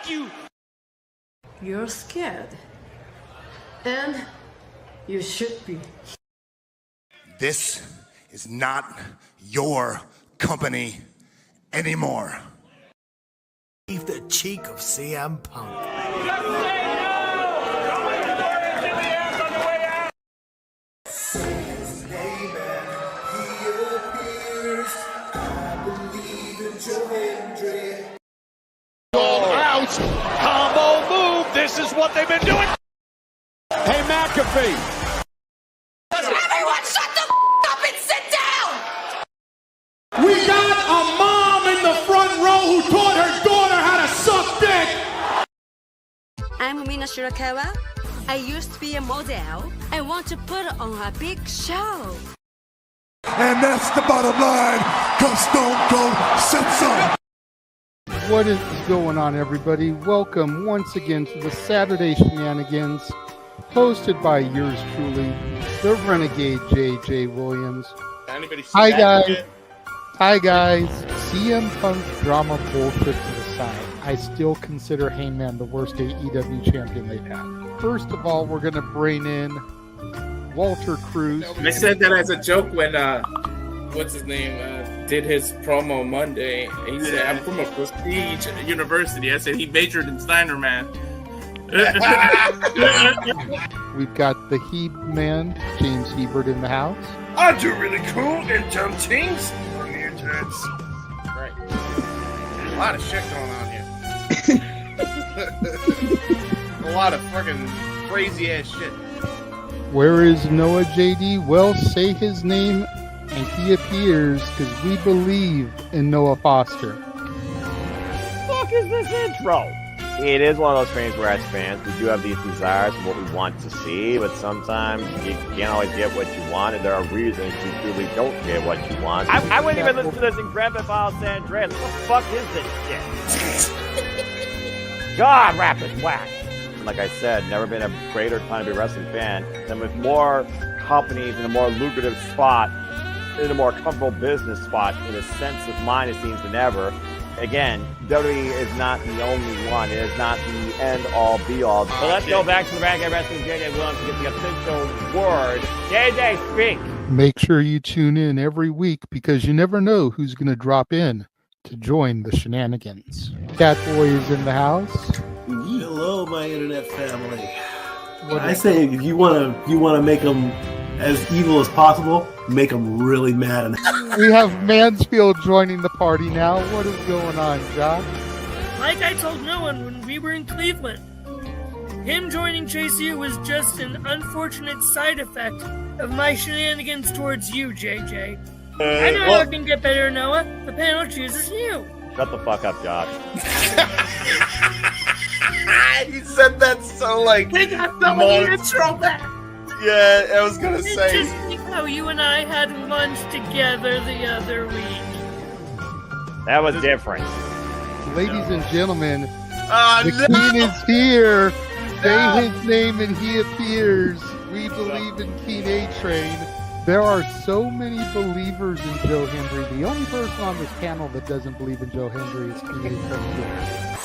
you! You're scared. And you should be. This is not your company anymore. Leave the cheek of CM Punk. Out! Combo move! This is what they've been doing! Hey, McAfee! Everyone shut the up and sit down! We got a mom in the front row who taught her daughter how to suck dick! I'm Mina Shirakawa. I used to be a model. I want to put on a big show. And that's the bottom line, because Stone Cold said so. What is going on, everybody? Welcome once again to the Saturday Shenanigans, hosted by yours truly, the Renegade J.J. Williams. Hi, guys. Hi, guys. CM Punk drama bullshit to the side. I still consider Hangman the worst AEW champion they've had. First of all, we're going to bring in Walter Cruz. I said that as a joke when, what's his name, did his promo Monday. He said, I'm from a prestige university. I said he majored in Steiner math. We've got the Heb man, James Hebert, in the house. I do really cool and dumb things on the internet. Right. A lot of shit going on here. A lot of fucking crazy ass shit. Where is Noah JD? Well, say his name and he appears, because we believe in Noah Foster. Fuck is this intro? It is one of those things where as fans we do have these desires of what we want to see, but sometimes you can't always get what you want, and there are reasons you truly don't get what you want. I wouldn't even listen to this in Grand Theft Auto San Andreas. What the fuck is this shit? God, rapid whack. Like I said, never been a greater time to be a wrestling fan than with more companies in a more lucrative spot, in a more comfortable business spot, in a sense of mind, it seems, than ever. Again, WWE is not the only one. It is not the end-all, be-all. So let's go back to the Renegade Wrestling JJ Williams to get the official word. JJ, speak! Make sure you tune in every week, because you never know who's going to drop in to join the shenanigans. Catboy is in the house. Hello, my internet family. I say if you want to make them as evil as possible, make them really mad. We have Mansfield joining the party now. What is going on, Josh? Like I told no one when we were in Cleveland, him joining Chase U was just an unfortunate side effect of my shenanigans towards you, JJ. I know how it can get better, Noah. The panel chooses you. Shut the fuck up, Josh. He said that so like. They got the intro back. Yeah, I was gonna say. Just like how you and I had lunch together the other week. That was different. Ladies and gentlemen, the King is here. Say his name and he appears. We believe in King A-Train. There are so many believers in Joe Hendry. The only person on this panel that doesn't believe in Joe Hendry is King A-Train.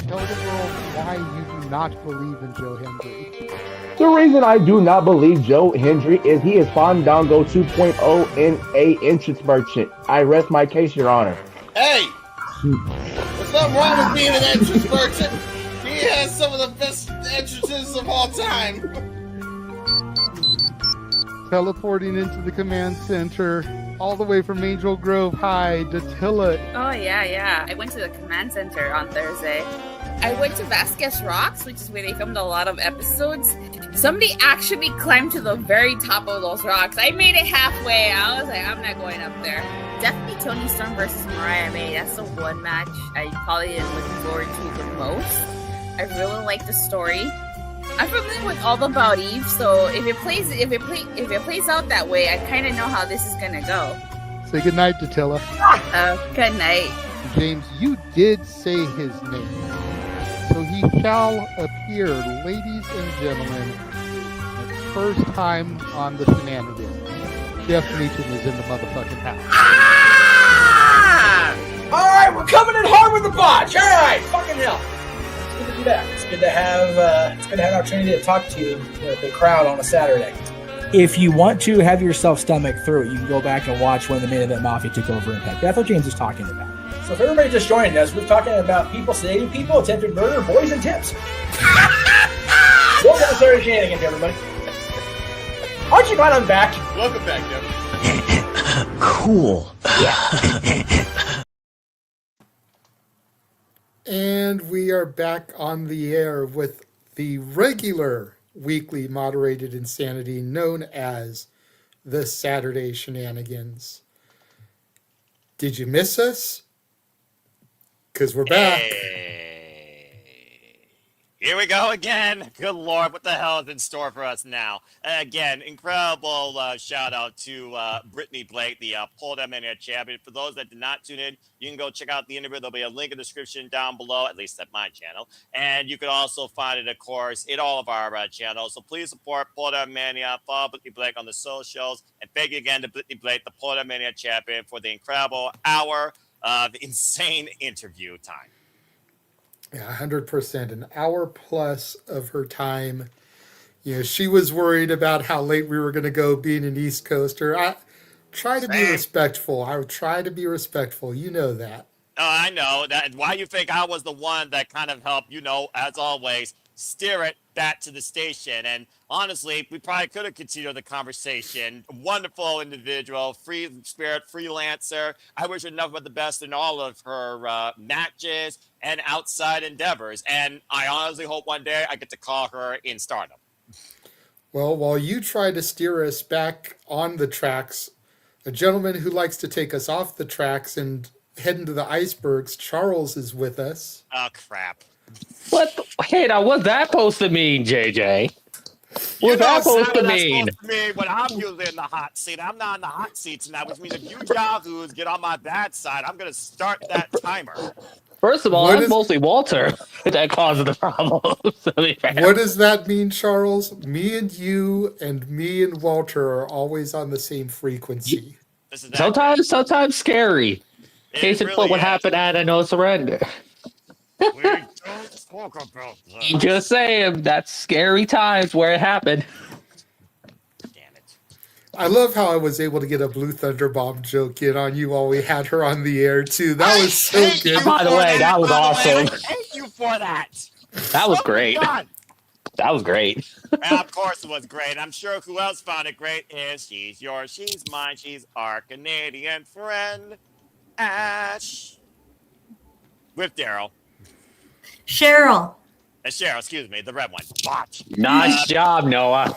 Tell the world why you do not believe in Joe Hendry. The reason I do not believe Joe Hendry is he is Fandango 2.0 in a entrance merchant. I rest my case, Your Honor. Hey! There's nothing wrong with being an entrance merchant. He has some of the best entrances of all time. Teleporting into the command center, all the way from Angel Grove High, Datilla. Oh, yeah. I went to the command center on Thursday. I went to Vasquez Rocks, which is where they filmed a lot of episodes. Somebody actually climbed to the very top of those rocks. I made it halfway. I was like, I'm not going up there. Definitely Toni Storm versus Mariah May. That's the one match I probably am looking forward to the most. I really like the story. I'm familiar with All About Eve, so if it plays out that way, I kind of know how this is gonna go. Say goodnight, Datilla. Good night. James, you did say his name. So he shall appear, ladies and gentlemen, the first time on the Shenanigans. Jeff Meacham is in the motherfucking house. Ah! All right, we're coming in hard with the botch. All right, fucking hell. It's good to be back. It's good to have an opportunity to talk to the crowd on a Saturday. If you want to have yourself stomach through it, you can go back and watch when the Main Event Mafia took over Impact. That's what James is talking about. So if everybody just joined us, we're talking about people sedating people, attempted murder, boys, and tips. Welcome to Saturday Shenanigans, everybody. Aren't you glad I'm back? Welcome back, Devin. Cool. And we are back on the air with the regular weekly moderated insanity known as the Saturday Shenanigans. Did you miss us? Because we're back. Here we go again. Good Lord, what the hell is in store for us now? Again, incredible shout out to Brittany Blake, the Pole Mania champion. For those that did not tune in, you can go check out the interview. There'll be a link in the description down below, at least at my channel. And you can also find it, of course, in all of our channels. So please support Pole Mania, follow Brittany Blake on the socials. And thank you again to Brittany Blake, the Pole Mania champion, for the incredible hour of insane interview time. Yeah, 100%. An hour plus of her time. You know, she was worried about how late we were going to go being an East Coaster. I try to be respectful. I would try to be respectful. You know that. Oh, I know. That. Why you think I was the one that kind of helped, as always, steer it back to the station. And honestly, we probably could have continued the conversation. Wonderful individual, free spirit, freelancer. I wish her nothing but the best in all of her matches and outside endeavors. And I honestly hope one day I get to call her in Stardom. Well, while you try to steer us back on the tracks, a gentleman who likes to take us off the tracks and head into the icebergs, Charles, is with us. Oh, crap. What? Hey, now what's that supposed to mean, JJ? What's that supposed to mean? When I'm usually in the hot seat. I'm not in the hot seat tonight, which means if you yahoos get on my bad side, I'm going to start that timer. First of all, that's mostly Walter that causes the problem. What does that mean, Charles? Me and you and me and Walter are always on the same frequency. Sometimes scary. Case in point, what happened at a No Surrender. We don't talk about that. I'm just saying, that's scary times where it happened. Damn it. I love how I was able to get a Blue Thunder Bomb joke in on you while we had her on the air, too. That was so good. By the way, that was awesome. Thank you for that. That was great. That was great. And of course it was great. I'm sure who else found it great is she's yours, she's mine, she's our Canadian friend, Ash. With Daryl. Cheryl. Cheryl, excuse me, the red one. Botch. Nice job, Noah.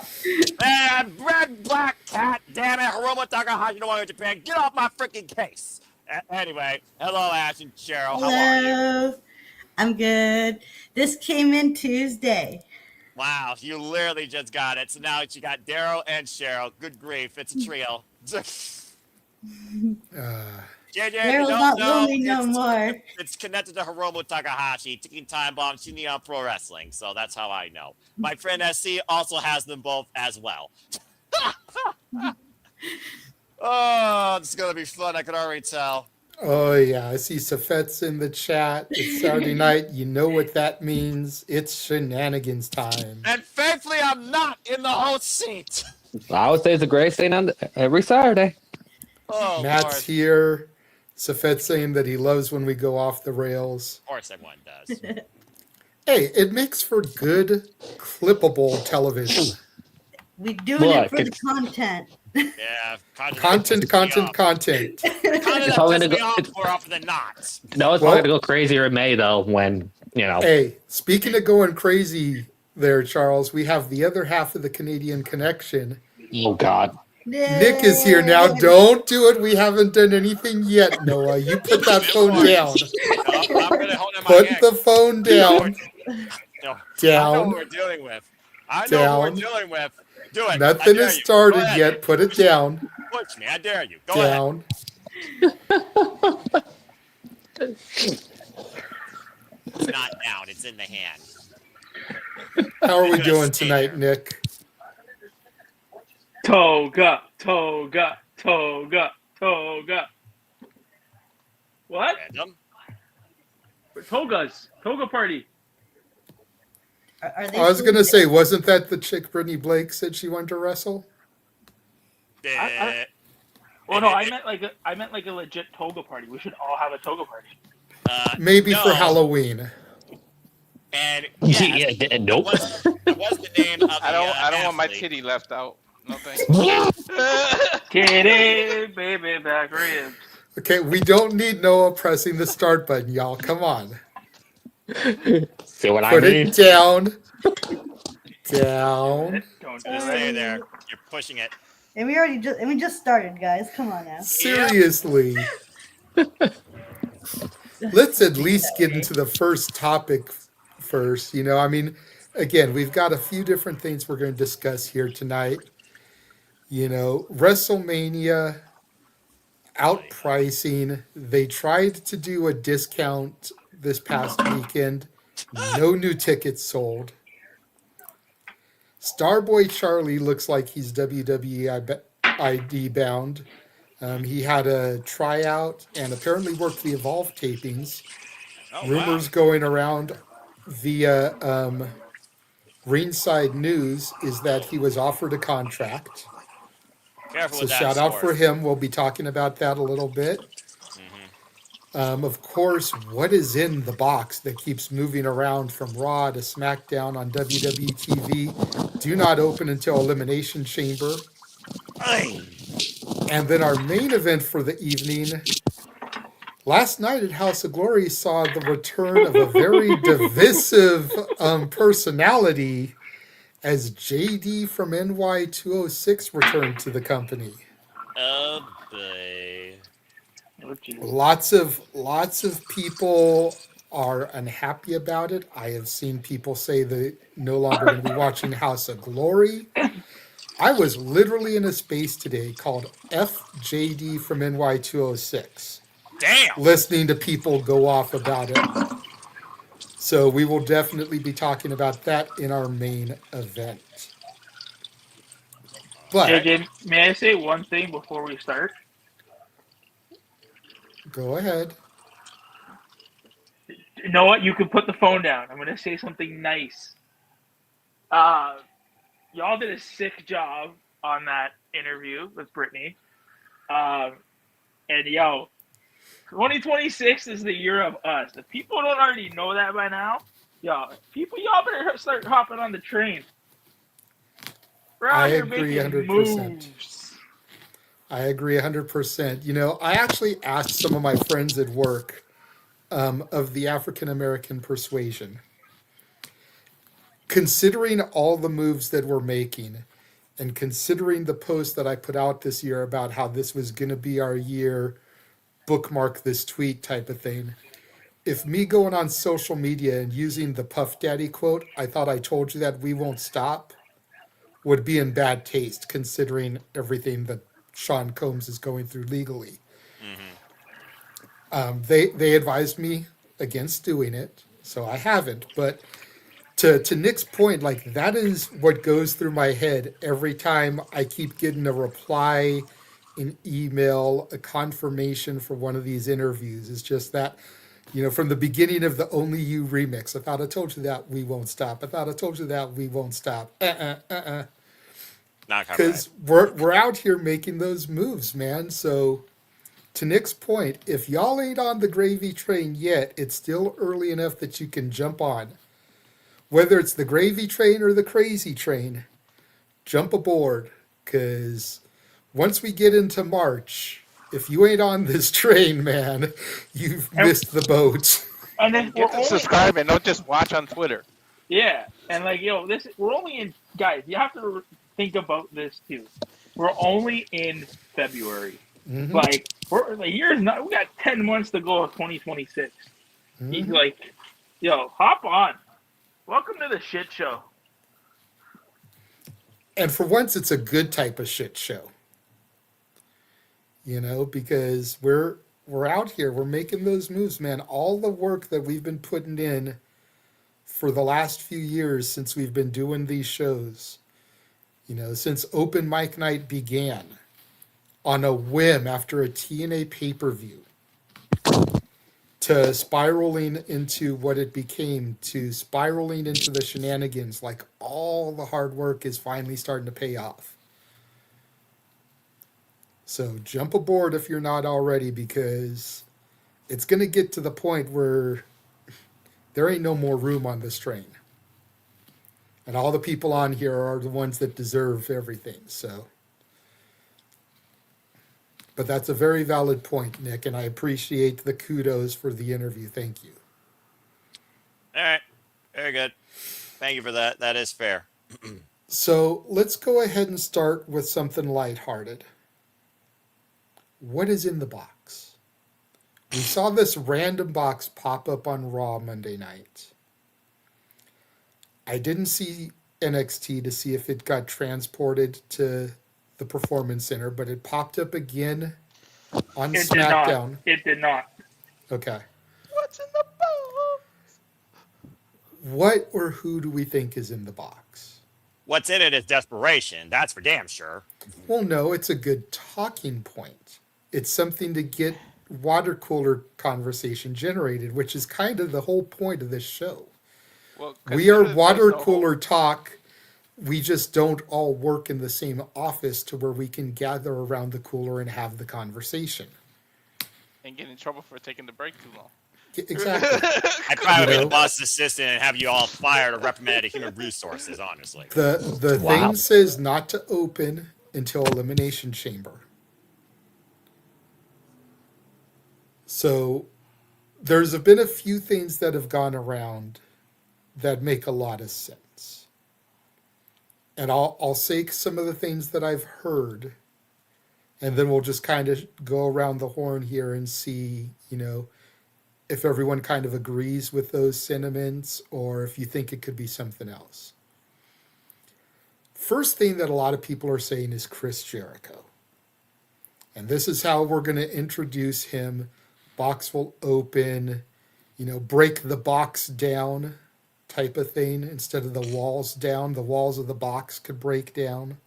And red black cat, damn it, Hiromu Takahashi, no longer Japan. Get off my freaking case. Anyway, hello, Ash and Cheryl. Hello. How are you? I'm good. This came in Tuesday. Wow, you literally just got it. So now you got Daryl and Cheryl. Good grief, it's a trio. JJ, Daryl's not lonely no more. It's connected to Hiromu Takahashi, Ticking Time Bomb, Shinyan Pro Wrestling. So that's how I know. My friend SC also has them both as well. Oh, this is going to be fun. I can already tell. Oh, yeah. I see Safet's in the chat. It's Saturday night. You know what that means. It's Shenanigans time. And thankfully, I'm not in the host seat. I would say it's a great thing on every Saturday. Oh, Matt's Lord. here. Safet saying that he loves when we go off the rails. Of course everyone does. Hey, it makes for good, clippable television. We're doing it for the content. Yeah. Content. Content that pisses me off more often than not. No, it's probably going to go crazier in May, though, when, Hey, speaking of going crazy there, Charles, we have the other half of the Canadian connection. Oh, God. Nick is here now. Don't do it. We haven't done anything yet, Noah. You put that phone down. Put the phone down. I know what we're dealing with. I know what we're dealing with. Do it. Nothing has started yet. Put it down. Push me. I dare you. Go down. It's not down. It's in the hand. How are we doing tonight, Nick? Toga, toga, toga, toga. What? Random. Togas. Toga party. Are they I was still- going to say, wasn't that the chick Brittany Blake said she wanted to wrestle? Well, no, I meant like a legit toga party. We should all have a toga party. Maybe no. for Halloween. And Yeah, nope. That was the name of the I don't want my athlete. titty left out. No thanks. Kitty, baby, back ribs. Okay, we don't need Noah pressing the start button, y'all. Come on. See what I Put mean? it down. Down. Don't Just stay there. You're pushing it. And we just started, guys. Come on now. Seriously. Let's at least get into the first topic first. You know, I mean, again, we've got a few different things we're going to discuss here tonight. You know, WrestleMania outpricing. They tried to do a discount this past weekend. No new tickets sold. Starboy Charlie looks like he's WWE ID bound. He had a tryout and apparently worked the Evolve tapings. Rumors going around via Ringside News is that he was offered a contract. Careful So with that shout out source. for him. We'll be talking about that a little bit. Of course, what is in the box that keeps moving around from Raw to SmackDown on WWE TV? Do not open until Elimination Chamber. And then our main event for the evening. Last night at House of Glory saw the return of a very divisive personality as JD from NY206 returned to the company. Oh boy. Lots of people are unhappy about it. I have seen people say they're no longer going to be watching House of Glory. I was literally in a space today called FJD from NY206. Damn. Listening to people go off about it. So we will definitely be talking about that in our main event. But JJ, may I say one thing before we start? go ahead. You know what? You can put the phone down. I'm going to say something nice. Y'all did a sick job on that interview with Brittany. And yo, 2026 is the year of us. If people don't already know that by now, y'all better start hopping on the train. We're out I here agree making 100%. moves. I agree 100%. You know, I actually asked some of my friends at work of the African American persuasion, considering all the moves that we're making and considering the post that I put out this year about how this was going to be our year, bookmark this tweet type of thing. If me going on social media and using the Puff Daddy quote, I thought I told you that we won't stop, would be in bad taste considering everything that Sean Combs is going through legally. They advised me against doing it, so I haven't. But to Nick's point, like, that is what goes through my head every time I keep getting a reply, an email, a confirmation for one of these interviews. It's just that, you know, from the beginning of the Only You remix, I thought I told you that we won't stop. I thought I told you that we won't stop. Because we're out here making those moves, man. So to Nick's point, if y'all ain't on the gravy train yet, it's still early enough that you can jump on. Whether it's the gravy train or the crazy train, jump aboard. Because once we get into March, if you ain't on this train, man, you've missed the boat. And then Get to subscribe and don't just watch on Twitter. Yeah, and like, yo, we're only in, guys, you have to think about this too. We're only in February. Like, the year's not, we got 10 months to go of 2026. He's like, yo, hop on. Welcome to the shit show. And for once, it's a good type of shit show. You know, because we're out here, we're making those moves, man. All the work that we've been putting in for the last few years since we've been doing these shows, since Open Mic Night began on a whim after a TNA pay-per-view to spiraling into what it became to spiraling into the shenanigans, like all the hard work is finally starting to pay off. So jump aboard if you're not already, because it's going to get to the point where there ain't no more room on this train. And all the people on here are the ones that deserve everything. So, but that's a very valid point, Nick, and I appreciate the kudos for the interview. Thank you. All right. Very good. Thank you for that. That is fair. So let's go ahead and start with something lighthearted. What is in the box? We saw this random box pop up on Raw Monday night. I didn't see NXT to see if it got transported to the Performance Center, but it popped up again on SmackDown. It did not. Okay. What's in the box? What or who do we think is in the box? What's in it is desperation. That's for damn sure. Well, no, it's a good talking point. It's something to get water cooler conversation generated, which is kind of the whole point of this show. Well, we are water cooler talk. We just don't all work in the same office to where we can gather around the cooler and have the conversation. And get in trouble for taking the break too long. Exactly. I'd probably be the boss's assistant and have you all fired or reprimanded to human resources, honestly. The thing says not to open until Elimination Chamber. So there's been a few things that have gone around that make a lot of sense. And I'll say some of the things that I've heard, and then we'll just kind of go around the horn here and see, if everyone kind of agrees with those sentiments or if you think it could be something else. First thing that a lot of people are saying is Chris Jericho. And this is how we're going to introduce him. Box will open, break the box down type of thing. Instead of the walls down, the walls of the box could break down.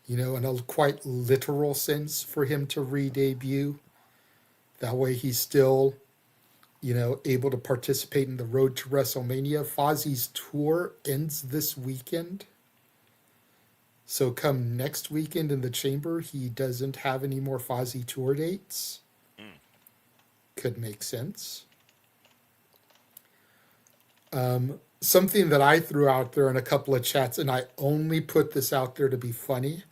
In a quite literal sense for him to re-debut. That way he's still, able to participate in the road to WrestleMania. Fozzie's tour ends this weekend. So come next weekend in the Chamber, he doesn't have any more Fozzie tour dates. Could make sense. Something that I threw out there in a couple of chats, and I only put this out there to be funny.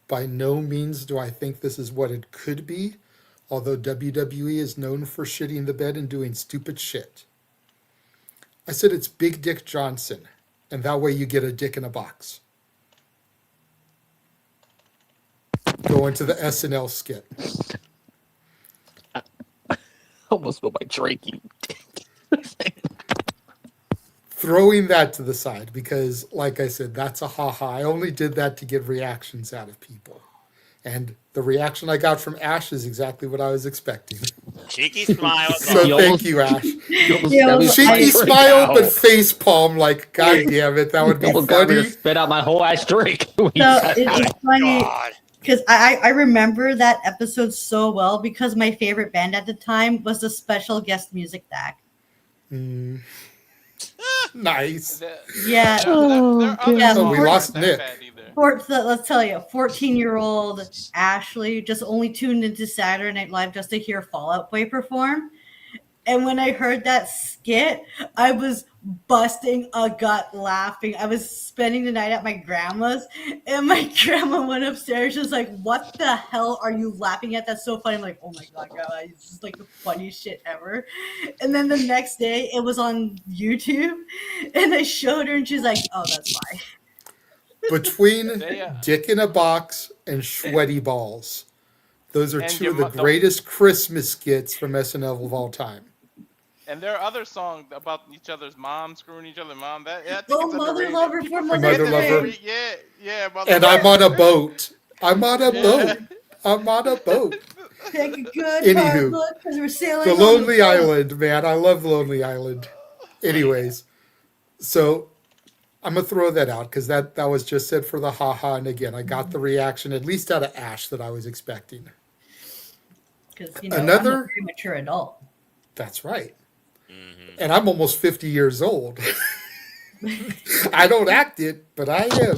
By no means do I think this is what it could be, although WWE is known for shitting the bed and doing stupid shit. I said it's Big Dick Johnson, and that way you get a dick in a box. Go into the SNL skit. Almost spilled my drinking. Throwing that to the side because, like I said, that's a ha-ha. I only did that to get reactions out of people. And the reaction I got from Ash is exactly what I was expecting. Cheeky smile. So thank you, Ash. Cheeky smile, but face palm like, God damn it, that would be funny. Spit out my whole ass drink. It's funny because I remember that episode so well because my favorite band at the time was the special guest music act. Nice. Yeah. We lost Nick. Let's tell you, 14-year-old Ashley just only tuned into Saturday Night Live just to hear Fall Out Boy perform. And when I heard that skit, I was busting a gut laughing. I was spending the night at my grandma's, and my grandma went upstairs. She was like, "What the hell are you laughing at? That's so funny." I'm like, "Oh my God, grandma, it's just like the funniest shit ever." And then the next day, it was on YouTube, and I showed her, and she's like, "Oh, that's fine." Between Dick in a Box and Sweaty Balls, those are two of the greatest Christmas skits from SNL of all time. And there are other songs about each other's mom, screwing each other's mom. I think oh, it's Mother Lover for Mother Lover. Yeah, Mother And Lover. I'm on a boat. I'm on a boat. Take a good Anywho, hard look because we're sailing the on Lonely the Island, man. I love Lonely Island. Anyways, so I'm gonna throw that out because that was just said for the haha, and again, I got the reaction at least out of Ash that I was expecting. Because I'm a very mature adult. That's right, and I'm almost 50 years old. I don't act it, but I am.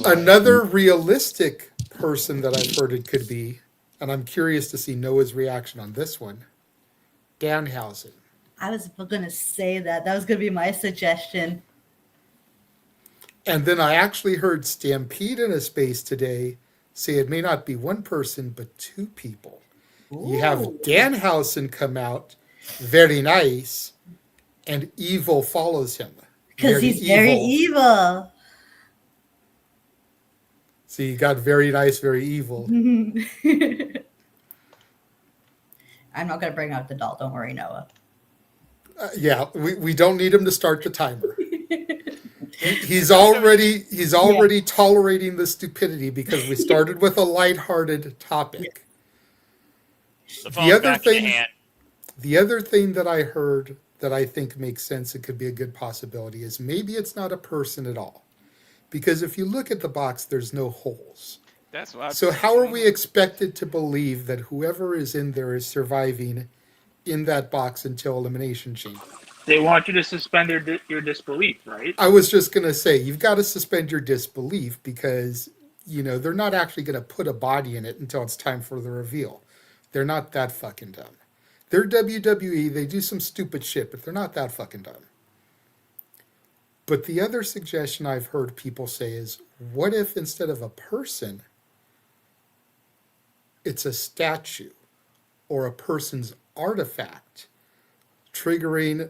Another realistic person that I've heard it could be, and I'm curious to see Noah's reaction on this one. Danhausen. I was going to say that. That was going to be my suggestion. And then I actually heard Stampede in a space today say it may not be one person, but two people. Ooh. You have Danhausen come out, very nice, and Evil follows him. Because he's very evil. So you got very nice, very evil. I'm not going to bring out the doll. Don't worry, Noah. Yeah, we don't need him to start the timer. He's already tolerating the stupidity because we started with a lighthearted topic. The other thing that I heard that I think makes sense, it could be a good possibility, is maybe it's not a person at all. Because if you look at the box, there's no holes. That's what so how are we expected to believe that whoever is in there is surviving in that box until Elimination Chamber? They want you to suspend your disbelief, right? I was just going to say, you've got to suspend your disbelief because, they're not actually going to put a body in it until it's time for the reveal. They're not that fucking dumb. They're WWE, they do some stupid shit, but they're not that fucking dumb. But the other suggestion I've heard people say is, what if instead of a person, it's a statue or a person's artifact triggering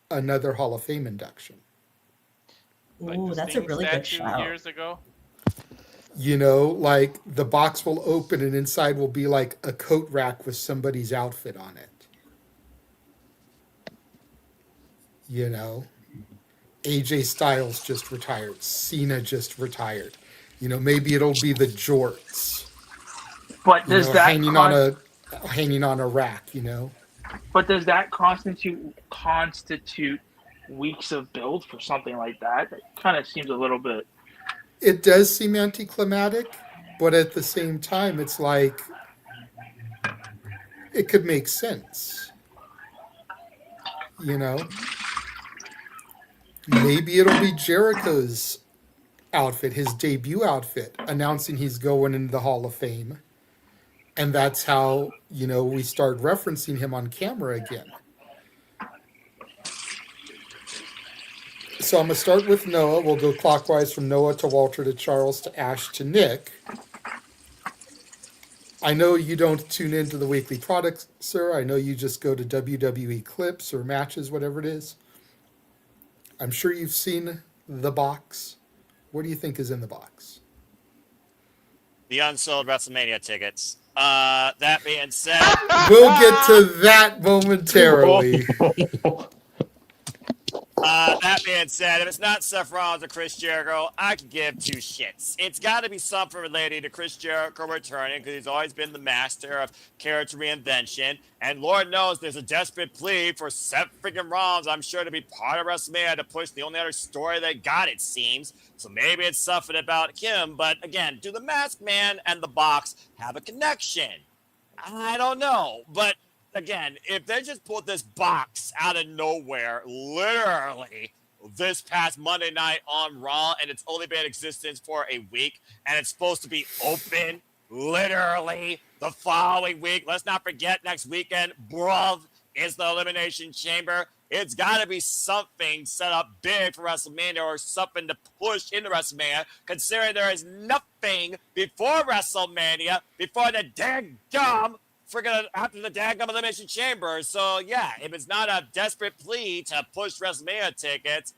another Hall of Fame induction? Ooh, that's a really good shout. Years ago. Like the box will open and inside will be like a coat rack with somebody's outfit on it. AJ Styles just retired. Cena just retired. Maybe it'll be the jorts. But does that hanging on a rack? But does that constitute weeks of build for something like that? It kind of seems a little bit. It does seem anticlimactic, but at the same time, it's like it could make sense. Maybe it'll be Jericho's outfit, his debut outfit, announcing he's going into the Hall of Fame. And that's how, we start referencing him on camera again. So I'm going to start with Noah. We'll go clockwise from Noah to Walter to Charles to Ash to Nick. I know you don't tune into the weekly products, sir. I know you just go to WWE clips or matches, whatever it is. I'm sure you've seen the box. What do you think is in the box? The unsold WrestleMania tickets. That being said, we'll get to that momentarily. That being said, if it's not Seth Rollins or Chris Jericho, I could give two shits. It's got to be something related to Chris Jericho returning because he's always been the master of character reinvention. And Lord knows there's a desperate plea for Seth freaking Rollins, I'm sure, to be part of WrestleMania to push the only other story they got, it seems. So maybe it's something about him. But again, do the Masked Man and the box have a connection? I don't know. But again, if they just pulled this box out of nowhere, literally this past Monday night on Raw, and it's only been in existence for a week, and it's supposed to be open literally the following week. Let's not forget next weekend, bruv, is the Elimination Chamber. It's got to be something set up big for WrestleMania or something to push into WrestleMania, considering there is nothing before WrestleMania, before the daggum after the daggum Elimination Chamber. So, yeah, if it's not a desperate plea to push WrestleMania tickets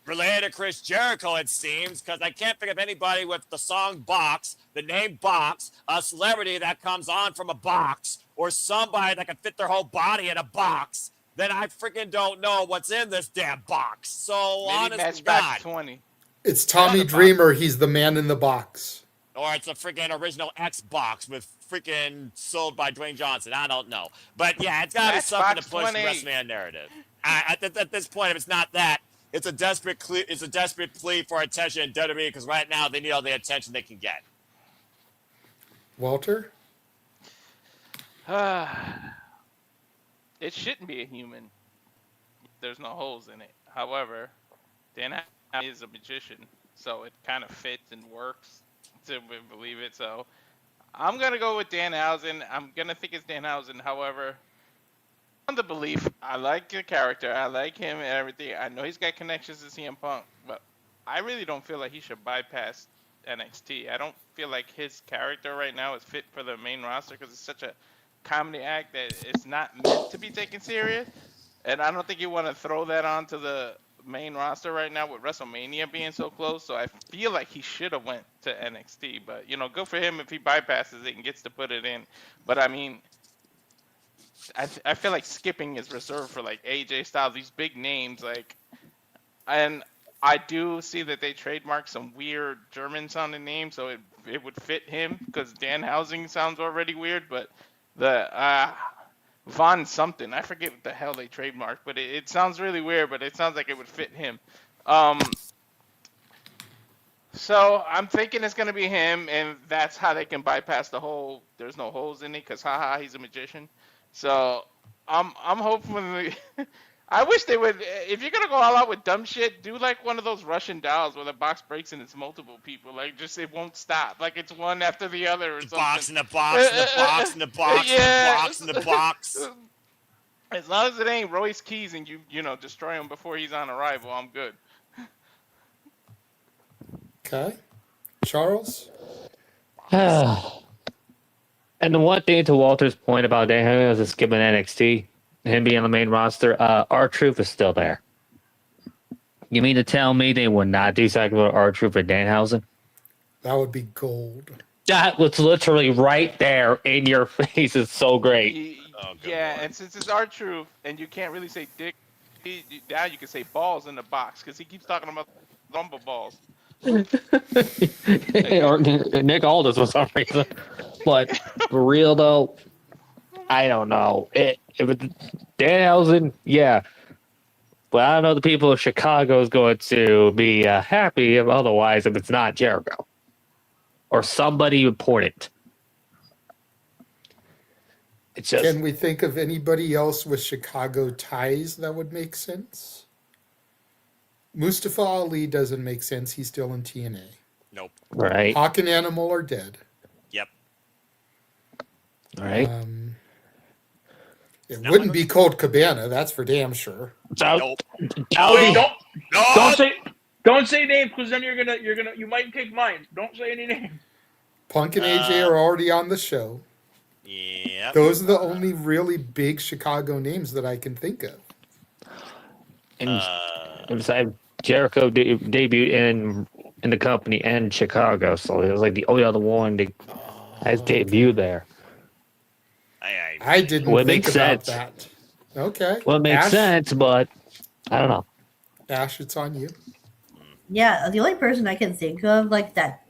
related to Chris Jericho, it seems, because I can't think of anybody with the song Box, the name Box, a celebrity that comes on from a box, or somebody that can fit their whole body in a box, then I freaking don't know what's in this damn box. So, maybe honest to God. 20. It's Tommy Dreamer. He's the man in the box. Or it's a freaking original Xbox with freaking sold by Dwayne Johnson. I don't know. But yeah, it's got to be something to push the WrestleMania narrative. At this point, if it's not that, It's a desperate plea for attention in WWE because right now they need all the attention they can get. Walter? It shouldn't be a human. There's no holes in it. However, Dan is a magician, so it kind of fits and works to believe it. So I'm going to go with Danhausen. I'm going to think it's Danhausen. However, on the belief, I like the character. I like him and everything. I know he's got connections to CM Punk, but I really don't feel like he should bypass NXT. I don't feel like his character right now is fit for the main roster because it's such a comedy act that it's not meant to be taken serious. And I don't think you want to throw that onto the main roster right now with WrestleMania being so close. So I feel like he should have went to NXT. But, you know, good for him if he bypasses it and gets to put it in. But, I mean, I feel like skipping is reserved for, like, AJ Styles, these big names. Like, and I do see that they trademarked some weird German-sounding names, so it would fit him because Danhausen sounds already weird. But the Von something, I forget what the hell they trademarked, but it sounds really weird, but it sounds like it would fit him. So I'm thinking it's gonna be him, and that's how they can bypass the whole there's no holes in it, cause haha, he's a magician. So I'm hoping I wish they would. If you're gonna go all out with dumb shit, do like one of those Russian dolls where the box breaks and it's multiple people. Like, just it won't stop. Like it's one after the other or something. Box in the box in the box in the box in the box in the box. As long as it ain't Royce Keys and you know destroy him before he's on arrival, I'm good. Okay. Charles? And the one thing to Walter's point about Dan was skipping NXT, him being on the main roster, R-Truth is still there. You mean to tell me they would not do something with R-Truth or Danhausen? That would be gold. That was literally right there in your face. It's so great. Yeah, and since it's R-Truth and you can't really say dick, now you can say balls in the box because he keeps talking about rumble balls. Or Nick Aldis for some reason. But for real though, I don't know. If it's Danhausen, yeah. But I don't know the people of Chicago is going to be happy if otherwise if it's not Jericho. Or somebody important. It's just, Can we think of anybody else with Chicago ties that would make sense? Mustafa Ali doesn't make sense. He's still in TNA. Nope. Right. Hawk and Animal are dead. Yep. All right. It wouldn't be Colt Cabana, that's for damn sure. Nope. Don't say names because then you might pick mine. Don't say any names. Punk and AJ are already on the show. Yeah. Those are the only really big Chicago names that I can think of. And besides, Jericho debuted in the company and Chicago, so it was like the only other one that has debuted there. I didn't think about that. Okay. Well, it makes Ash? sense, but I don't know. Ash, it's on you. Yeah, the only person I can think of like that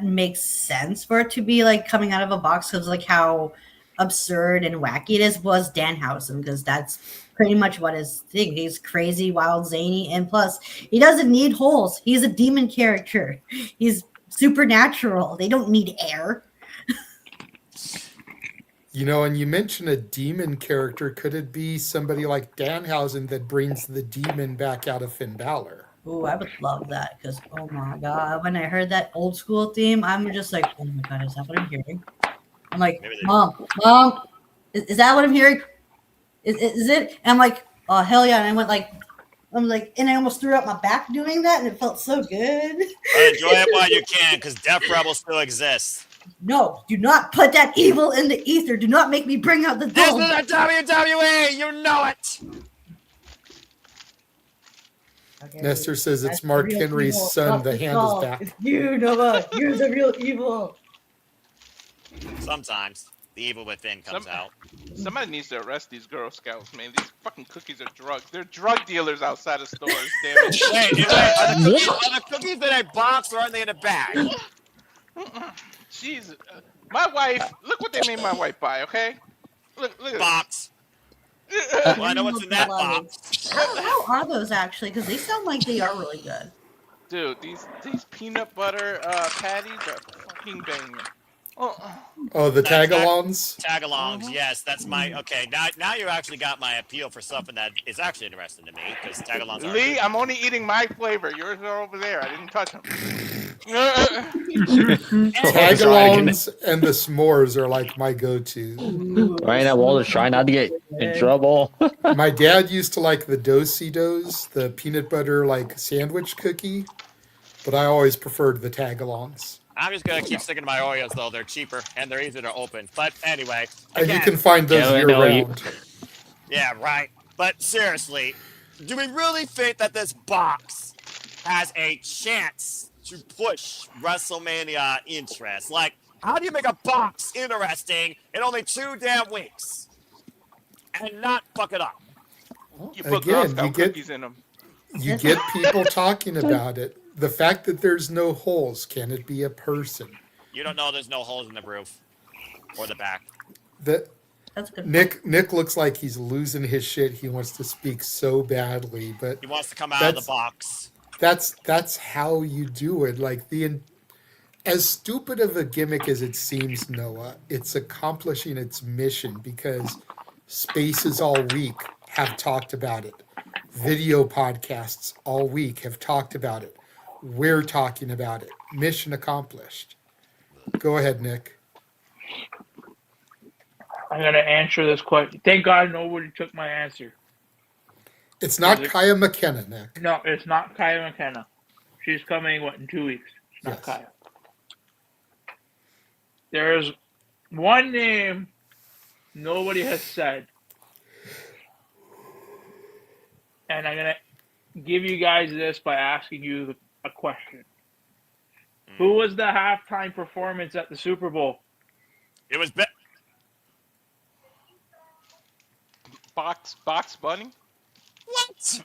makes sense for it to be like coming out of a box because like how absurd and wacky it is was Danhausen because that's pretty much what his thing. He's crazy, wild, zany, and plus he doesn't need holes. He's a demon character. He's supernatural. They don't need air. You know, and you mentioned a demon character. Could it be somebody like Danhausen that brings the demon back out of Finn Balor? Ooh, I would love that because, oh my God, when I heard that old school theme, I'm just like, oh my God, is that what I'm hearing? I'm like, Mom, is that what I'm hearing? Is it? And I'm like, oh, hell yeah. And I'm like, and I almost threw out my back doing that, and it felt so good. Enjoy it while you can because Death Rebel still exists. No, do not put that evil in the ether. Do not make me bring out the This dome. is the WWE. You know it. Okay, Nestor says it's that's Mark real Henry's evil. son. Not The the hand skull. is back. It's you, Nova. You're the real evil. Sometimes the evil within comes out. Somebody needs to arrest these Girl Scouts, man. These fucking cookies are drugs. They're drug dealers outside of stores. Damn it. Wait, are the cookies in a box or are they in a bag? Jeez, my wife. Look what they made my wife buy. Okay, look at box. Well, I know what's in that box. How are those actually? Because they sound like they are really good. Dude, these peanut butter patties are fucking banging. Oh, the tagalongs? Tagalongs, yes, that's my okay. Now you actually got my appeal for something that is actually interesting to me because tagalongs are Lee, I'm only eating my flavor. Yours are over there. I didn't touch them. Tagalongs and the s'mores are like my go-to. Right now, Walter's trying not to get in trouble. My dad used to like the Do-si-dos, the peanut butter like sandwich cookie, but I always preferred the tagalongs. I'm just gonna keep sticking to my Oreos though. They're cheaper and they're easier to open. But anyway, And you again, can find those year-round. Yeah, right. But seriously, do we really think that this box has a chance to push WrestleMania interest? Like, how do you make a box interesting in only 2 damn weeks and not fuck it up? You put Again, Girl Scout cookies in them. You get people talking about it. The fact that there's no holes, can it be a person? You don't know there's no holes in the roof or the back. That's good. Nick looks like he's losing his shit. He wants to speak so badly, but He wants to come out of the box. That's how you do it. Like as stupid of a gimmick as it seems, Noah, it's accomplishing its mission because Spaces All Week have talked about it. Video podcasts all week have talked about it. We're talking about it. Mission accomplished. Go ahead, Nick. I'm gonna answer this question. Thank God nobody took my answer. It's not Kaya McKenna, Nick. No, it's not Kaya McKenna. She's coming, in 2 weeks? It's not Kaya. There's one name nobody has said. And I'm going to give you guys this by asking you a question. Who was the halftime performance at the Super Bowl? It was Box Bunny? What?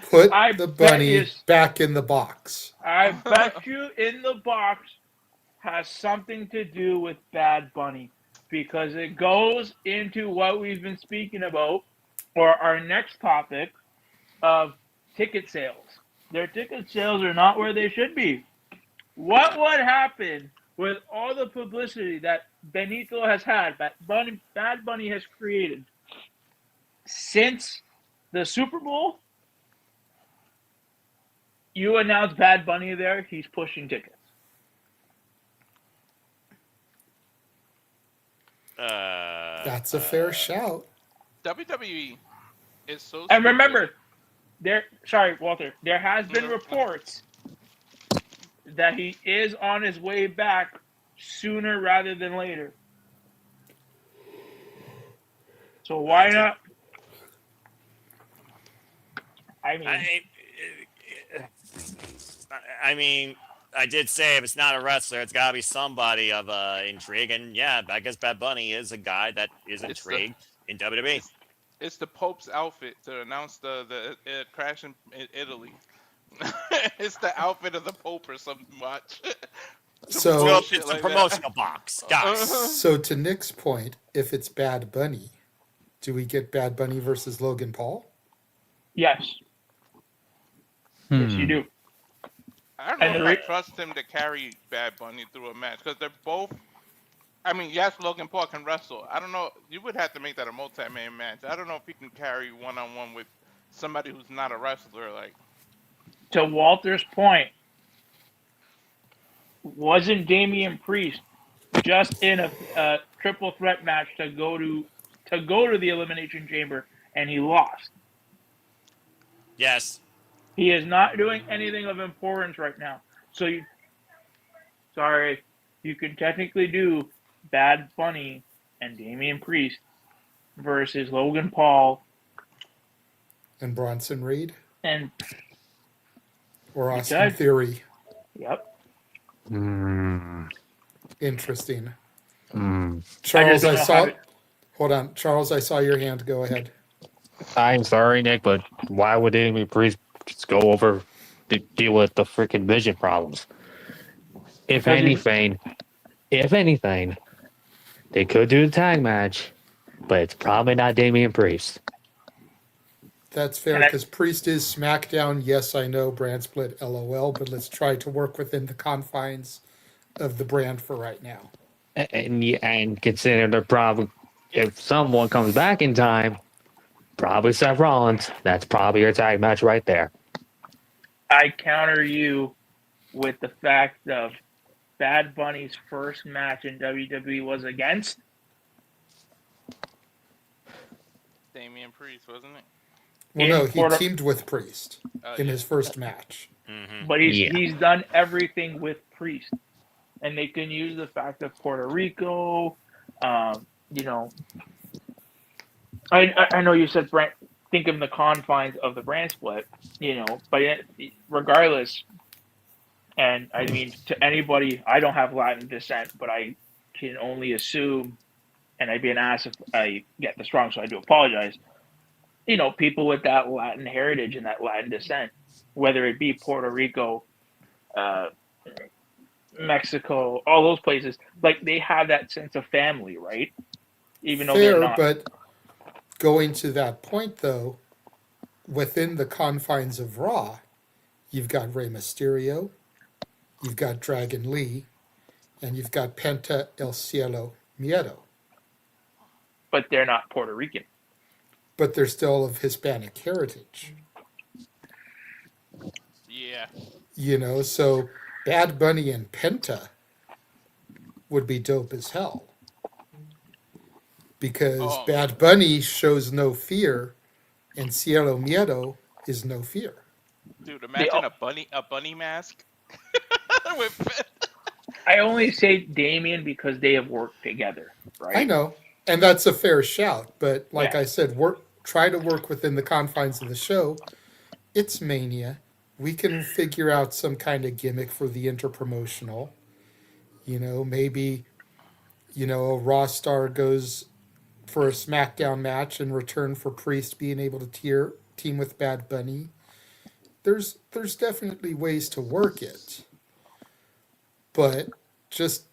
Put I the bet bunny you- back in the box. I bet you in the box has something to do with Bad Bunny because it goes into what we've been speaking about or our next topic of ticket sales. Their ticket sales are not where they should be. What would happen with all the publicity that Benito has had, that Bad Bunny has created since the Super Bowl? You announce Bad Bunny there, he's pushing tickets. That's a fair shout. WWE is so. And remember, Walter, there has been reports that he is on his way back sooner rather than later. So why not? I mean, I did say if it's not a wrestler, it's got to be somebody of intrigue. And yeah, I guess Bad Bunny is a guy that is intrigued in WWE. It's the Pope's outfit to announce the crash in Italy. It's the outfit of the Pope or something. Watch. So it's a promotional box, guys. So to Nick's point, if it's Bad Bunny, do we get Bad Bunny versus Logan Paul? Yes. Yes, you do. I don't know if I trust him to carry Bad Bunny through a match because they're both. I mean, yes, Logan Paul can wrestle. I don't know. You would have to make that a multi-man match. I don't know if he can carry one-on-one with somebody who's not a wrestler. Like, To Walter's point, wasn't Damian Priest just in a triple threat match to go to the Elimination Chamber and he lost? Yes. He is not doing anything of importance right now. So you can technically do Bad Bunny and Damian Priest versus Logan Paul And Bronson Reed? and Or You Austin could. Theory? Yep. Interesting. Mm. Charles, don't I know saw. how to- Hold on, Charles. I saw your hand. Go ahead. I'm sorry, Nick, but why would Damian Priest just go over to deal with the freaking vision problems? If anything, they could do the tag match but it's probably not Damian Priest. That's fair because Priest is SmackDown. Yes, I know, brand split, LOL, but let's try to work within the confines of the brand for right now. And consider the problem, if someone comes back in time, probably Seth Rollins. That's probably your tag match right there. I counter you with the fact of Bad Bunny's first match in WWE was against Damian Priest, wasn't it? Well, no, he teamed with Priest in his first match. But he's done everything with Priest. And they can use the fact of Puerto Rico, you know. I know you said think of the confines of the brand split, you know, but regardless, and I mean, to anybody, I don't have Latin descent, but I can only assume, and I'd be an ass if I get this wrong, so I do apologize. You know, people with that Latin heritage and that Latin descent, whether it be Puerto Rico, Mexico, all those places, like they have that sense of family, right? Even though they're not. But going to that point, though, within the confines of Raw, you've got Rey Mysterio, you've got Dragon Lee, and you've got Penta El Cielo Miedo. But they're not Puerto Rican. But they're still of Hispanic heritage. Yeah. You know, so Bad Bunny and Penta would be dope as hell. Because Bad Bunny shows no fear, and Cielo Miedo is no fear. Dude, imagine a bunny mask. I only say Damien because they have worked together, right? I know, and that's a fair shout. But like I said, try to work within the confines of the show. It's Mania. We can figure out some kind of gimmick for the interpromotional. You know, maybe, you know, a Raw star goes for a SmackDown match in return for Priest being able to team with Bad Bunny. There's definitely ways to work it. But just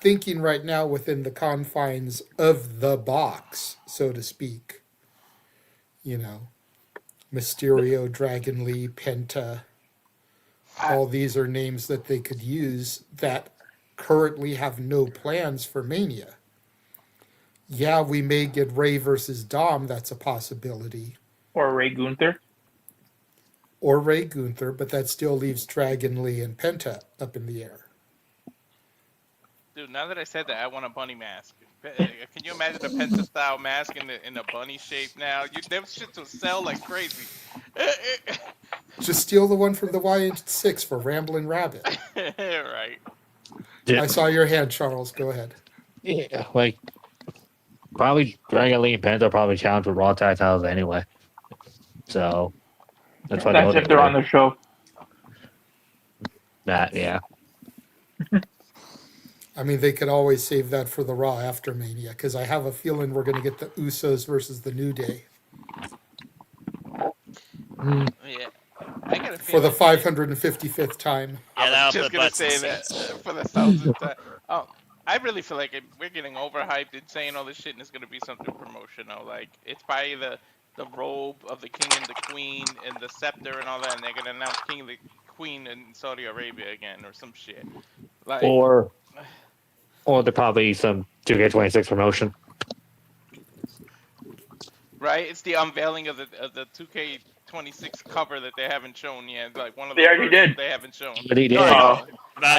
thinking right now within the confines of the box, so to speak, you know, Mysterio, Dragon Lee, Penta, all these are names that they could use that currently have no plans for Mania. Yeah, we may get Ray versus Dom. That's a possibility. Or Ray Gunther. But that still leaves Dragon Lee and Penta up in the air. Dude, now that I said that, I want a bunny mask. Can you imagine a Penta style mask in a bunny shape now? Them shits will sell like crazy. Just steal the one from the Y6 for Ramblin' Rabbit. Right. I saw your hand, Charles. Go ahead. Yeah, like probably Dragon Lee and Penta probably challenge for Raw tag titles anyway. So that's why if they're on the show. Yeah. I mean, they could always save that for the Raw after Mania, because I have a feeling we're going to get the Usos versus the New Day. Yeah. I got a for the 555th time. I was just going to say that for the 1,000th time. Oh, I really feel like we're getting overhyped and saying all this shit, and it's going to be something promotional. Like, it's probably the robe of the king and the queen and the scepter and all that, and they're going to announce king and the queen in Saudi Arabia again or some shit. Like, or they're probably some 2K26 promotion. Right? It's the unveiling of the 2K26 cover that they haven't shown yet. Like one of they already did. They haven't shown. But he did. I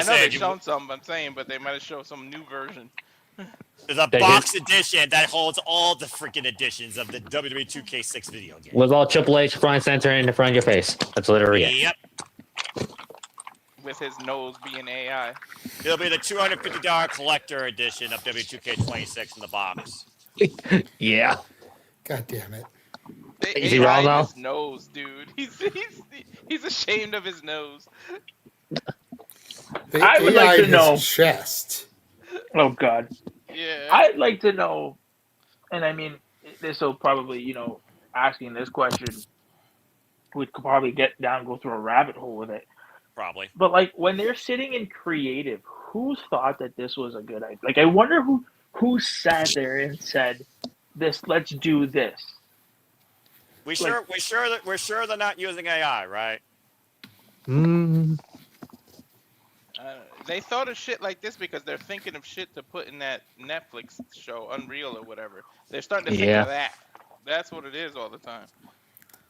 know they've shown some, I'm saying, but they might have shown some new version. There's a box edition that holds all the freaking editions of the WWE 2K6 video game. With all Triple H front and center in front of your face. That's literally it. Yep. With his nose being AI. It'll be the $250 collector edition of WWE 2K26 in the box. Yeah. God damn it. Is he wrong now? His nose, dude. He's ashamed of his nose. I would like to know chest. Oh God. Yeah. I'd like to know, and I mean, this will probably, asking this question, we could probably go through a rabbit hole with it. Probably. But like when they're sitting in creative, who thought that this was a good idea? Like I wonder who sat there and said, "This, let's do this"? We're sure they're not using AI, right? They thought of shit like this because they're thinking of shit to put in that Netflix show, Unreal or whatever. They're starting to think Yeah. of that. That's what it is all the time.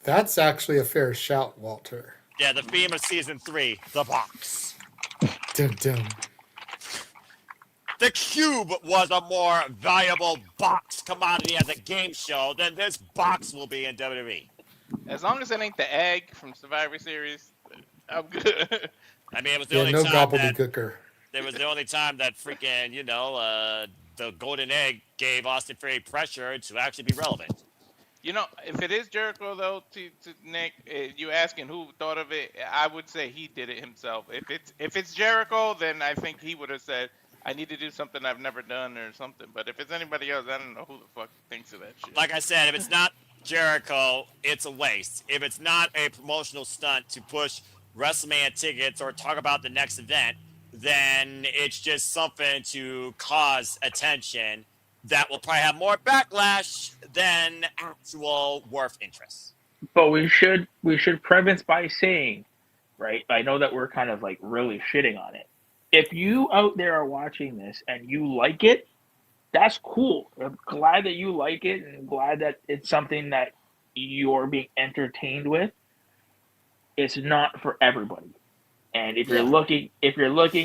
That's actually a fair shout, Walter. Yeah, the theme of season 3, the box. Dum dum. The cube was a more valuable box commodity as a game show than this box will be in WWE. As long as it ain't the egg from Survivor Series, I'm good. I mean, it was the Yeah, only no time gobbledygooker. it was the only time that freaking, the golden egg gave Austin Theory pressure to actually be relevant. You know, if it is Jericho, though, to Nick, you asking who thought of it, I would say he did it himself. If it's Jericho, then I think he would have said, I need to do something I've never done or something. But if it's anybody else, I don't know who the fuck thinks of that shit. Like I said, if it's not Jericho, it's a waste. If it's not a promotional stunt to push WrestleMania tickets or talk about the next event, then it's just something to cause attention that will probably have more backlash than actual worth interest. But we should preface by saying, right? I know that we're kind of like really shitting on it. If you out there are watching this and you like it, that's cool. I'm glad that you like it and glad that it's something that you're being entertained with. It's not for everybody. And if you're looking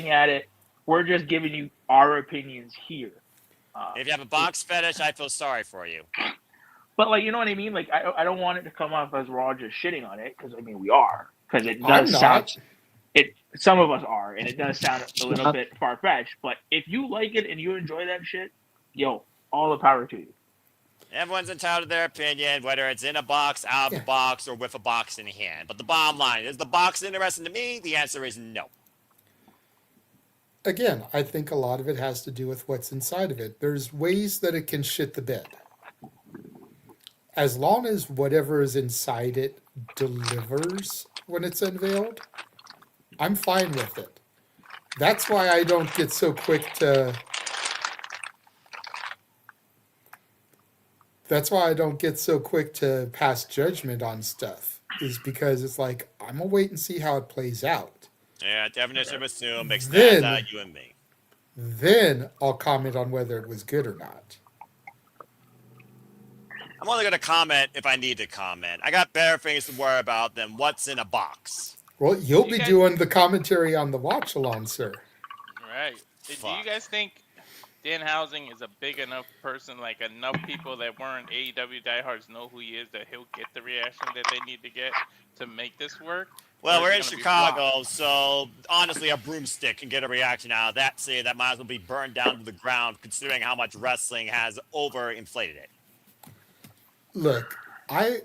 at it, we're just giving you our opinions here. If you have a box fetish, I feel sorry for you. But like, you know what I mean? Like, I don't want it to come off as we're all just shitting on it, because I mean we are, because it does sound. Some of us are, and it does sound a little bit far fetched. But if you like it and you enjoy that shit, yo, all the power to you. Everyone's entitled to their opinion, whether it's in a box, out of a box, or with a box in hand. But the bottom line, is the box interesting to me? The answer is no. Again, I think a lot of it has to do with what's inside of it. There's ways that it can shit the bed. As long as whatever is inside it delivers when it's unveiled, I'm fine with it. That's why I don't get so quick to... That's why I don't get so quick to pass judgment on stuff, is because it's like, I'm going to wait and see how it plays out. Yeah, definition of assume makes Then- that you and me. Then I'll comment on whether it was good or not. I'm only going to comment if I need to comment. I got better things to worry about than what's in a box. Well, you'll be doing the commentary on the watch along, sir. Right. Do you guys think Danhausen is a big enough person, like enough people that weren't AEW diehards know who he is, that he'll get the reaction that they need to get to make this work? Well, Or we're in is it gonna be Chicago, so honestly, a broomstick can get a reaction out of that city that might as well be burned down to the ground, considering how much wrestling has overinflated it. Look, I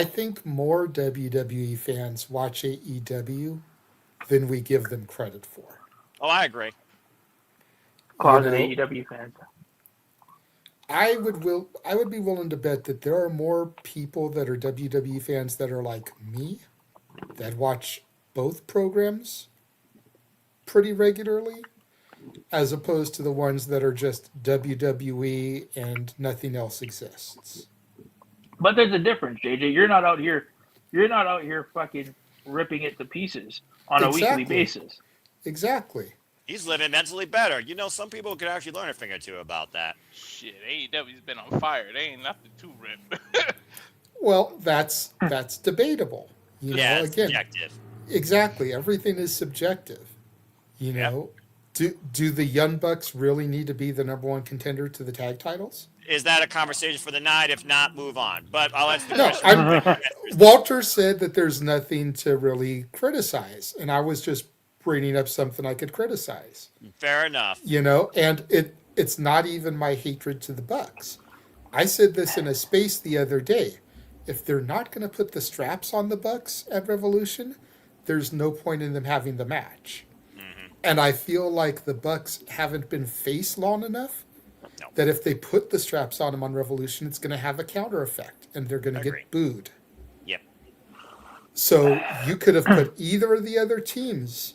think more WWE fans watch AEW than we give them credit for. Oh, I agree. Closet You know? AEW fans. I would be willing to bet that there are more people that are WWE fans that are like me, that watch both programs pretty regularly, as opposed to the ones that are just WWE and nothing else exists. But there's a difference, JJ. You're not out here fucking ripping it to pieces on a weekly basis. Exactly. He's living mentally better. You know, some people could actually learn a thing or two about that. Shit, AEW's been on fire. They ain't nothing to rip. Well, that's debatable. You know, It's again, subjective. exactly. Everything is subjective. You know, do the Young Bucks really need to be the number one contender to the tag titles? Is that a conversation for the night? If not, move on. But I'll answer the No, question. Walter said that there's nothing to really criticize, and I was just bringing up something I could criticize. Fair enough. You know, and it's not even my hatred to the Bucks. I said this in a space the other day. If they're not going to put the straps on the Bucks at Revolution, there's no point in them having the match. And I feel like the Bucks haven't been face long enough that if they put the straps on them on Revolution, it's going to have a counter effect, and they're going to get booed. Yep. So you could have put either of the other teams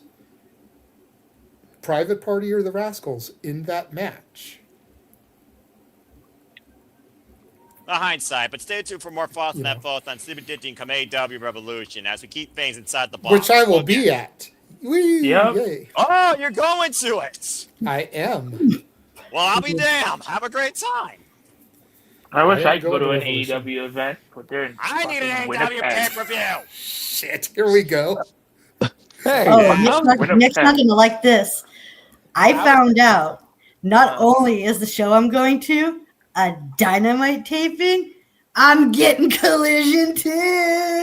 Private Party or the Rascals in that match? Hindsight, but stay tuned for more thoughts on that both on Slip.stream come AEW Revolution as we keep things inside the box. Which I will be at. Whee, yay. Oh, you're going to it. I am. Well, I'll be damned. Have a great time. I wish I I am could go to going an to Revolution. AEW event, but they're in I need an fucking AEW Winnipeg. pay-per-view. Shit, here we go. Hey, Nick's not going to like this. I found out not only is the show I'm going to a Dynamite taping, I'm getting Collision too.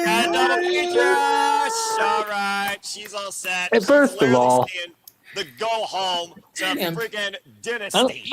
Another Peaches. All right, she's all set. Hey, first of all, the go home to And- friggin' Dynasty.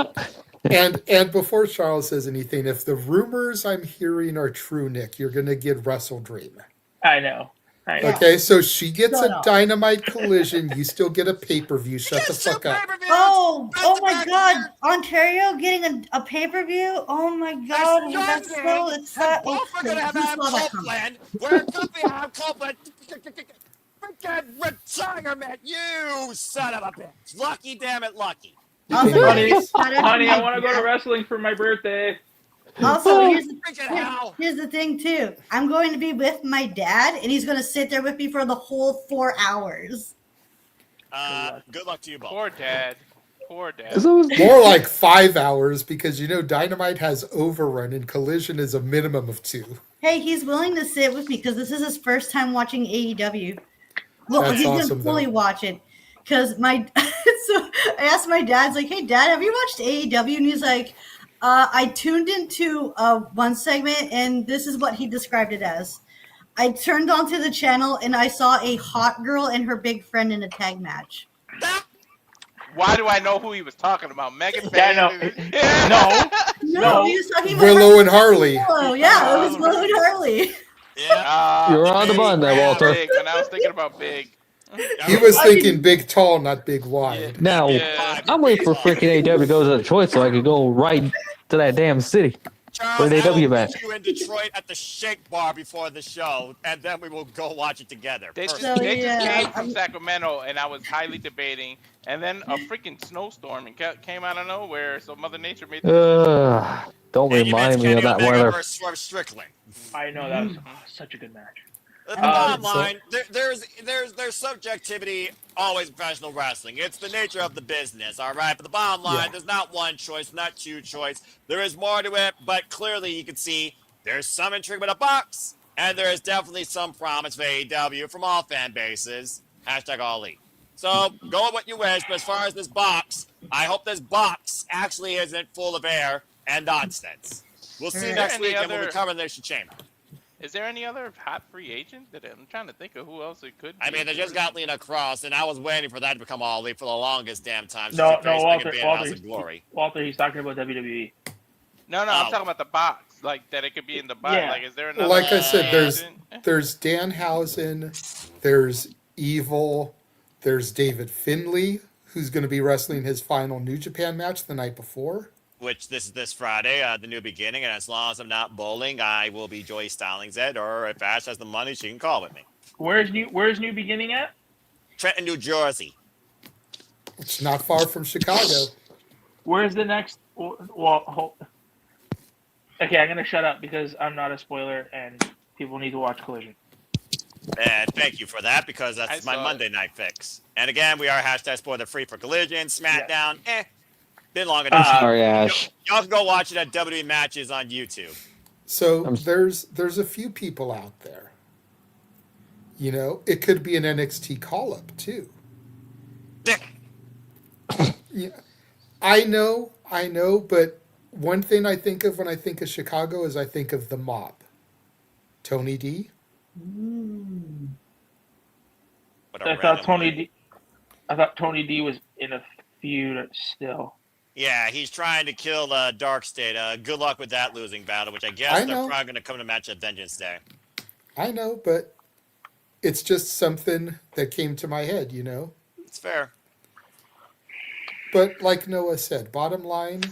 And before Charles says anything, if the rumors I'm hearing are true, Nick, you're going to get Wrestle Dream. I know. Okay, so she gets Shut a up. Dynamite Collision. You still get a pay-per-view. Shut the fuck up. Oh my God! Ontario getting a pay-per-view. Oh my God! That's so exciting. Both are gonna have Copeland. We're gonna have Copeland. Freaking retirement, you son of a bitch! Lucky, damn it, lucky. Also, Honey, I want to go to wrestling for my birthday. Also, here's the thing too. I'm going to be with my dad, and he's going to sit there with me for the whole 4 hours. Good luck to you both. Poor dad. Poor dad. More like 5 hours because Dynamite has overrun and Collision is a minimum of 2. Hey, he's willing to sit with me because this is his first time watching AEW. Well, That's he's awesome, gonna fully though. watch it because so I asked my dad, it's like, "Hey, Dad, have you watched AEW?" And he's like, "I tuned into one segment, and this is what he described it as. I turned onto the channel, and I saw a hot girl and her big friend in a tag match." Why do I know who he was talking about? Megan Yeah, No, he was talking about Willow and Harley. Willow. Yeah, it was Willow and Harley. You're on the button there, Walter. Big, when I was thinking about big. He was thinking big tall, not big wide. Now, I'm waiting for freaking AW to go to Detroit so I could go right to that damn city for the AW event. You in Detroit at the Shake Bar before the show, and then we will go watch it together. They just personally. came from Sacramento, and I was highly debating. And then a freaking snowstorm and came out of nowhere, so Mother Nature made. Don't remind me of that weather. Strickland. I know that was such a good match. The bottom line, there's subjectivity always in professional wrestling. It's the nature of the business, all right? But the bottom line, there's not one choice, not two choice. There is more to it, but clearly you can see there's some intrigue with a box, and there is definitely some promise for AEW from all fan bases. #all elite. So go with what you wish, but as far as this box, I hope this box actually isn't full of air and nonsense. We'll see next week, and we'll be covering the chamber. Is there any other hot free agent? That I'm trying to think of who else it could be. I mean, they just got Lena Cross, and I was waiting for that to become all elite for the longest damn time. No, Walter, he's talking about WWE. No, I'm talking about the box. Like, that it could be in the box. Yeah. Like, is there another Like I said, agent? there's Danhausen, there's Evil, there's David Finlay, who's going to be wrestling his final New Japan match the night before. Which this Friday, the new beginning, and as long as I'm not bowling, I will be Joey Stallings it, or if Ash has the money, she can call with me. Where's New Beginning at? Trenton, New Jersey. It's not far from Chicago. Where's the next? Well, okay, I'm gonna shut up because I'm not a spoiler, and people need to watch Collision. And thank you for that, because that's my Monday night fix. And again, we are #spoiler free for Collision, SmackDown. Been long enough. Sorry, Ash. Y'all can go watch it at WWE Matches on YouTube. So there's a few people out there. It could be an NXT call-up too. Yeah, I know, but one thing I think of when I think of Chicago is I think of the Mob. Tony D. I thought Tony D was in a feud still. Yeah, he's trying to kill Dark State. Good luck with that losing battle, which I guess they're probably going to come to match at Vengeance Day. I know, but it's just something that came to my head, It's fair. But like Noah said, bottom line,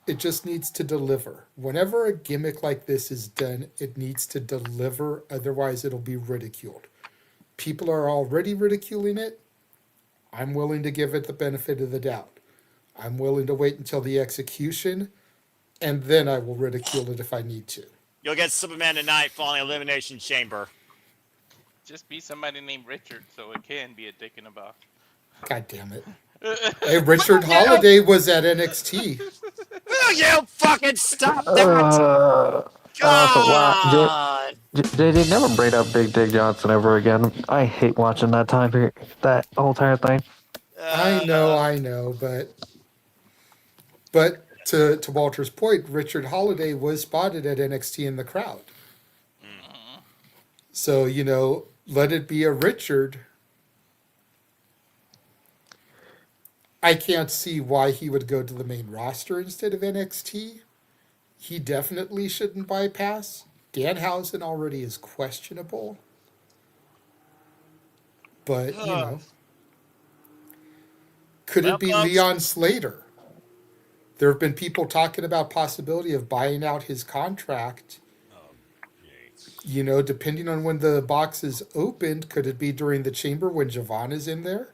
it just needs to deliver. Whenever a gimmick like this is done, it needs to deliver. Otherwise, it'll be ridiculed. People are already ridiculing it. I'm willing to give it the benefit of the doubt. I'm willing to wait until the execution, and then I will ridicule it if I need to. You'll get Superman tonight following Elimination Chamber. Just be somebody named Richard, so it can be a dick in a box. God damn it. Hey, Richard Holiday was at NXT. Will you fucking stop that? God! JJ, never bring up Big Dick Johnson ever again. I hate watching that time period, that whole entire thing. I know, but to Walter's point, Richard Holiday was spotted at NXT in the crowd. So, let it be a Richard. I can't see why he would go to the main roster instead of NXT. He definitely shouldn't bypass. Danhausen already is questionable. But, could it be Leon Slater? There have been people talking about possibility of buying out his contract. Depending on when the box is opened, could it be during the chamber when Javon is in there?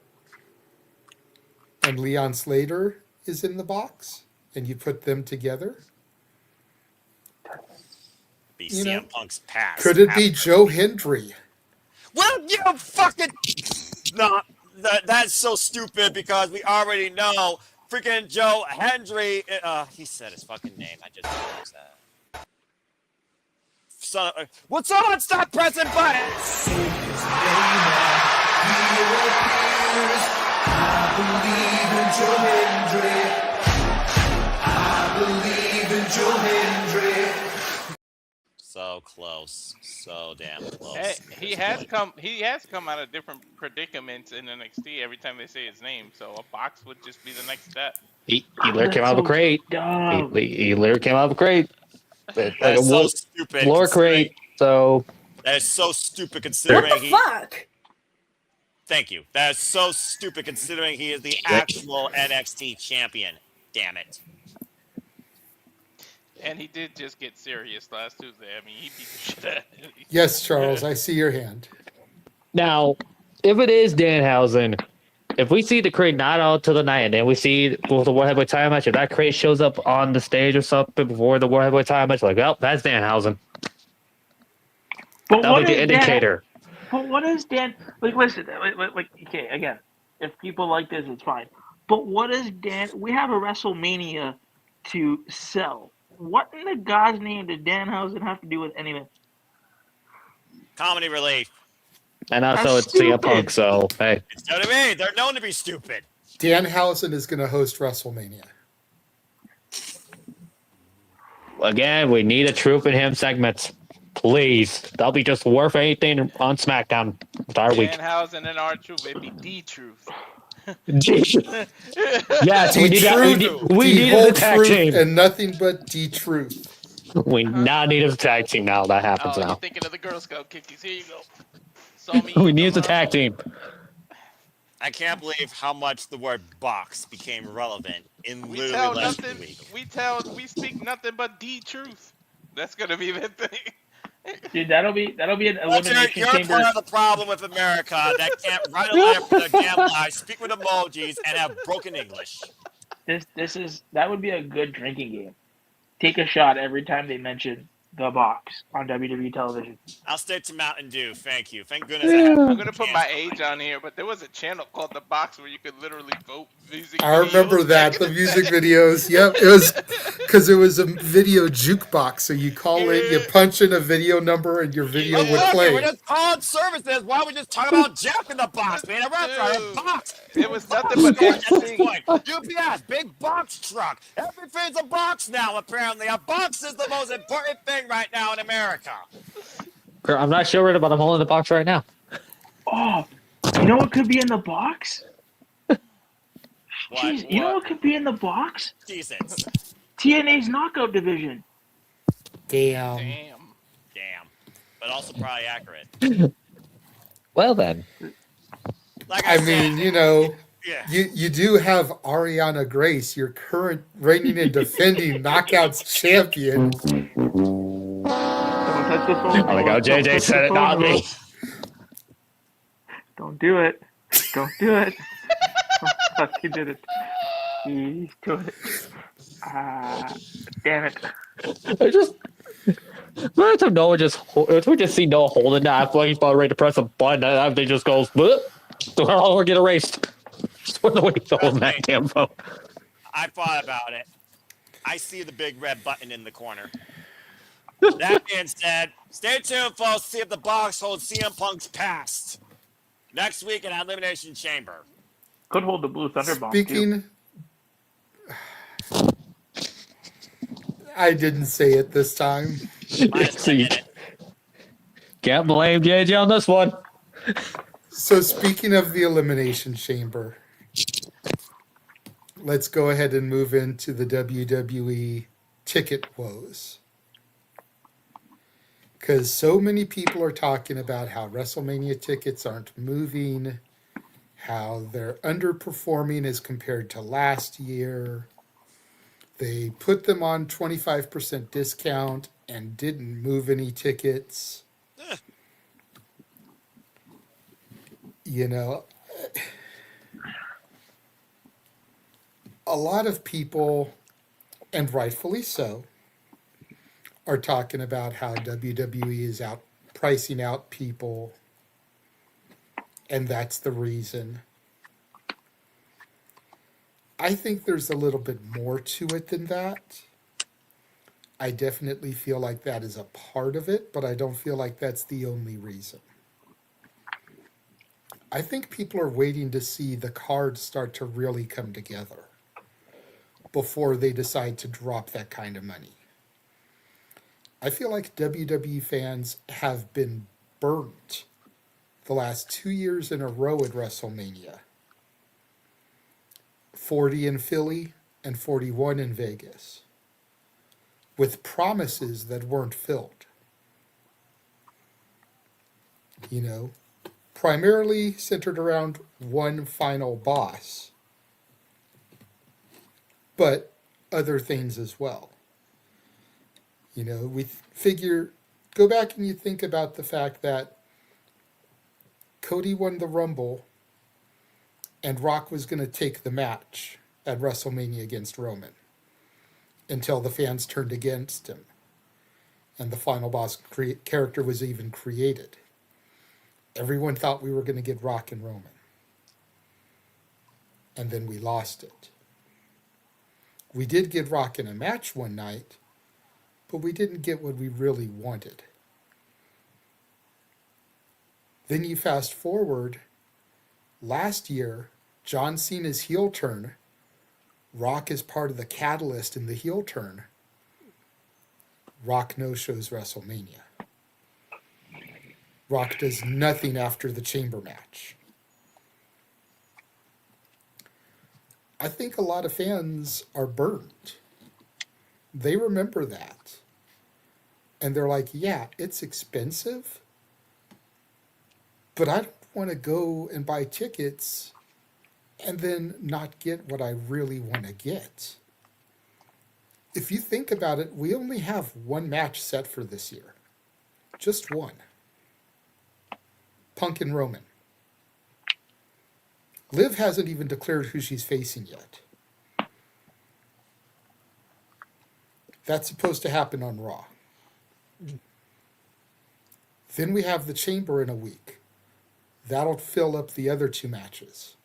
And Leon Slater is in the box? And you put them together? Be CM Punk's past. Could it be Joe Hendry? Well, you fucking... No, that's so stupid because we already know freaking Joe Hendry... he said his fucking name. I just noticed that. Would someone stop pressing buttons? So close, so damn close. Hey, he has come out of different predicaments in NXT every time they say his name. So a box would just be the next step. He literally came out of a crate. He literally came out of a crate. That is so stupid. Floor crate. So that is so stupid considering What the fuck? Thank you. That is so stupid considering he is the actual NXT champion. Damn it. And he did just get serious last Tuesday. I mean, he beat the shit out of him. Yes, Charles, I see your hand. Now, if it is Danhausen, if we see the crate not out to the night, and then we see the World Heavyweight title match, if that crate shows up on the stage or something before the World Heavyweight title match, like, well, that's Danhausen. That'll be the indicator. But what is Dan? Like, listen, okay, again, if people like this, it's fine. But what is Dan? We have a WrestleMania to sell. What in the God's name did Danhausen have to do with anything? Comedy relief. And also it's CM Punk, so hey. It's what I mean. They're known to be stupid. Danhausen is going to host WrestleMania. Again, we need a Truth in Him segment. Please. That'll be just worth anything on SmackDown entire week. Danhausen and R-Truth, it'd be D-Truth. Yes, we need that. We need a tag team. And nothing but D-Truth. We now need a tag team now. That happens now. You're thinking of the Girl Scout cookies. Here you go. We need a tag team. I can't believe how much the word box became relevant in literally less than a week. We speak nothing but D-Truth. That's gonna be the thing. Dude, that'll be an elimination You're chamber. part of the problem with America that can't write a letter for their damn lives, speak with emojis, and have broken English. That would be a good drinking game. Take a shot every time they mention the box on WWE television. I'll stick to Mountain Dew. Thank you. Thank goodness. I'm gonna put my age on here, but there was a channel called The Box where you could literally vote music. I remember that, the music videos. Yep, it was because it was a video jukebox. So you call in, you punch in a video number, and your video would play. We're just calling services. Why don't we just talk about Jack in the Box, man? A restaurant, a box. It was nothing but UPS, big box truck. Everything's a box now, apparently. A box is the most important thing right now in America. I'm not sure about I'm holding the box right now. Oh, you know what could be in the box? Jeez, you know what could be in the box? Jesus. TNA's knockout division. Damn. But also probably accurate. Well then. Like I said, mean, you do have Ariana Grace, your current reigning and defending Knockouts champion. I like how JJ said it, not me. Don't do it. Don't do it. Fuck, he did it. He's doing it. Damn it. I just. Every time Noah we just see Noah holding that, like he's about ready to press a button, and everything just goes, "Bleh." So all get erased. Just want to wait to hold that damn phone. I thought about it. I see the big red button in the corner. That being said, stay tuned, folks. See if the box holds CM Punk's past next week in Elimination Chamber. Could hold the Blue Thunder Bomb. Speaking, I didn't say it this time. Can't blame JJ on this one. So speaking of the Elimination Chamber, let's go ahead and move into the WWE ticket woes. Because so many people are talking about how WrestleMania tickets aren't moving, how they're underperforming as compared to last year. They put them on 25% discount and didn't move any tickets. You know, a lot of people, and rightfully so, are talking about how WWE is pricing out people, and that's the reason. I think there's a little bit more to it than that. I definitely feel like that is a part of it, but I don't feel like that's the only reason. I think people are waiting to see the cards start to really come together before they decide to drop that kind of money. I feel like WWE fans have been burnt the last 2 years in a row at WrestleMania. 40 in Philly and 41 in Vegas, with promises that weren't filled. You know, primarily centered around one final boss, but other things as well. You know, we figure, go back and you think about the fact that Cody won the Rumble and Rock was going to take the match at WrestleMania against Roman until the fans turned against him and the final boss character was even created. Everyone thought we were going to get Rock and Roman. And then we lost it. We did get Rock in a match one night, but we didn't get what we really wanted. Then you fast forward, last year, John Cena's heel turn, Rock is part of the catalyst in the heel turn. Rock no-shows WrestleMania. Rock does nothing after the chamber match. I think a lot of fans are burnt. They remember that. And they're like, yeah, it's expensive, but I don't want to go and buy tickets and then not get what I really want to get. If you think about it, we only have one match set for this year. Just one. Punk and Roman. Liv hasn't even declared who she's facing yet. That's supposed to happen on Raw. Then we have the Chamber in a week. That'll fill up the other two matches.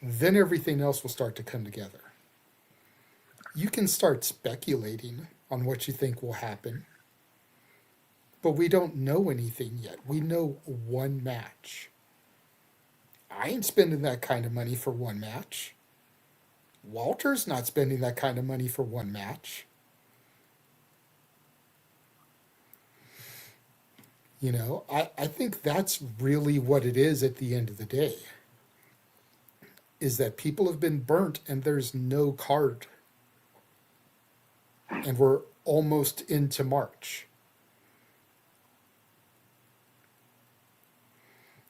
Then everything else will start to come together. You can start speculating on what you think will happen, but we don't know anything yet. We know one match. I ain't spending that kind of money for one match. Walter's not spending that kind of money for one match. You know, I think that's really what it is at the end of the day. Is that people have been burnt and there's no card. And we're almost into March.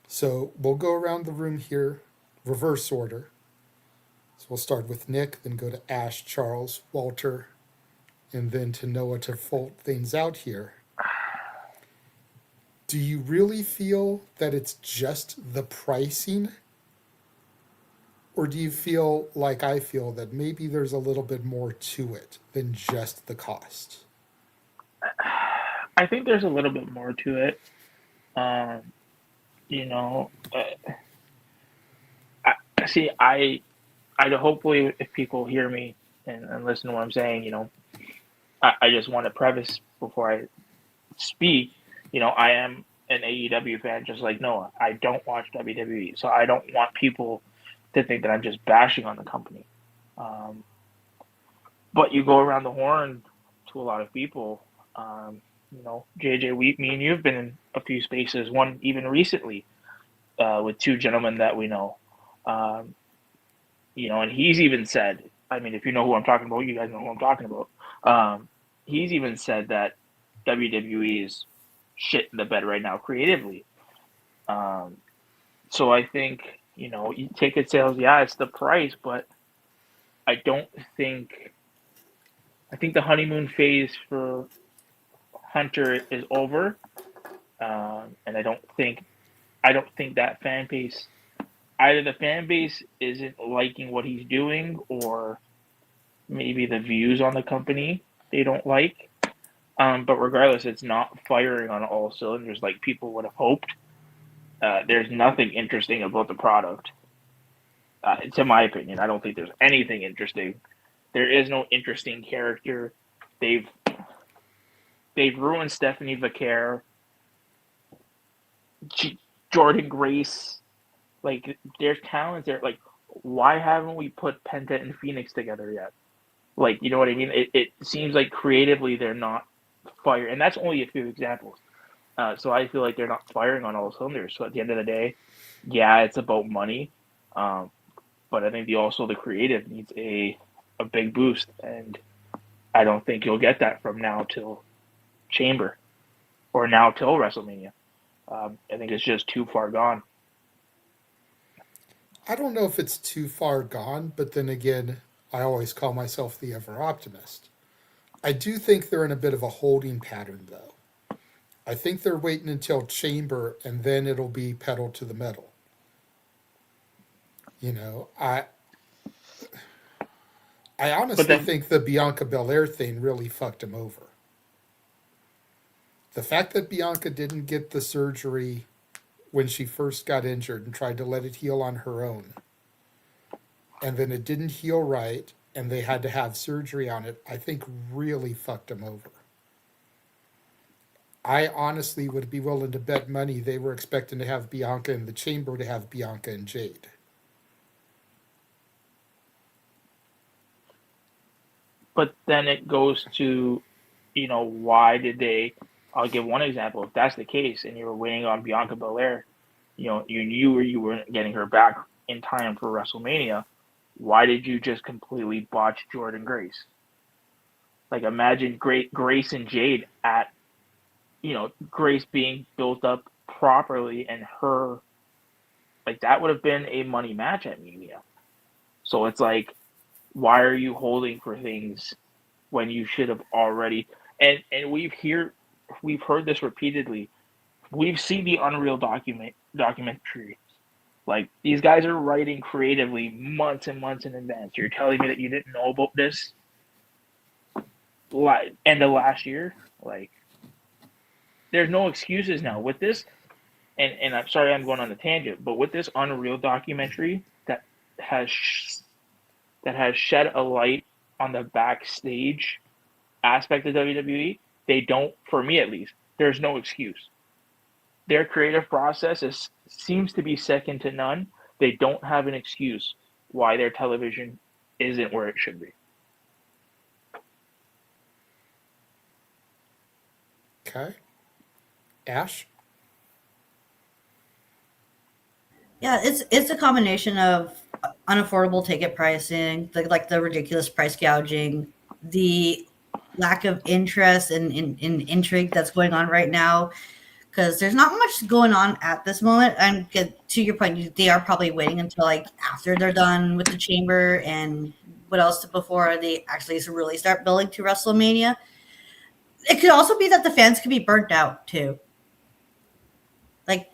So we'll go around the room here, reverse order. So we'll start with Nick, then go to Ash, Charles, Walter, and then to Noah to fold things out here. Do you really feel that it's just the pricing Or do you feel like I feel that maybe there's a little bit more to it than just the cost? I think there's a little bit more to it. You know, I hopefully if people hear me and listen to what I'm saying, you know, I just want to preface before I speak, you know, I am an AEW fan just like Noah. I don't watch WWE, so I don't want people to think that I'm just bashing on the company. But you go around the horn to a lot of people. You know, JJ, me and you've been in a few spaces, one even recently, with two gentlemen that we know. You know, and he's even said, I mean, if you know who I'm talking about, you guys know who I'm talking about. He's even said that WWE is shit in the bed right now creatively. So I think, you know, ticket sales, yeah, it's the price, but I think the honeymoon phase for Hunter is over. And I don't think that fan base, either the fan base isn't liking what he's doing or maybe the views on the company they don't like. But regardless, it's not firing on all cylinders like people would have hoped. There's nothing interesting about the product. To my opinion, I don't think there's anything interesting. There is no interesting character. They've ruined Stephanie Vaquer, Jordan Grace. Like, there's talents there. Like, why haven't we put Penta and Phoenix together yet? Like, you know what I mean? It seems like creatively they're not firing, and that's only a few examples. So I feel like they're not firing on all cylinders. So at the end of the day, yeah, it's about money. But I think the creative needs a big boost, and I don't think you'll get that from now till Chamber or now till WrestleMania. I think it's just too far gone. I don't know if it's too far gone, but then again, I always call myself the ever optimist. I do think they're in a bit of a holding pattern, though. I think they're waiting until Chamber, and then it'll be pedal to the metal. You know, I honestly think the Bianca Belair thing really fucked him over. The fact that Bianca didn't get the surgery when she first got injured and tried to let it heal on her own, and then it didn't heal right, and they had to have surgery on it, I think really fucked him over. I honestly would be willing to bet money they were expecting to have Bianca in the Chamber to have Bianca and Jade. But then it goes to, you know, why did they? I'll give one example. If that's the case, and you were waiting on Bianca Belair, you know, you knew you weren't getting her back in time for WrestleMania. Why did you just completely botch Jordan Grace? Like, imagine Grace and Jade at, you know, Grace being built up properly, and her, like, that would have been a money match at Mania. So it's like, why are you holding for things when you should have already? And we've heard this repeatedly. We've seen the Unreal documentary. Like, these guys are writing creatively months and months in advance. You're telling me that you didn't know about this end of last year? Like, there's no excuses now with this. And I'm sorry I'm going on a tangent, but with this Unreal documentary that has shed a light on the backstage aspect of WWE, they don't, for me at least, there's no excuse. Their creative process seems to be second to none. They don't have an excuse why their television isn't where it should be. Okay. Ash? Yeah, it's a combination of unaffordable ticket pricing, the ridiculous price gouging, the lack of interest and intrigue that's going on right now, because there's not much going on at this moment. And to your point, they are probably waiting until like after they're done with the Chamber and what else before they actually really start building to WrestleMania. It could also be that the fans could be burnt out too. Like,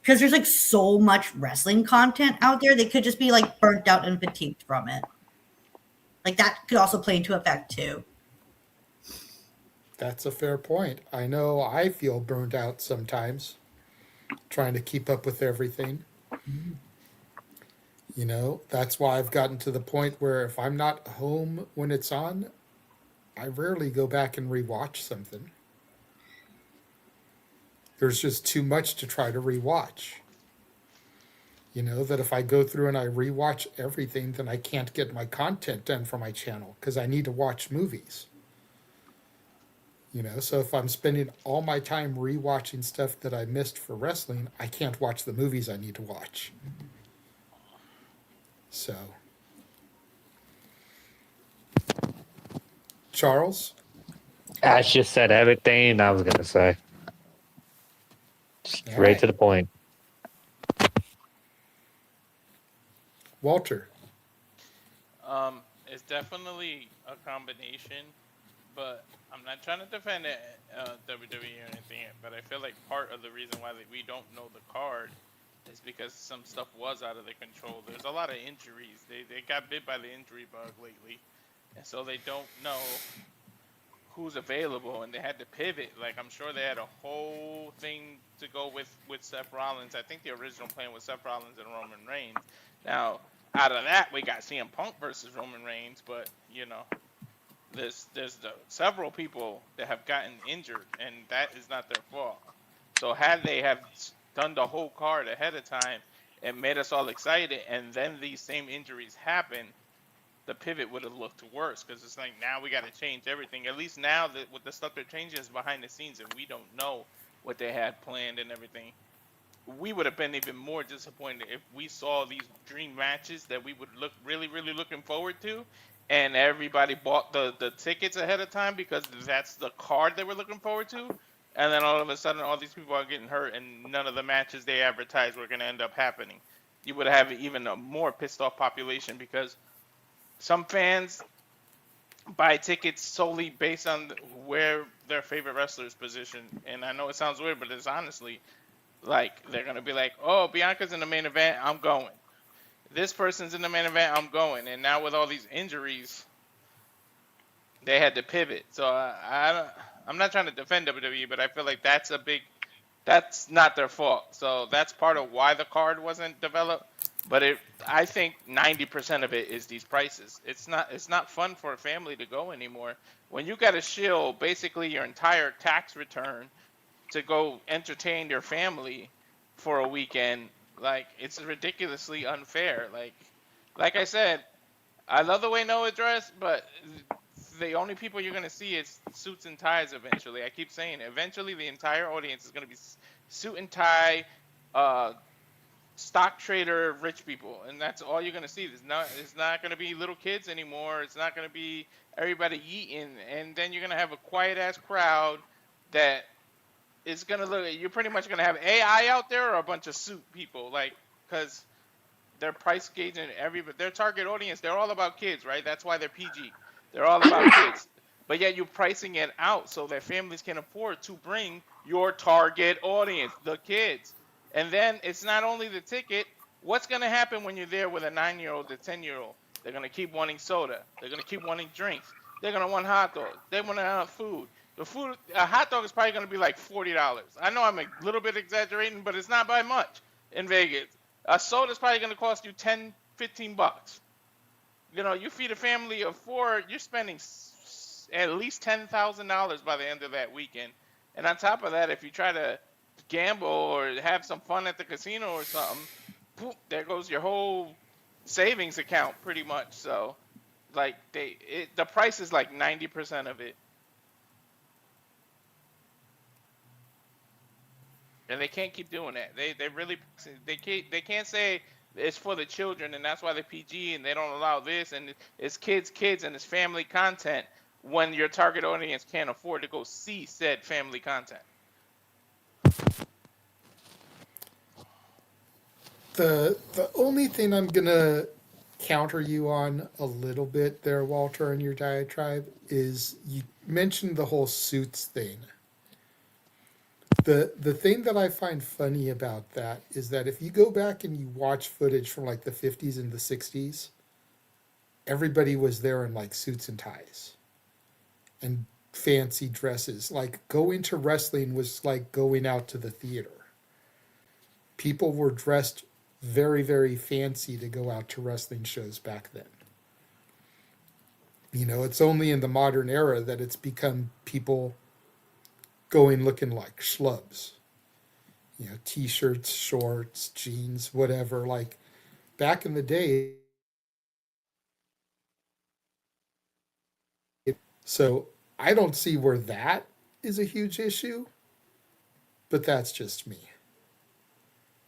because there's like so much wrestling content out there. They could just be like burnt out and fatigued from it. Like that could also play into effect too. That's a fair point. I know I feel burned out sometimes trying to keep up with everything. You know, that's why I've gotten to the point where if I'm not home when it's on, I rarely go back and rewatch something. There's just too much to try to rewatch. You know, that if I go through and I rewatch everything, then I can't get my content done for my channel because I need to watch movies. You know, so if I'm spending all my time rewatching stuff that I missed for wrestling, I can't watch the movies I need to watch. So, Charles? Ash just said everything I was going to say. Straight to the point. Walter? It's definitely a combination, but I'm not trying to defend WWE or anything, but I feel like part of the reason why we don't know the card is because some stuff was out of their control. There's a lot of injuries. They got bit by the injury bug lately, and so they don't know who's available, and they had to pivot. Like, I'm sure they had a whole thing to go with Seth Rollins. I think the original plan was Seth Rollins and Roman Reigns. Now, out of that, we got CM Punk versus Roman Reigns, but, you know, there's several people that have gotten injured, and that is not their fault. So had they have done the whole card ahead of time and made us all excited, and then these same injuries happen, the pivot would have looked worse, because it's like, now we got to change everything. At least now that with the stuff they're changing is behind the scenes, and we don't know what they had planned and everything. We would have been even more disappointed if we saw these dream matches that we would look really looking forward to, and everybody bought the tickets ahead of time because that's the card they were looking forward to, and then all of a sudden all these people are getting hurt and none of the matches they advertised were going to end up happening. You would have even a more pissed off population, because some fans buy tickets solely based on where their favorite wrestler's positioned. And I know it sounds weird, but it's honestly, like, they're going to be like, oh, Bianca's in the main event, I'm going. This person's in the main event, I'm going. And now with all these injuries, they had to pivot. So I'm not trying to defend WWE, but I feel like that's not their fault. So that's part of why the card wasn't developed. But I think 90% of it is these prices. It's not fun for a family to go anymore. When you got to shield basically your entire tax return to go entertain your family for a weekend, like, it's ridiculously unfair. Like I said, I love the way Noah dressed, but the only people you're going to see is suits and ties eventually. I keep saying it. Eventually the entire audience is going to be suit and tie, stock trader, rich people, and that's all you're going to see. It's not going to be little kids anymore. It's not going to be everybody eating, and then you're going to have a quiet ass crowd that is going to look. You're pretty much going to have AI out there or a bunch of suit people, like, because they're price gauging their target audience. They're all about kids, right? That's why they're PG. They're all about kids, but yet you're pricing it out so that families can afford to bring your target audience, the kids. And then it's not only the ticket. What's going to happen when you're there with a 9-year-old, a 10-year-old? They're going to keep wanting soda. They're going to keep wanting drinks. They're going to want hot dogs. They want to have food. A hot dog is probably going to be like $40. I know I'm a little bit exaggerating, but it's not by much in Vegas. A soda is probably going to cost you $10, $15. You know, you feed a family of 4, you're spending at least $10,000 by the end of that weekend. And on top of that, if you try to gamble or have some fun at the casino or something, boom, there goes your whole savings account pretty much. So, like, the price is like 90% of it, and they can't keep doing that. They can't say it's for the children and that's why they're PG and they don't allow this and it's kids and it's family content when your target audience can't afford to go see said family content. The only thing I'm gonna counter you on a little bit there, Walter, in your diatribe is you mentioned the whole suits thing. The thing that I find funny about that is that if you go back and you watch footage from like the 50s and the 60s, everybody was there in like suits and ties and fancy dresses. Like going to wrestling was like going out to the theater. People were dressed very, very fancy to go out to wrestling shows back then. You know, it's only in the modern era that it's become people going looking like schlubs. You know, t-shirts, shorts, jeans, whatever. Like back in the day. So I don't see where that is a huge issue, but that's just me.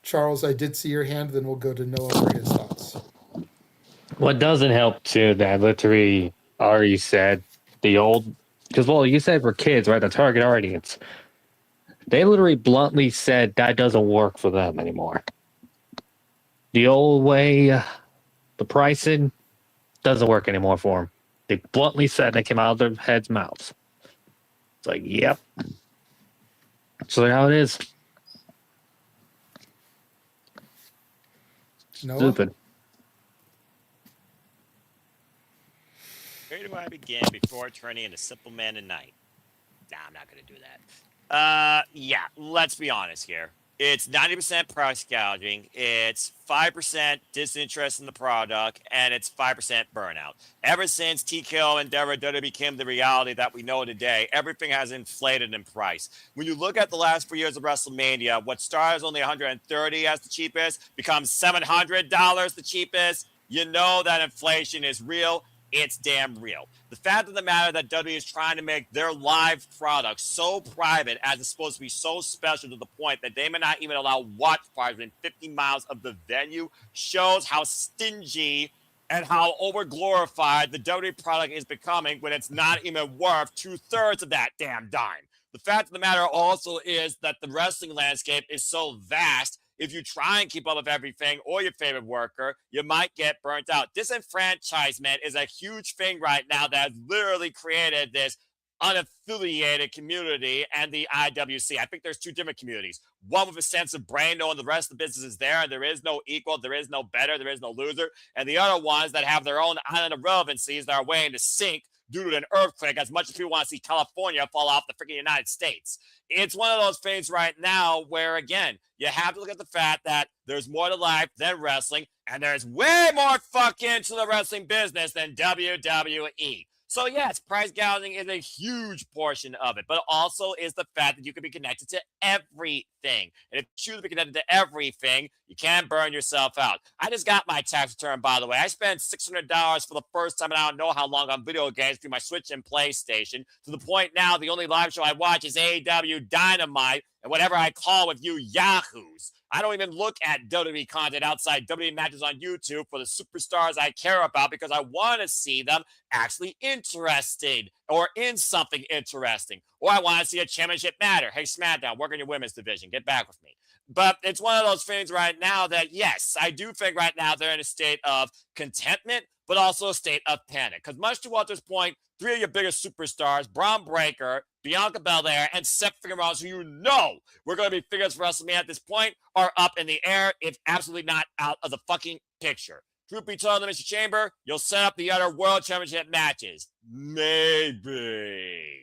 Charles, I did see your hand, then we'll go to Noah for his thoughts. What doesn't help too, that literally already said the old, because well, you said for kids, right? The target audience. They literally bluntly said that doesn't work for them anymore. The old way, the pricing doesn't work anymore for them. They bluntly said, they came out of their heads' mouths. It's like, yep. So that's how it is. Noah? Stupid. Where do I begin before turning into Simple Man tonight? Nah, I'm not going to do that. Yeah, let's be honest here. It's 90% price gouging, it's 5% disinterest in the product, and it's 5% burnout. Ever since TKO and WWE became the reality that we know today, everything has inflated in price. When you look at the last 4 years of WrestleMania, what started as only $130 as the cheapest becomes $700 the cheapest. You know that inflation is real. It's damn real. The fact of the matter that WWE is trying to make their live product so private as it's supposed to be so special to the point that they may not even allow watch parties within 50 miles of the venue shows how stingy and how over-glorified the WWE product is becoming when it's not even worth 2/3 of that damn dime. The fact of the matter also is that the wrestling landscape is so vast. If you try and keep up with everything or your favorite worker, you might get burnt out. Disenfranchisement is a huge thing right now that has literally created this unaffiliated community and the IWC. I think there's two different communities. One with a sense of brain, knowing the rest of the business is there, and there is no equal, there is no better, there is no loser. And the other ones that have their own island of relevancies that are waiting to sink due to an earthquake, as much as people want to see California fall off the freaking United States. It's one of those things right now where, again, you have to look at the fact that there's more to life than wrestling, and there's way more fucking to the wrestling business than WWE. So, yes, price gouging is a huge portion of it, but also is the fact that you can be connected to everything. And if you choose to be connected to everything, you can burn yourself out. I just got my tax return, by the way. I spent $600 for the first time, and I don't know how long, on video games through my Switch and PlayStation, to the point now the only live show I watch is AEW Dynamite and whatever I call with you yahoos. I don't even look at WWE content outside WWE matches on YouTube for the superstars I care about because I want to see them actually interested or in something interesting. Or I want to see a championship matter. Hey, SmackDown, work on your women's division. Get back with me. But it's one of those things right now that, yes, I do think right now they're in a state of contentment, but also a state of panic. Because much to Walter's point, three of your biggest superstars, Braun Breaker, Bianca Belair, and Seth freaking Rollins, who you know we're going to be figures for WrestleMania at this point, are up in the air, if absolutely not out of the fucking picture. Truth be told, Mr. Chamber, you'll set up the other World Championship matches. Maybe.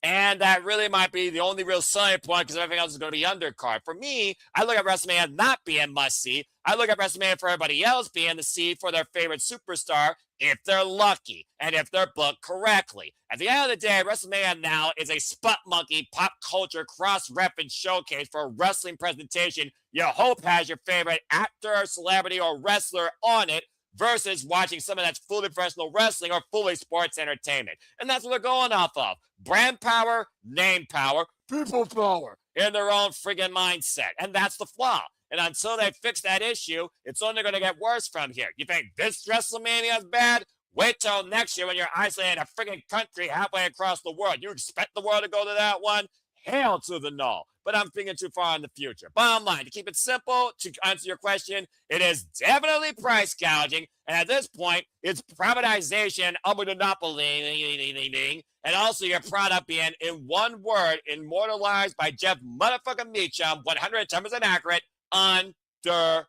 And that really might be the only real selling point because everything else is going to be undercard. For me, I look at WrestleMania not being must-see. I look at WrestleMania for everybody else being the see for their favorite superstar if they're lucky and if they're booked correctly. At the end of the day, WrestleMania now is a spot monkey pop culture cross-reference showcase for a wrestling presentation you hope has your favorite actor, celebrity, or wrestler on it versus watching something that's fully professional wrestling or fully sports entertainment. And that's what they're going off of. Brand power, name power, people power in their own friggin' mindset. And that's the flaw. And until they fix that issue, it's only going to get worse from here. You think this WrestleMania is bad? Wait till next year when you're isolated in a friggin' country halfway across the world. You expect the world to go to that one? Hell to the no. But I'm thinking too far in the future. Bottom line, to keep it simple, to answer your question, it is definitely price gouging. And at this point, it's privatization of a monopoly. And also your product being, in one word, immortalized by Jeff motherfucking Meacham, 110% accurate, underwhelming.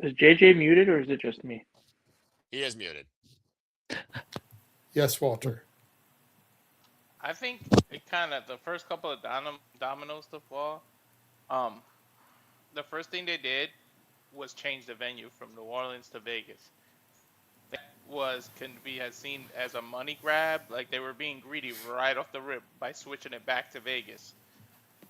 Is JJ muted or is it just me? He is muted. Yes, Walter. I think it kind of the first couple of dominoes to fall. The first thing they did was change the venue from New Orleans to Vegas. That can be seen as a money grab, like they were being greedy right off the rip by switching it back to Vegas.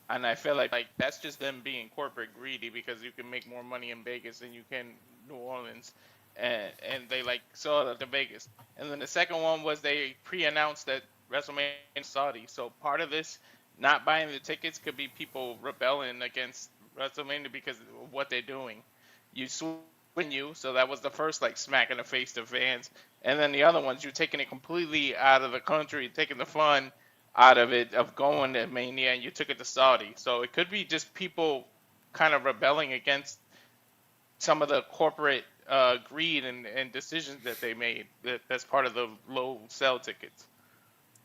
And I feel like that's just them being corporate greedy because you can make more money in Vegas than you can New Orleans, and they saw it to Vegas. And then the second one was they pre-announced that WrestleMania in Saudi. So part of this not buying the tickets could be people rebelling against WrestleMania because of what they're doing. You so that was the first smack in the face to fans, and then the other ones you're taking it completely out of the country, taking the fun out of it of going to Mania, and you took it to Saudi. So it could be just people kind of rebelling against some of the corporate greed and decisions that they made. That's part of the low sell tickets.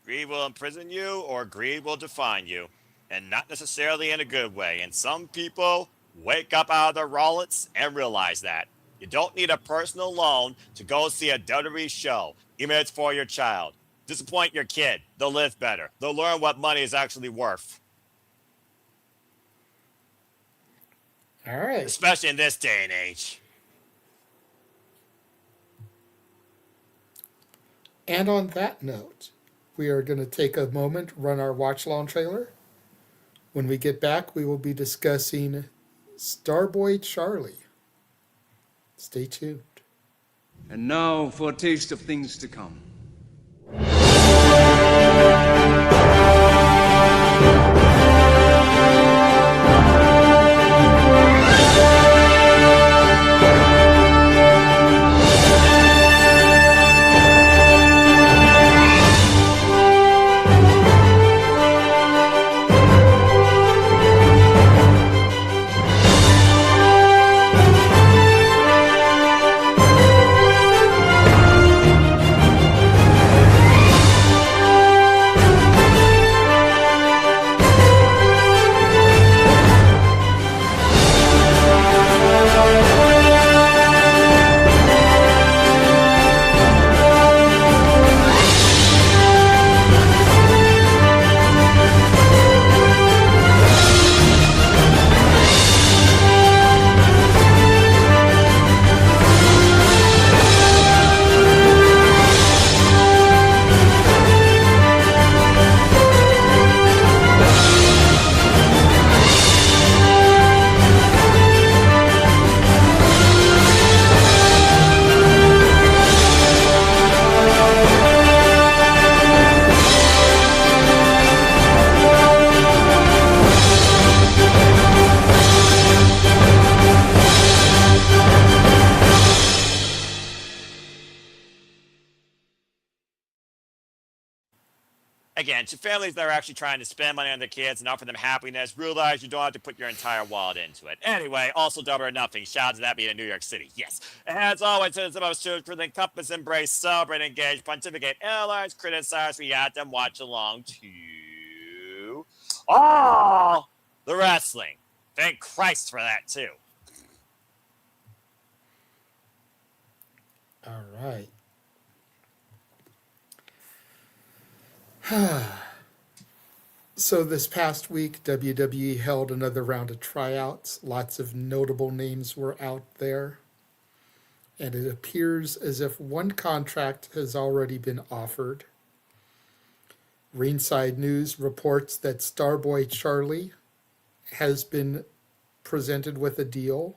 Greed will imprison you, or greed will define you, and not necessarily in a good way. And some people wake up out of their wallets and realize that. You don't need a personal loan to go see a WWE show, even if it's for your child. Disappoint your kid. They'll live better. They'll learn what money is actually worth. All right. Especially in this day and age. And on that note, we are going to take a moment, run our watch long trailer. When we get back, we will be discussing Starboy Charlie. Stay tuned. And now for a taste of things to come. Again, to families that are actually trying to spend money on their kids and offer them happiness, realize you don't have to put your entire wallet into it. Anyway, also Double or Nothing. Shout out to that being in New York City. Yes. As always, it's about students for the compass, embrace, celebrate, engage, pontificate, analyze, criticize, react, and watch along to all the wrestling. Thank Christ for that, too. All right. So this past week, WWE held another round of tryouts. Lots of notable names were out there. And it appears as if one contract has already been offered. Ringside News reports that Starboy Charlie has been presented with a deal.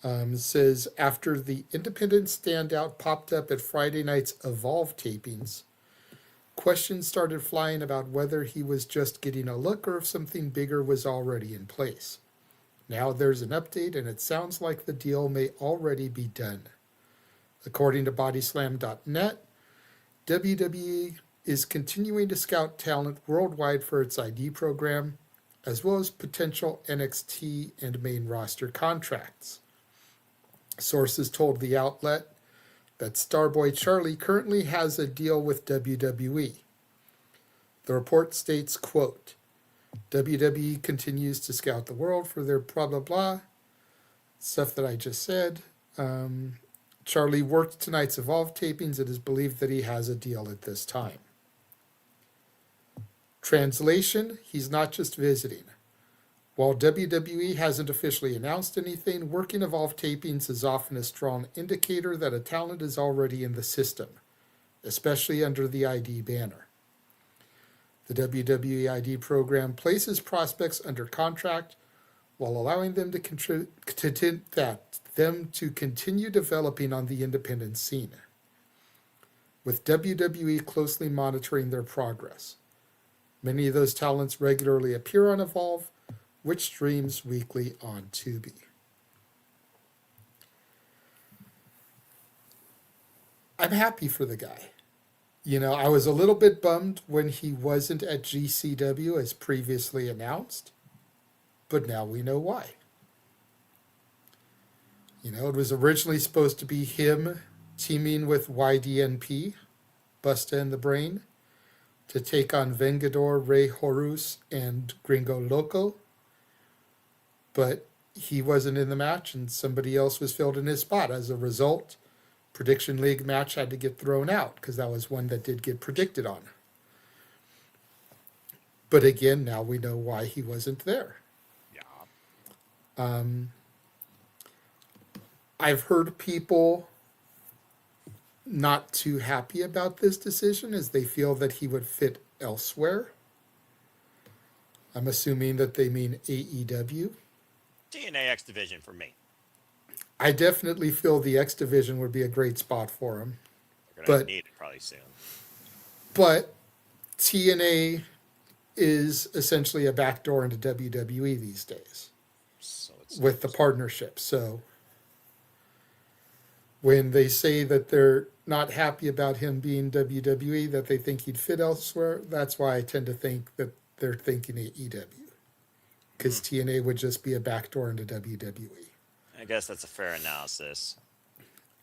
Says after the independent standout popped up at Friday night's Evolve tapings, questions started flying about whether he was just getting a look or if something bigger was already in place. Now there's an update, and it sounds like the deal may already be done. According to Bodyslam.net, WWE is continuing to scout talent worldwide for its ID program, as well as potential NXT and main roster contracts. Sources told the outlet that Starboy Charlie currently has a deal with WWE. The report states, quote, WWE continues to scout the world for their blah, blah, blah, stuff that I just said. Charlie worked tonight's Evolve tapings. It is believed that he has a deal at this time. Translation, he's not just visiting. While WWE hasn't officially announced anything, working Evolve tapings is often a strong indicator that a talent is already in the system, especially under the ID banner. The WWE ID program places prospects under contract while allowing them to continue developing on the independent scene, with WWE closely monitoring their progress. Many of those talents regularly appear on Evolve, which streams weekly on Tubi. I'm happy for the guy. You know, I was a little bit bummed when he wasn't at GCW as previously announced, but now we know why. You know, it was originally supposed to be him teaming with YDNP, Busta and the Brain, to take on Vengador, Rey Horus, and Gringo Loco. But he wasn't in the match and somebody else was filled in his spot. As a result, Prediction League match had to get thrown out because that was one that did get predicted on. But again, now we know why he wasn't there. Yeah. I've heard people not too happy about this decision as they feel that he would fit elsewhere. I'm assuming that they mean AEW. TNA X Division for me. I definitely feel the X Division would be a great spot for him. We're going to need it probably soon. But TNA is essentially a backdoor into WWE these days with the partnership. So when they say that they're not happy about him being WWE, that they think he'd fit elsewhere, that's why I tend to think that they're thinking AEW. Because TNA would just be a backdoor into WWE. I guess that's a fair analysis.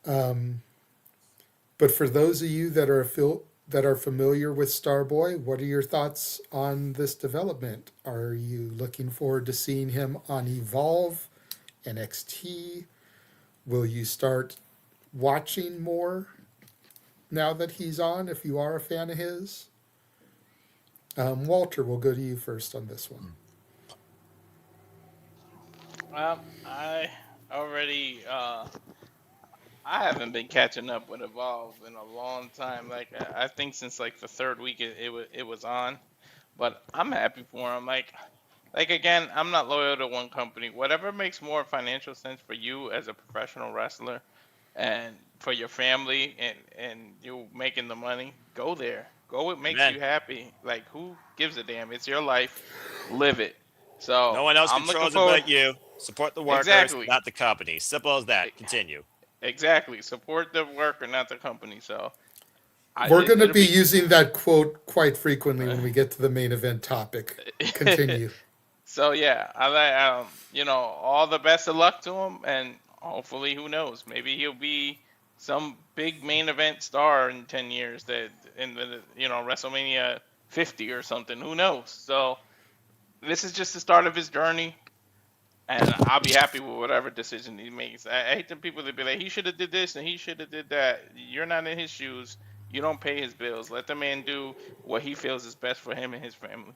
But for those of you that are familiar with Starboy, what are your thoughts on this development? Are you looking forward to seeing him on Evolve, NXT? Will you start watching more now that he's on, if you are a fan of his? Walter, we'll go to you first on this one. I already, I haven't been catching up with Evolve in a long time. Like, I think since like the third week it was on, but I'm happy for him. Like again, I'm not loyal to one company. Whatever makes more financial sense for you as a professional wrestler and for your family and you making the money, go there. Go what makes you happy. Like, who gives a damn? It's your life. Live it. So no one else I'm controls it looking but you. Support the workers, not the company. Simple as that. Continue. Exactly. Support the worker, not the company. So we're going to be using that quote quite frequently when we get to the main event topic. Continue. So yeah, all the best of luck to him, and hopefully, who knows, maybe he'll be some big main event star in 10 years that in the WrestleMania 50 or something. Who knows? So this is just the start of his journey. And I'll be happy with whatever decision he makes. I hate the people that be like, he should have did this and he should have did that. You're not in his shoes. You don't pay his bills. Let the man do what he feels is best for him and his family.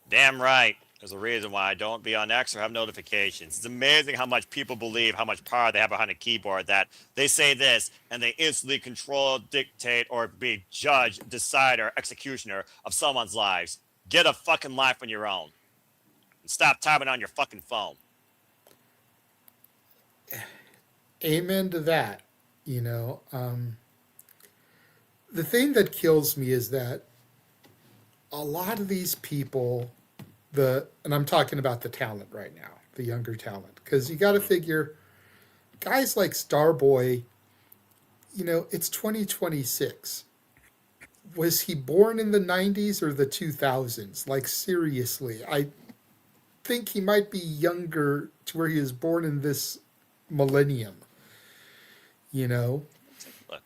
Damn right. There's a reason why I don't be on X or have notifications. It's amazing how much people believe how much power they have behind a keyboard, that they say this and they instantly control, dictate, or be judge, decider, executioner of someone's lives. Get a fucking life on your own. And stop timing on your fucking phone. Amen to that. You know, the thing that kills me is that a lot of these people, and I'm talking about the talent right now, the younger talent, because you got to figure guys like Starboy, you know, it's 2026. Was he born in the 90s or the 2000s? Like, seriously, I think he might be younger to where he was born in this millennium, you know? Look,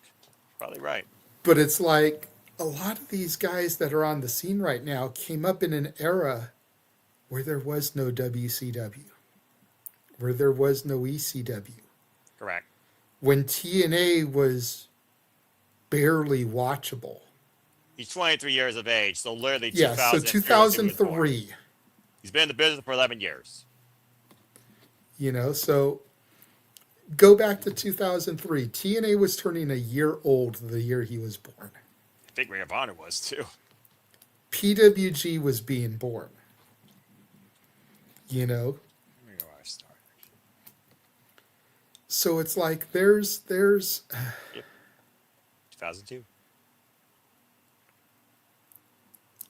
probably right. But it's like a lot of these guys that are on the scene right now came up in an era where there was no WCW, where there was no ECW. Correct. When TNA was barely watchable. He's 23 years of age, so literally Yeah, so 2003. He's been in the business for 11 years. You know, so go back to 2003. TNA was turning a year old the year he was born. I think Ring of Honor was too. PWG was being born. You know? So it's like there's Yep. 2002.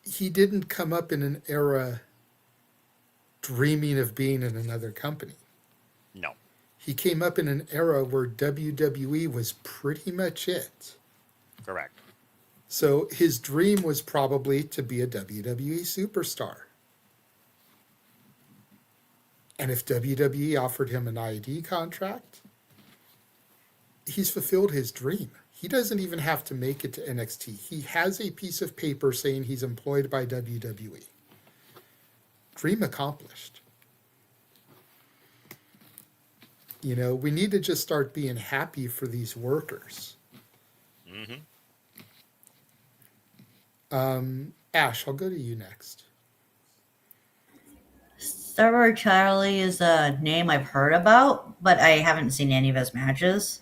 He didn't come up in an era dreaming of being in another company. No. He came up in an era where WWE was pretty much it. Correct. So his dream was probably to be a WWE superstar. And if WWE offered him an ID contract, he's fulfilled his dream. He doesn't even have to make it to NXT. He has a piece of paper saying he's employed by WWE. Dream accomplished. You know, we need to just start being happy for these workers. Mm-hmm. Ash, I'll go to you next. Starboy Charlie is a name I've heard about, but I haven't seen any of his matches.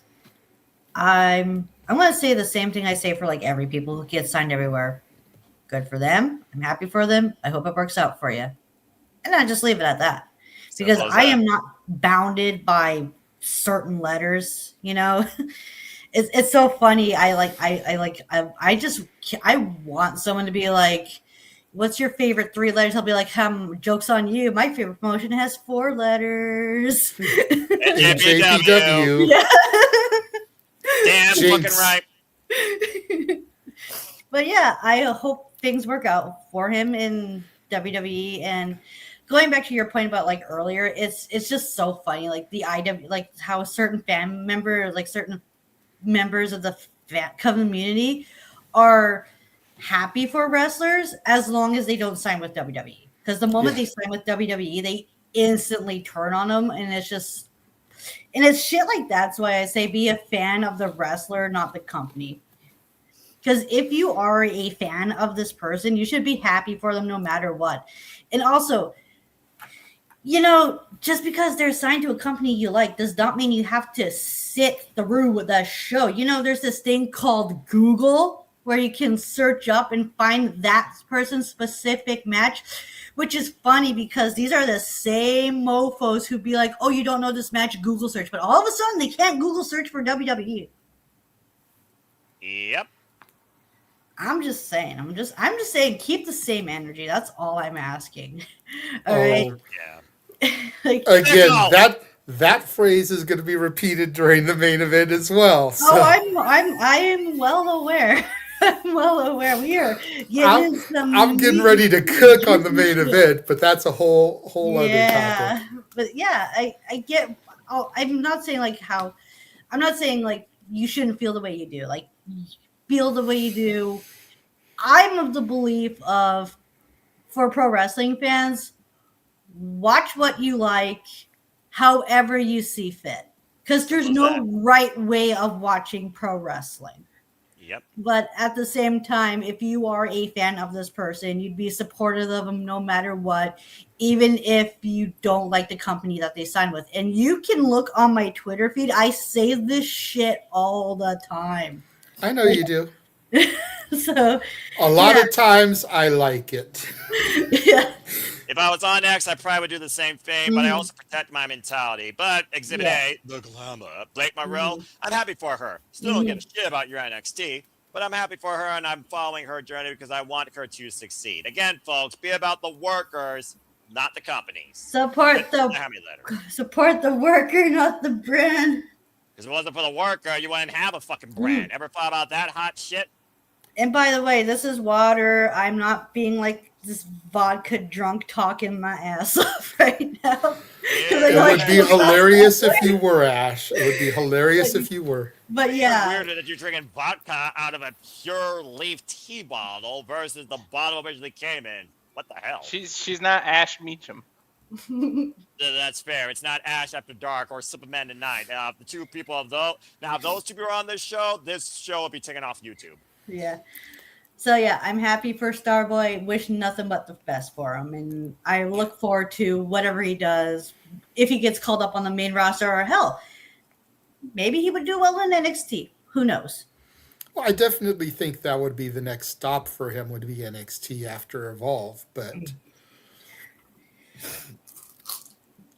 I'm going to say the same thing I say for like every people who get signed everywhere. Good for them. I'm happy for them. I hope it works out for you. And I just leave it at that. Because I am not bounded by certain letters, you know. It's so funny. I want someone to be like, what's your favorite 3 letters? I'll be like, joke's on you. My favorite promotion has 4 letters. JPW. Yeah. Damn Jinx. fucking right. But yeah, I hope things work out for him in WWE. And going back to your point about like earlier, it's just so funny. Like the like how certain fan member, like certain members of the fan community are happy for wrestlers as long as they don't sign with WWE. Because the moment they sign with WWE, they instantly turn on them, and it's just, and it's shit like that's why I say be a fan of the wrestler, not the company. Because if you are a fan of this person, you should be happy for them no matter what. And also, you know, just because they're signed to a company you like does not mean you have to sit through with that show. You know, there's this thing called Google where you can search up and find that person's specific match, which is funny because these are the same mofos who be like, oh, you don't know this match, Google search. But all of a sudden, they can't Google search for WWE. Yep. I'm just saying, keep the same energy. That's all I'm asking. All right. Yeah. Like, Again, that phrase is going to be repeated during the main event as well. So. Oh, I am well aware. I'm well aware. We are getting I'm getting ready to cook on the main event, but that's a whole other topic. But yeah, I get. Oh, I'm not saying like you shouldn't feel the way you do. Like, feel the way you do. I'm of the belief of, for pro wrestling fans, watch what you like, however you see fit. Because there's no right way of watching pro wrestling. Yep. But at the same time, if you are a fan of this person, you'd be supportive of them no matter what, even if you don't like the company that they sign with. And you can look on my Twitter feed. I say this shit all the time. I know you do. So a lot of times I like it. Yeah. If I was on X, I probably would do the same thing, but I also protect my mentality. But Exhibit A, the glamour, Blake Monroe, I'm happy for her. Still don't give a shit about your NXT, but I'm happy for her, and I'm following her journey because I want her to succeed. Again, folks, be about the workers, not the companies. Support the worker, not the brand. Because if it wasn't for the worker, you wouldn't have a fucking brand. Ever thought about that hot shit? And by the way, this is water. I'm not being like this vodka drunk talking my ass off right now. It would be hilarious if you were, Ash. It would be hilarious if you were. But It's yeah. weirder that you're drinking vodka out of a pure leaf tea bottle versus the bottle originally came in. What the hell? She's not Ash Meacham. That's fair. It's not Ash After Dark or Superman Tonight. The two people of those. Now, if those two people are on this show will be taken off YouTube. Yeah. So yeah, I'm happy for Starboy. Wish nothing but the best for him, and I look forward to whatever he does. If he gets called up on the main roster, or hell, maybe he would do well in NXT. Who knows? Well, I definitely think that would be the next stop for him, would be NXT after Evolve. But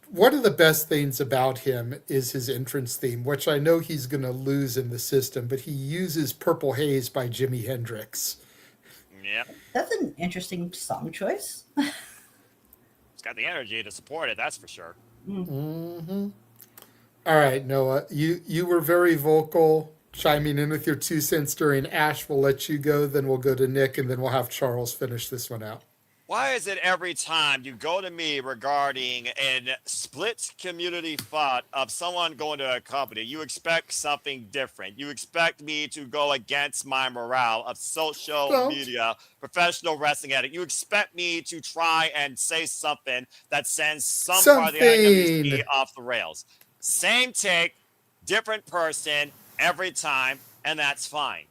one of the best things about him is his entrance theme, which I know he's going to lose in the system, but he uses Purple Haze by Jimi Hendrix. Yeah. That's an interesting song choice. It's got the energy to support it, that's for sure. Mm-hmm. All right, Noah, you were very vocal, chiming in with your 2 cents during Ash. We'll let you go, then we'll go to Nick, and then we'll have Charles finish this one out. Why is it every time you go to me regarding a split community thought of someone going to a company, you expect something different? You expect me to go against my morale of social media, professional wrestling addict. You expect me to try and say something that sends some part of the IWC off the rails. Same take, different person every time, and that's fine.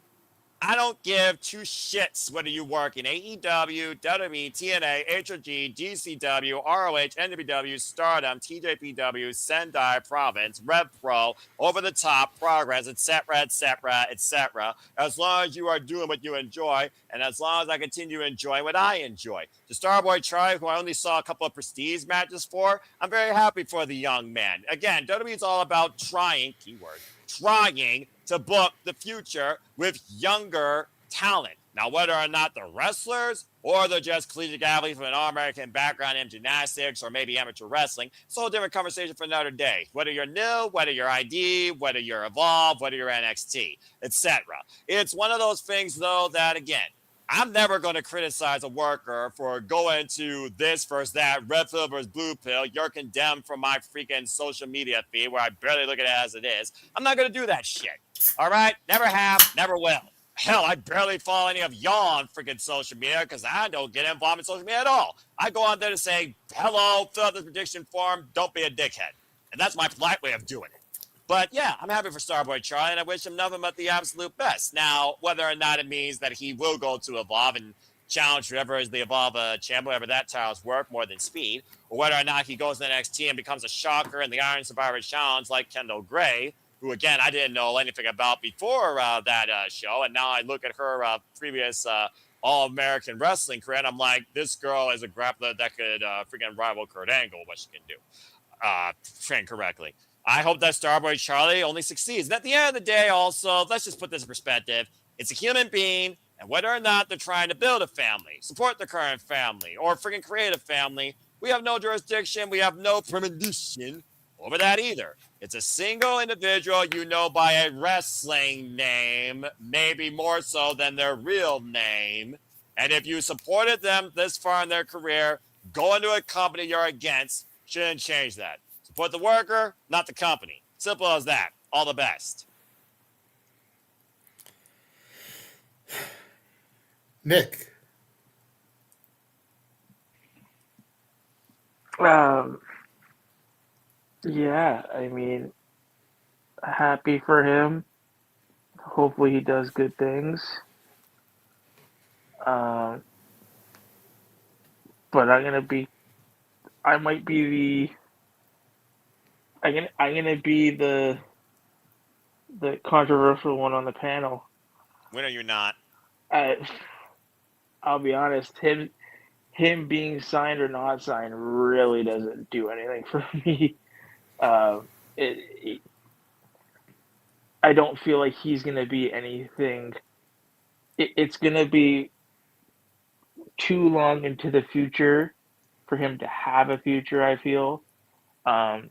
I don't give 2 shits whether you work in AEW, WWE, TNA, HOG, GCW, ROH, NWW, Stardom, TJPW, Sendai, Province, Rev Pro, Over the Top, Progress, etc., etc., etc. As long as you are doing what you enjoy, and as long as I continue enjoying what I enjoy. The Starboy Charlie, who I only saw a couple of prestige matches for, I'm very happy for the young man. Again, WWE is all about trying, keyword, trying to book the future with younger talent. Now, whether or not they're wrestlers or they're just collegiate athletes with an all-American background in gymnastics or maybe amateur wrestling, it's a whole different conversation for another day. Whether you're new, whether you're ID, whether you're Evolve, whether you're NXT, etc. It's one of those things, though, that, again, I'm never going to criticize a worker for going to this versus that, red pill versus blue pill. You're condemned from my freaking social media feed where I barely look at it as it is. I'm not going to do that shit. All right? Never have, never will. Hell, I barely follow any of y'all on freaking social media because I don't get involved in social media at all. I go on there to say, hello, fill out this prediction form, don't be a dickhead. And that's my polite way of doing it. But yeah, I'm happy for Starboy Charlie, and I wish him nothing but the absolute best. Now, whether or not it means that he will go to Evolve and challenge whoever is the Evolve champion, whatever that title's worth more than speed, or whether or not he goes to the NXT and becomes a shocker in the Iron Survivor Challenge like Kendall Gray, who, again, I didn't know anything about before that show, and now I look at her previous All-American Wrestling career, and I'm like, this girl is a grappler that could freaking rival Kurt Angle, what she can do, train correctly. I hope that Starboy Charlie only succeeds. And at the end of the day, also, let's just put this in perspective. It's a human being, and whether or not they're trying to build a family, support their current family, or freaking create a family, we have no jurisdiction, we have no premonition over that either. It's a single individual you know by a wrestling name, maybe more so than their real name. And if you supported them this far in their career, going to a company you're against shouldn't change that. Support the worker, not the company. Simple as that. All the best. Nick. Yeah, I mean, happy for him. Hopefully he does good things. But I might be the controversial one on the panel. When are you not? I'll be honest, him him being signed or not signed really doesn't do anything for me. I don't feel like he's going to be anything. It's going to be too long into the future for him to have a future, I feel. And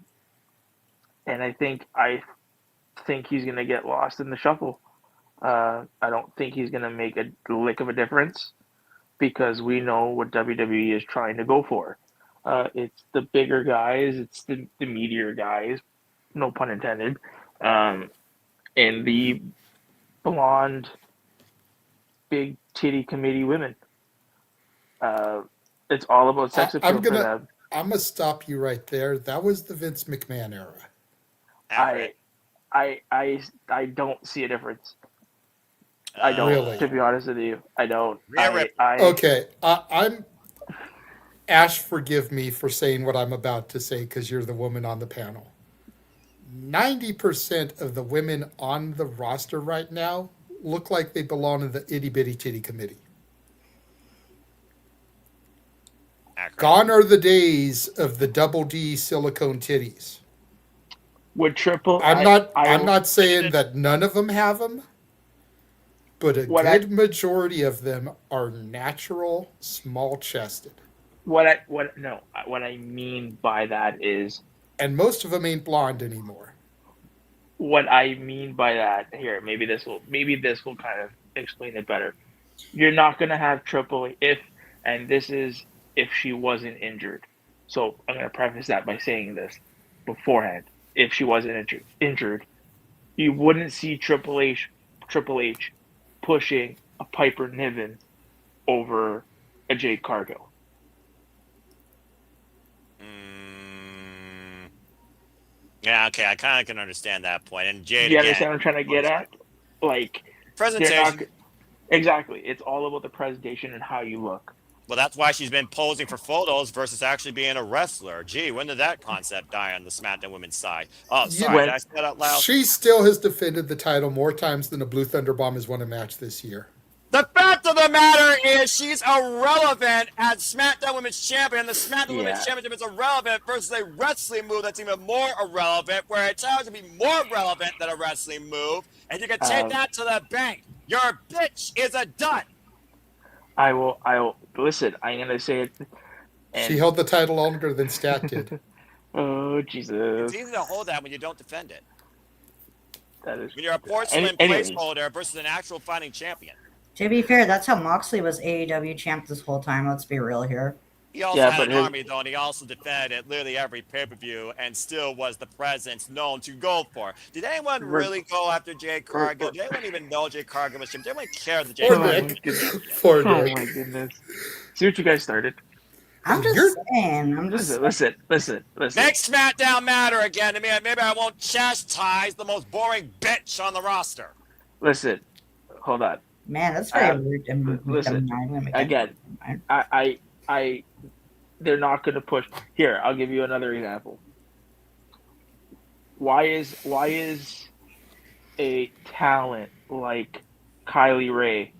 I think he's going to get lost in the shuffle. I don't think he's going to make a lick of a difference because we know what WWE is trying to go for. It's the bigger guys, it's the meatier guys, no pun intended, and the blonde, big titty committee women. It's all about sex appeal for them. I'm gonna stop you right there. That was the Vince McMahon era. I don't see a difference. I don't. Really? To be honest with you, I don't. Okay, I'm. Ash, forgive me for saying what I'm about to say because you're the woman on the panel. 90% of the women on the roster right now look like they belong in the itty bitty titty committee. Gone are the days of the double D silicone titties. I'm not saying that none of them have them, but a good majority of them are natural, small chested. What I mean by that is, and most of them ain't blonde anymore. What I mean by that here, maybe this will kind of explain it better. You're not gonna have Triple H if she wasn't injured. So I'm gonna preface that by saying this beforehand. If she wasn't injured, you wouldn't see Triple H pushing a Piper Niven over a Jade Cargill. Yeah, okay, I kind of can understand that point. And Jade, you understand what I'm trying to get at? Like presentation. Exactly. It's all about the presentation and how you look. Well, that's why she's been posing for photos versus actually being a wrestler. Gee, when did that concept die on the SmackDown women's side? Oh, sorry, did I say that out loud? She still has defended the title more times than a Blue Thunder Bomb has won a match this year. The fact of the matter is she's irrelevant as SmackDown Women's Champion. The SmackDown Women's Championship is irrelevant versus a wrestling move that's even more irrelevant, where it's going to be more relevant than a wrestling move, and you can take that to the bank. Your bitch is a dud. I will listen. I'm gonna say it. She held the title longer than Stat did. Oh Jesus! It's easy to hold that when you don't defend it. That is when you're a porcelain placeholder versus an actual fighting champion. To be fair, that's how Moxley was AEW champ this whole time. Let's be real here. He also had an army, though, and he also defended at literally every pay-per-view and still was the presence known to go for. Did anyone really go after Jade Cargill? Did anyone even know Jade Cargill was champ? Did anyone care that Jade Cargill was champ? Poor Oh Nick. my goodness! See what you guys started. I'm just saying. Listen. Next SmackDown matter again. I mean, maybe I won't chastise the most boring bitch on the roster. Listen, hold on. Man, that's very rude. Listen, again, they're not going to push. Here, I'll give you another example. Why is a talent like Kaylee Ray,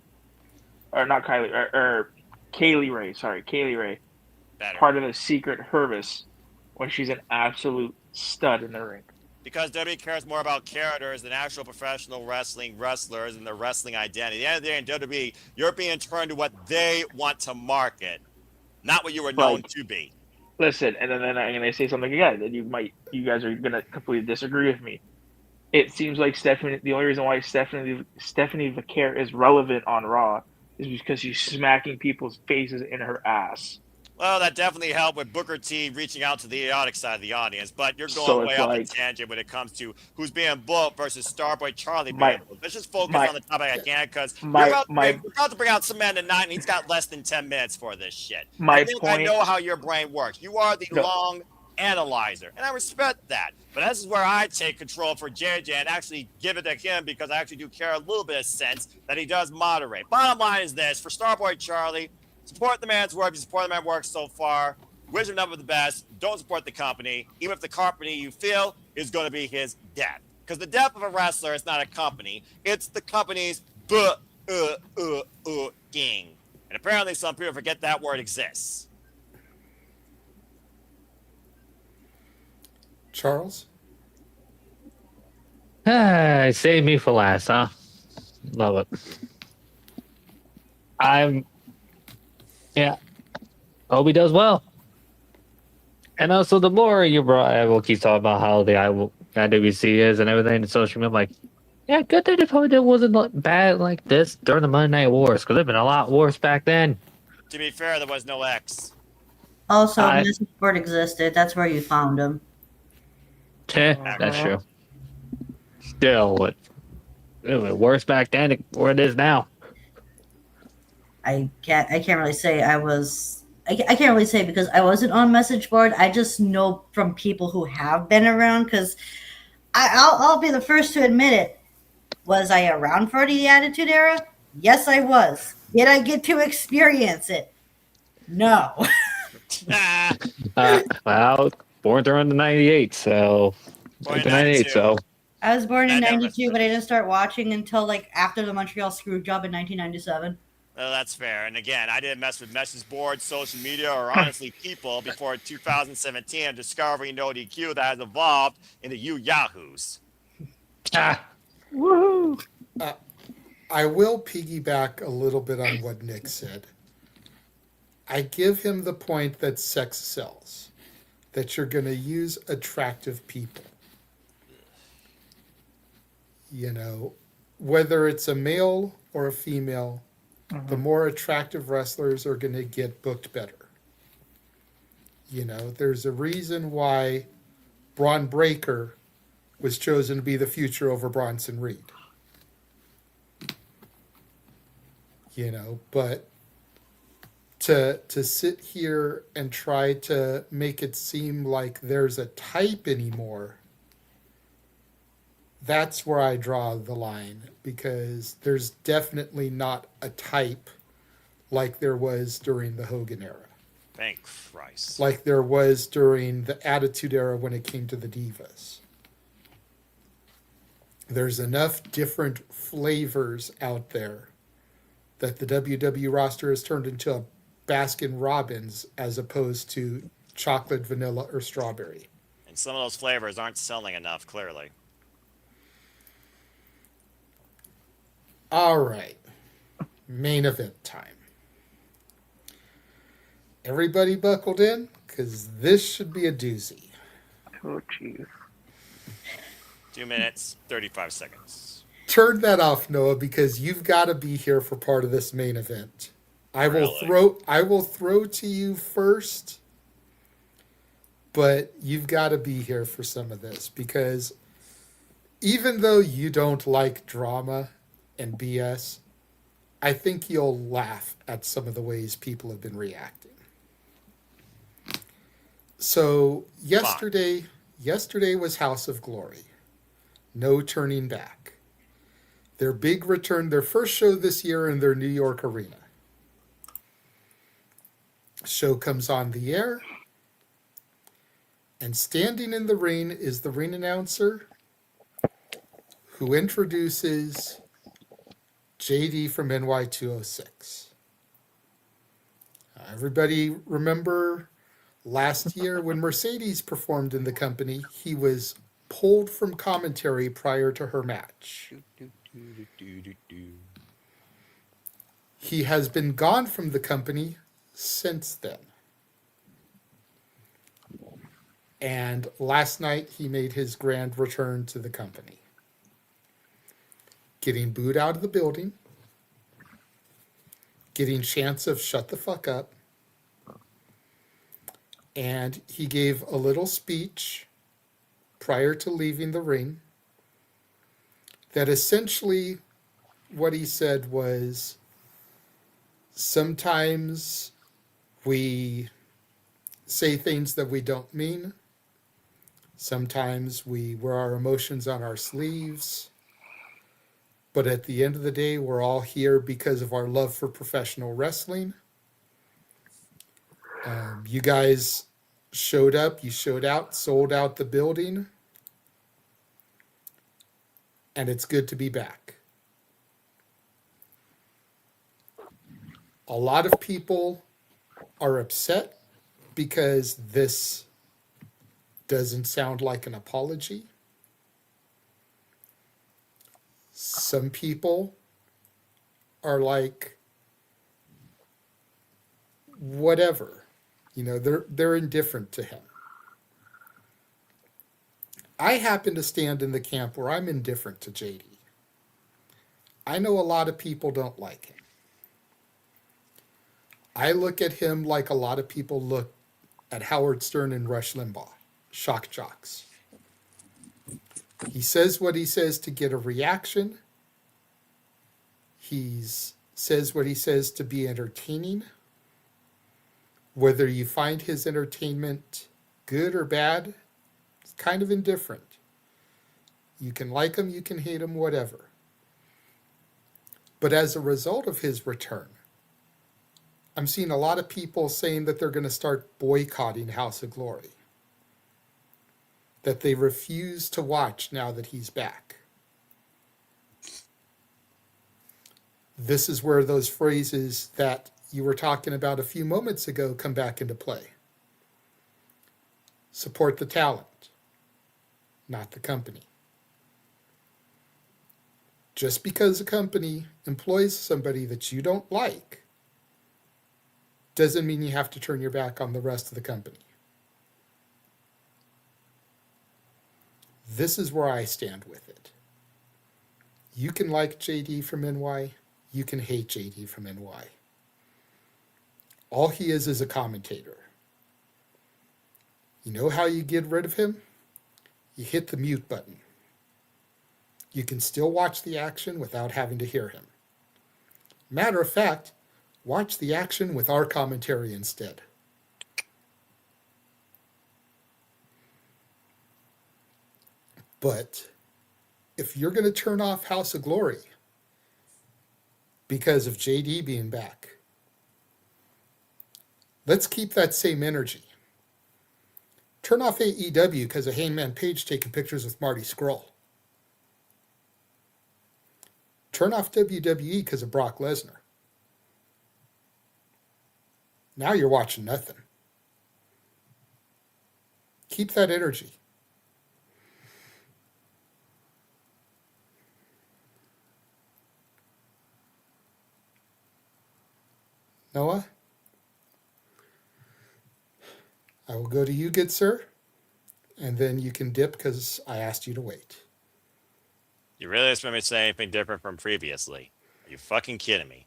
part of the secret Hervis when she's an absolute stud in the ring? Because WWE cares more about characters than actual professional wrestlers and their wrestling identity. At the end of the day in WWE, you're being turned to what they want to market, not what you were known to be. Listen, and then I'm going to say something again that you guys are going to completely disagree with me. It seems like the only reason why Stephanie Vaquer is relevant on Raw is because she's smacking people's faces in her ass. Well, that definitely helped with Booker T reaching out to the idiotic side of the audience, but you're going way off the tangent when it comes to who's being booked versus Starboy Charlie being booked. Let's just focus on the topic again, because we're about to bring out some man tonight, and he's got less than 10 minutes for this shit. I know how your brain works. You are the long analyzer, and I respect that. But this is where I take control for JJ and actually give it to him, because I actually do care a little bit of sense that he does moderate. Bottom line is this: for Starboy Charlie, support the man's work. You support the man's work so far. Wish him nothing but the best. Don't support the company, even if the company you feel is going to be his death. Because the death of a wrestler is not a company. It's the company's gang. And And apparently some people forget that word exists. Charles? Save me for last, huh? Love it. Hope he does well. And also, the more you brought, I will keep talking about how the IWC is and everything in social media. I'm like, yeah, good thing it wasn't bad like this during the Monday Night Wars, because it'd been a lot worse back then. To be fair, there was no X. Also, message board existed. That's where you found him. That's true. Still, it was worse back then than where it is now. I can't really say I can't really say because I wasn't on message board. I just know from people who have been around, because I'll be the first to admit it. Was I around for the Attitude Era? Yes, I was. Did I get to experience it? No. Well, born during the 98, so... Born in 98, so... I was born in 92, but I didn't start watching until after the Montreal Screwjob in 1997. Well, that's fair. And again, I didn't mess with message boards, social media, or honestly people before 2017 and discovering no DQ that has evolved into you yahoos. Woohoo! I will piggyback a little bit on what Nick said. I give him the point that sex sells, that you're going to use attractive people. You know, whether it's a male or a female, the more attractive wrestlers are going to get booked better. You know, there's a reason why Braun Breaker was chosen to be the future over Bronson Reed. You know, but to sit here and try to make it seem like there's a type anymore, that's where I draw the line, because there's definitely not a type like there was during the Hogan era. Thank Christ. Like there was during the Attitude Era when it came to the Divas. There's enough different flavors out there that the WWE roster has turned into a Baskin Robbins as opposed to chocolate, vanilla, or strawberry. And some of those flavors aren't selling enough, clearly. All right. Main event time. Everybody buckled in, because this should be a doozy. Oh, jeez. 2 minutes, 35 seconds. Turn that off, Noah, because you've got to be here for part of this main event. I will throw to you first, but you've got to be here for some of this, because even though you don't like drama and BS, I think you'll laugh at some of the ways people have been reacting. So yesterday was House of Glory. No turning back. Their big return, their first show this year in their New York arena. Show comes on the air, and standing in the ring is the ring announcer who introduces JD from NY206. Everybody remember last year when Mercedes performed in the company, he was pulled from commentary prior to her match. He has been gone from the company since then. And last night he made his grand return to the company. Getting booed out of the building. Getting chants of shut the fuck up. And he gave a little speech prior to leaving the ring that essentially what he said was, sometimes we say things that we don't mean. Sometimes we wear our emotions on our sleeves. But at the end of the day, we're all here because of our love for professional wrestling. You guys showed up, you showed out, sold out the building. And it's good to be back. A lot of people are upset because this doesn't sound like an apology. Some people are like, whatever, they're indifferent to him. I happen to stand in the camp where I'm indifferent to JD. I know a lot of people don't like him. I look at him like a lot of people look at Howard Stern and Rush Limbaugh, shock jocks. He says what he says to get a reaction. He says what he says to be entertaining. Whether you find his entertainment good or bad, it's kind of indifferent. You can like him, you can hate him, whatever. But as a result of his return, I'm seeing a lot of people saying that they're going to start boycotting House of Glory. That they refuse to watch now that he's back. This is where those phrases that you were talking about a few moments ago come back into play. Support the talent, not the company. Just because a company employs somebody that you don't like doesn't mean you have to turn your back on the rest of the company. This is where I stand with it. You can like JD from NY, you can hate JD from NY. All he is a commentator. You know how you get rid of him? You hit the mute button. You can still watch the action without having to hear him. Matter of fact, watch the action with our commentary instead. But if you're going to turn off House of Glory because of JD being back, let's keep that same energy. Turn off AEW because of Hangman Page taking pictures with Marty Scurll. Turn off WWE because of Brock Lesnar. Now you're watching nothing. Keep that energy. Noah? I will go to you, good sir, and then you can dip because I asked you to wait. You really expect me to say anything different from previously? Are you fucking kidding me?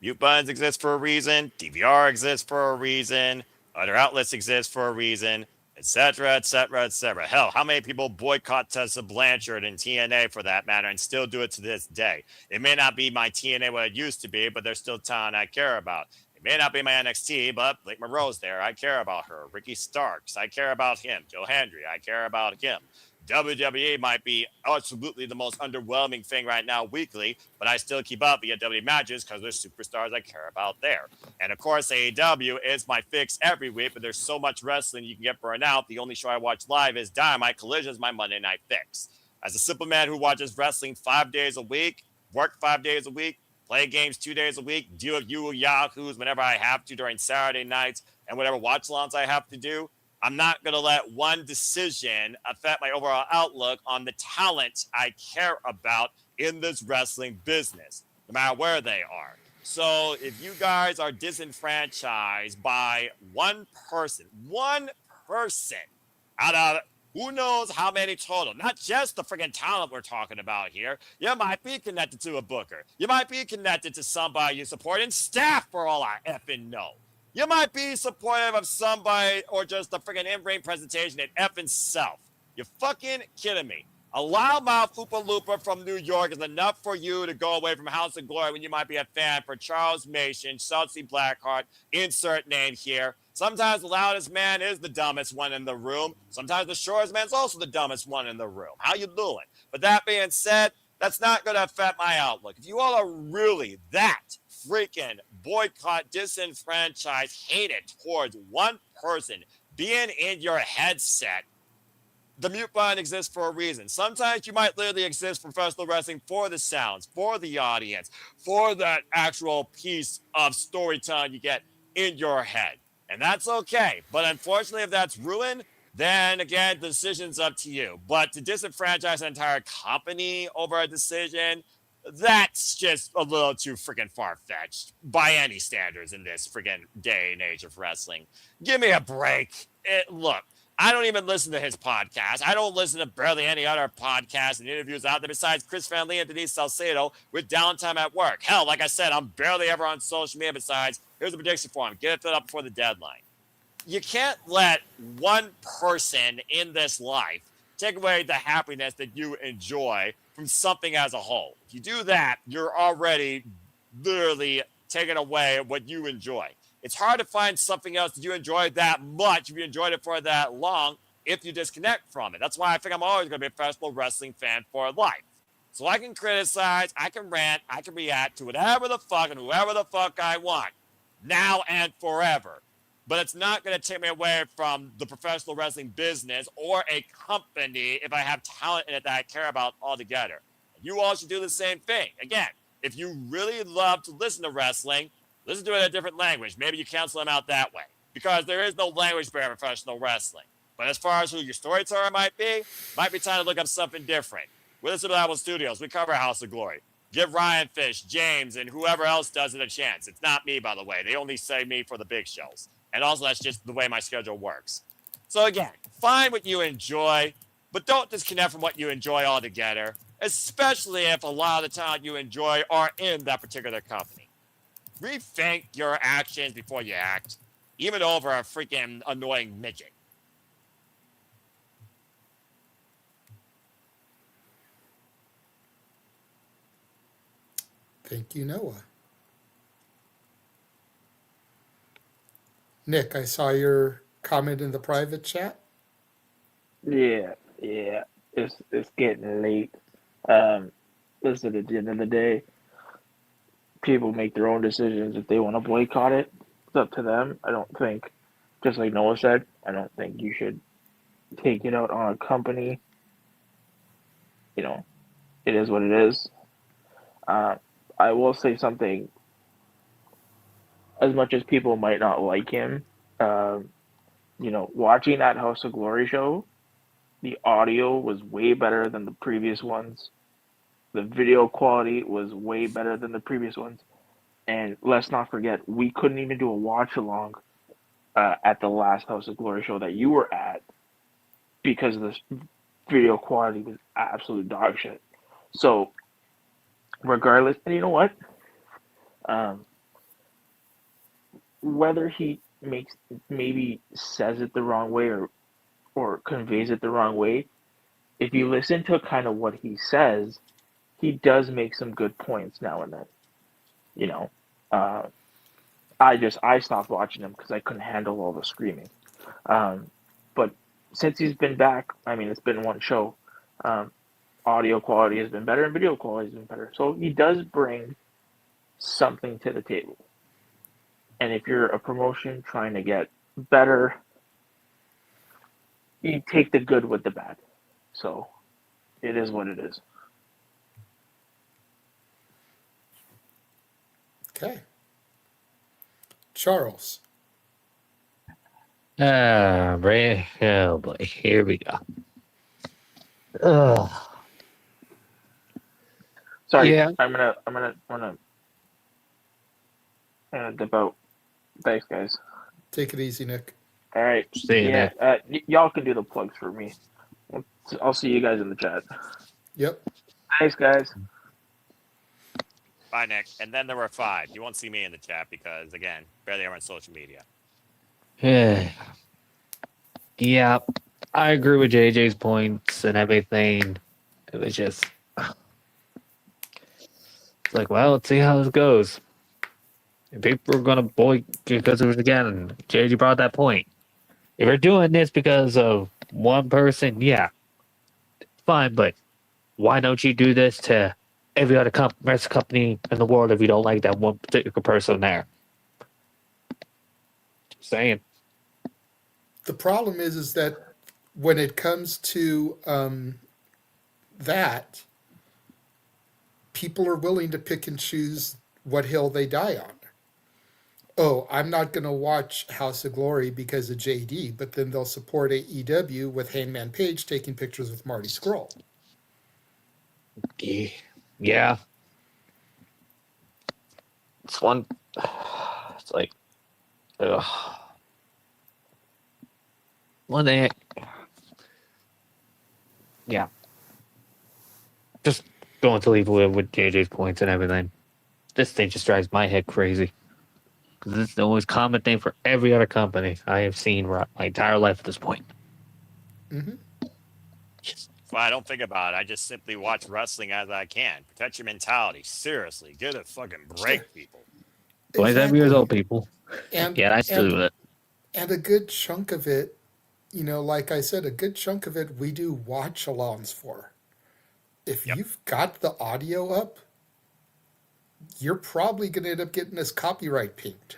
Mute buttons exist for a reason. DVR exists for a reason. Other outlets exist for a reason, etc., etc., etc. Hell, how many people boycott Tessa Blanchard and TNA for that matter and still do it to this day? It may not be my TNA what it used to be, but there's still talent I care about. It may not be my NXT, but Blake Monroe's there. I care about her. Ricky Starks, I care about him. Joe Hendry, I care about him. WWE might be absolutely the most underwhelming thing right now weekly, but I still keep up via WWE matches because there's superstars I care about there. And of course, AEW is my fix every week, but there's so much wrestling you can get burned out. The only show I watch live is Dynamite. Collision is my Monday night fix. As a simple man who watches wrestling 5 days a week, work 5 days a week, play games 2 days a week, deal with you yahoos whenever I have to during Saturday nights, and whatever watch-alongs I have to do, I'm not going to let one decision affect my overall outlook on the talent I care about in this wrestling business, no matter where they are. So if you guys are disenfranchised by one person out of who knows how many total, not just the freaking talent we're talking about here. You might be connected to a booker. You might be connected to somebody you support in staff for all I effing know. You might be supportive of somebody or just the freaking in-ring presentation at effing self. You fucking kidding me. A loudmouth Oopa Looper from New York is enough for you to go away from House of Glory when you might be a fan for Charles Mason, Chelsea Blackheart, insert name here. Sometimes the loudest man is the dumbest one in the room. Sometimes the shortest man is also the dumbest one in the room. How you doing? But that being said, that's not going to affect my outlook. If you all are really that freaking boycott, disenfranchised, hated towards one person being in your headset, The mute button exists for a reason. Sometimes you might literally exist for professional wrestling for the sounds, for the audience, for that actual piece of storytelling you get in your head. And that's okay. But unfortunately, if that's ruined, then again, the decision's up to you. But to disenfranchise an entire company over a decision, that's just a little too freaking far-fetched by any standards in this freaking day and age of wrestling. Give me a break. Look, I don't even listen to his podcast. I don't listen to barely any other podcasts and interviews out there besides Chris Van Lee and Denise Salcedo with downtime at work. Hell, like I said, I'm barely ever on social media besides, here's a prediction for him. Get it filled up before the deadline. You can't let one person in this life take away the happiness that you enjoy from something as a whole. If you do that, you're already literally taking away what you enjoy. It's hard to find something else that you enjoy that much if you enjoyed it for that long if you disconnect from it. That's why I think I'm always going to be a professional wrestling fan for life. So I can criticize, I can rant, I can react to whatever the fuck and whoever the fuck I want, now and forever. But it's not going to take me away from the professional wrestling business or a company if I have talent in it that I care about altogether. You all should do the same thing. Again, if you really love to listen to wrestling, listen to it in a different language. Maybe you cancel them out that way because there is no language barrier in professional wrestling. But as far as who your storyteller might be time to look up something different. We listen to Apple Studios. We cover House of Glory. Give Ryan Fish, James, and whoever else does it a chance. It's not me, by the way. They only say me for the big shows. And also, that's just the way my schedule works. So again, find what you enjoy, but don't disconnect from what you enjoy altogether, especially if a lot of the talent you enjoy are in that particular company. Rethink your actions before you act, even over a freaking annoying midget. Thank you, Noah. Nick, I saw your comment in the private chat. Yeah. It's getting late. Listen, at the end of the day, people make their own decisions. If they want to boycott it, it's up to them. I don't think, just like Noah said, I don't think you should take it out on a company. You know, it is what it is. I will say something. As much as people might not like him, watching that House of Glory show, the audio was way better than the previous ones. The video quality was way better than the previous ones. And let's not forget, we couldn't even do a watch along at the last House of Glory show that you were at because the video quality was absolute dog shit. So, regardless, and you know what? Whether he maybe says it the wrong way or conveys it the wrong way, if you listen to kind of what he says, he does make some good points now and then. I stopped watching him because I couldn't handle all the screaming. But since he's been back, I mean, it's been one show. Audio quality has been better and video quality has been better. So he does bring something to the table. And if you're a promotion trying to get better, you take the good with the bad. So it is what it is. Okay. Charles. Oh boy, here we go. Ugh. Sorry, Yeah. I'm gonna dip out. Thanks, guys. Take it easy, Nick. All right. See you, Nick. Y'all can do the plugs for me. I'll see you guys in the chat. Yep. Thanks, guys. Bye, Nick. And then there were 5. You won't see me in the chat because, again, barely ever on social media. Yeah, I agree with JJ's points and everything. It was just it's like, well, let's see how this goes. And people are gonna because it was again, JJ brought that point. If you're doing this because of one person, yeah, fine, but why don't you do this to every other wrestling company in the world if you don't like that one particular person there? Just saying. The problem is that when it comes to that, people are willing to pick and choose what hill they die on. Oh, I'm not going to watch House of Glory because of JD, but then they'll support AEW with Hangman Page taking pictures with Marty Scurll. Yeah. It's one. It's like, ugh. One day. Yeah. Just going to leave with JJ's points and everything. This thing just drives my head crazy. Because it's the always common thing for every other company I have seen my entire life at this point. Mm-hmm. Well, I don't think about it. I just simply watch wrestling as I can. Protect your mentality. Seriously, get a fucking break, people. 27 years old, people. And, I still do it. And a good chunk of it, like I said, a good chunk of it we do watch-alongs for. If you've got the audio up, you're probably going to end up getting this copyright pinged.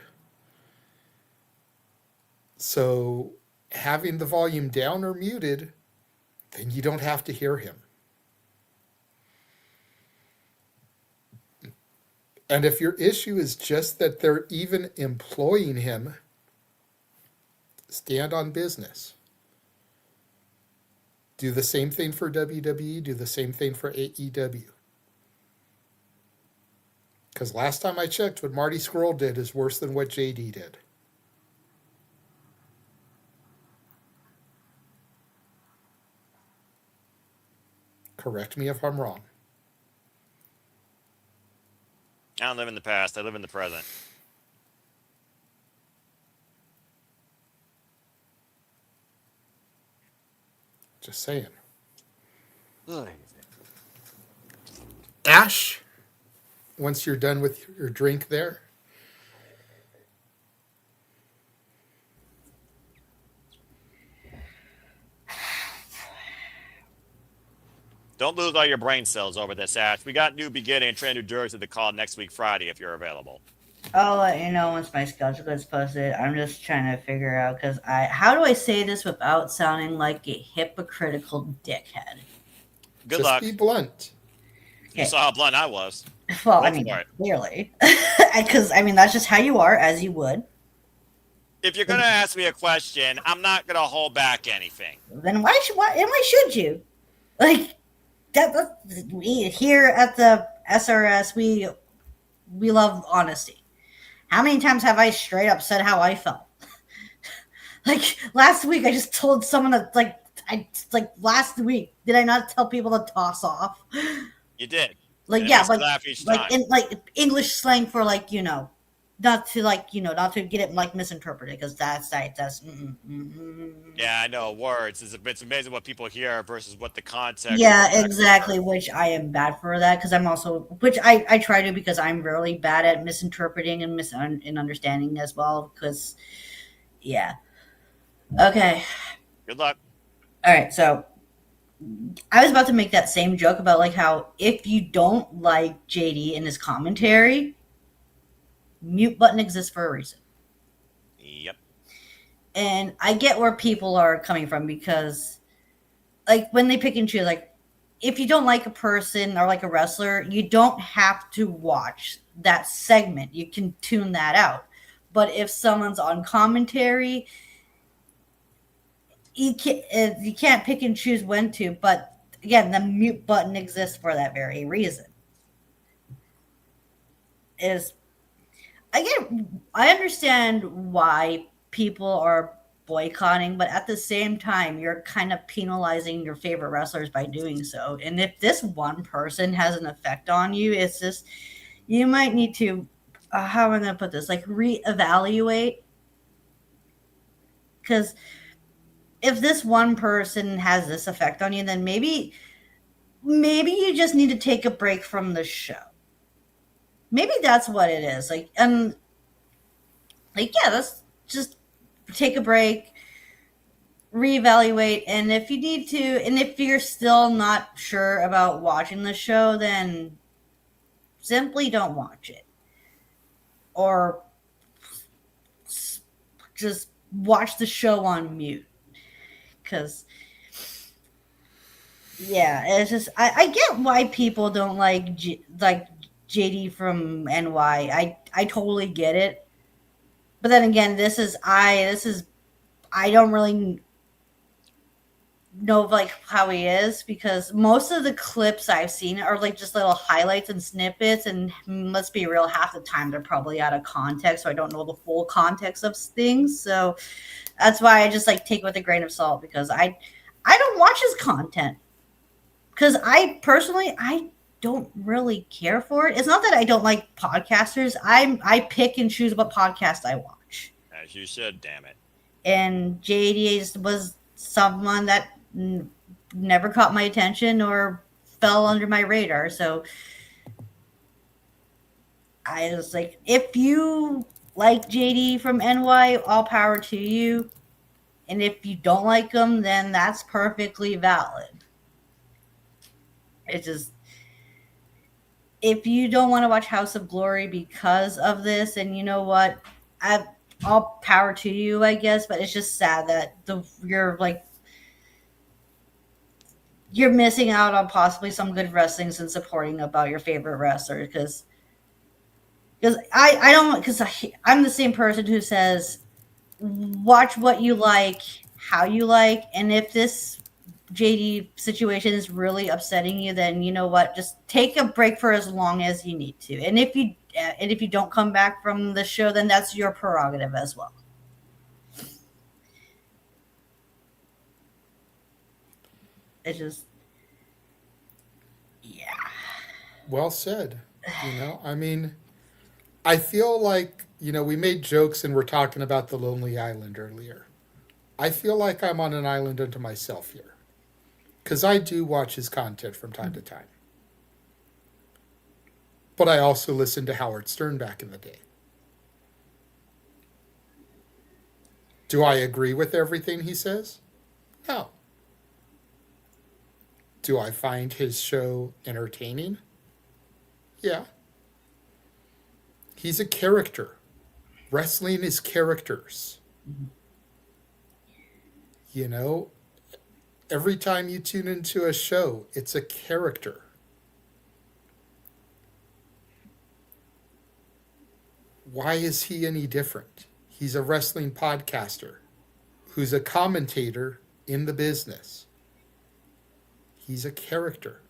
So having the volume down or muted, then you don't have to hear him. And if your issue is just that they're even employing him, stand on business. Do the same thing for WWE, do the same thing for AEW. Because last time I checked, what Marty Scurll did is worse than what JD did. Correct me if I'm wrong. I don't live in the past. I live in the present. Just saying. Ash, once you're done with your drink there. Don't lose all your brain cells over this, Ash. We got New Beginning in Trenton, New Jersey to call next week Friday if you're available. I'll let you know once my schedule gets posted. I'm just trying to figure out because how do I say this without sounding like a hypocritical dickhead? Good luck. Be blunt. You saw how blunt I was. Well, Go I mean, for it. clearly, because that's just how you are, as you would. If you're gonna ask me a question, I'm not gonna hold back anything. Then why should you? Like that we here at the SRS we love honesty. How many times have I straight up said how I felt? Like last week, I just told someone that last week. Did I not tell people to toss off? You did. Like And yeah, I laugh each time. English slang for not to get it misinterpreted because that's. Yeah, I know words. It's amazing what people hear versus what the context. Yeah, exactly. Which I am bad for that because I'm also, which I try to because I'm really bad at misinterpreting and understanding as well. Because, yeah. Okay. Good luck. All right. So I was about to make that same joke about how if you don't like JD and his commentary, mute button exists for a reason. Yep. And I get where people are coming from because, when they pick and choose, if you don't like a person or a wrestler, you don't have to watch that segment. You can tune that out. But if someone's on commentary, you can't pick and choose when to. But again, the mute button exists for that very reason. I understand why people are boycotting, but at the same time, you're kind of penalizing your favorite wrestlers by doing so. And if this one person has an effect on you, it's just, you might need to, how am I going to put this? Reevaluate. Because if this one person has this effect on you, then maybe you just need to take a break from the show. Maybe that's what it is. Let's just take a break, reevaluate, and if you need to, and if you're still not sure about watching the show, then simply don't watch it. Or just watch the show on mute. Because Yeah, it's just I get why people don't like like JD from NY. I totally get it. But then again, I don't really know like how he is because most of the clips I've seen are like just little highlights and snippets, and let's be real, half the time they're probably out of context, so I don't know the full context of things. So that's why I just like take with a grain of salt because I don't watch his content because I don't really care for it. It's not that I don't like podcasters. I pick and choose what podcast I watch. As you should, damn it. And JD was someone that never caught my attention or fell under my radar. So I was like, if you like JD from NY, all power to you. And if you don't like him, then that's perfectly valid. It's just, if you don't want to watch House of Glory because of this, and you know what, all power to you, I guess. But it's just sad that you're missing out on possibly some good wrestling and supporting about your favorite wrestler because I'm the same person who says watch what you like, how you like, and if this JD situation is really upsetting you, then you know what, just take a break for as long as you need to. And if you don't come back from the show, then that's your prerogative as well. It's just, yeah. Well said. I mean, I feel like, we made jokes and we're talking about the Lonely Island earlier. I feel like I'm on an island unto myself here. Because I do watch his content from time to time. But I also listened to Howard Stern back in the day. Do I agree with everything he says? No. Do I find his show entertaining? Yeah. He's a character. Wrestling is characters. Every time you tune into a show, it's a character. Why is he any different? He's a wrestling podcaster who's a commentator in the business. He's a character.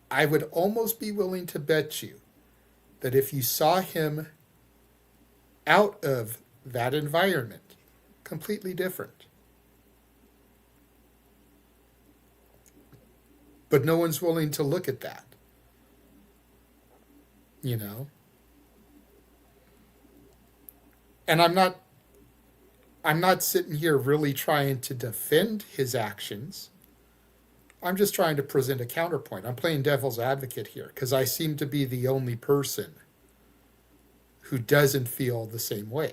I would almost be willing to bet you that if you saw him out of that environment, completely different. But no one's willing to look at that. And I'm not sitting here really trying to defend his actions. I'm just trying to present a counterpoint. I'm playing devil's advocate here because I seem to be the only person who doesn't feel the same way.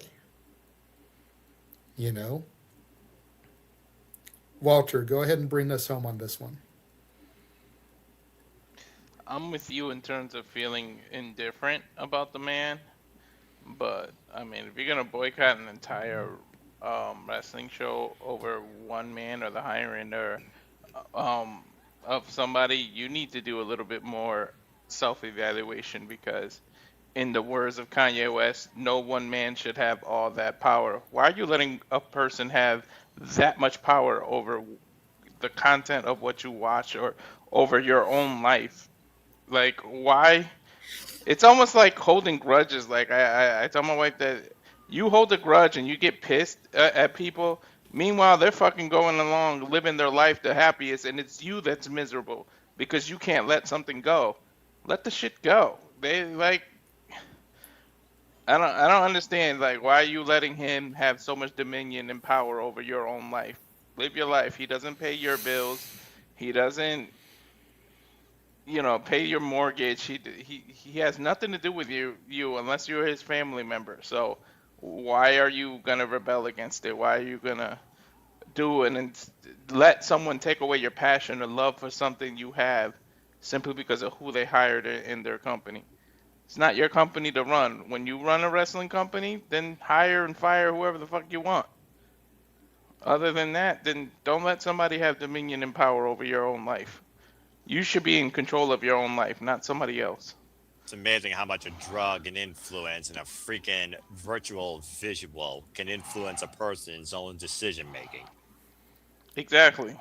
Walter, go ahead and bring us home on this one. I'm with you in terms of feeling indifferent about the man, but I mean, if you're gonna boycott an entire wrestling show over one man or the hiring or of somebody, you need to do a little bit more self-evaluation because, in the words of Kanye West, no one man should have all that power. Why are you letting a person have that much power over the content of what you watch or over your own life? Like, why? It's almost like holding grudges. Like, I tell my wife that you hold a grudge and you get pissed at people. Meanwhile, they're fucking going along, living their life the happiest, and it's you that's miserable because you can't let something go. Let the shit go. They, like, I don't understand. Like, why are you letting him have so much dominion and power over your own life? Live your life. He doesn't pay your bills. He doesn't, pay your mortgage. He has nothing to do with you unless you're his family member. So why are you gonna rebel against it? Why are you gonna do it and let someone take away your passion or love for something you have simply because of who they hired in their company? It's not your company to run. When you run a wrestling company, then hire and fire whoever the fuck you want. Other than that, then don't let somebody have dominion and power over your own life. You should be in control of your own life, not somebody else. It's amazing how much a drug and influence and a freaking virtual visual can influence a person's own decision making. Exactly.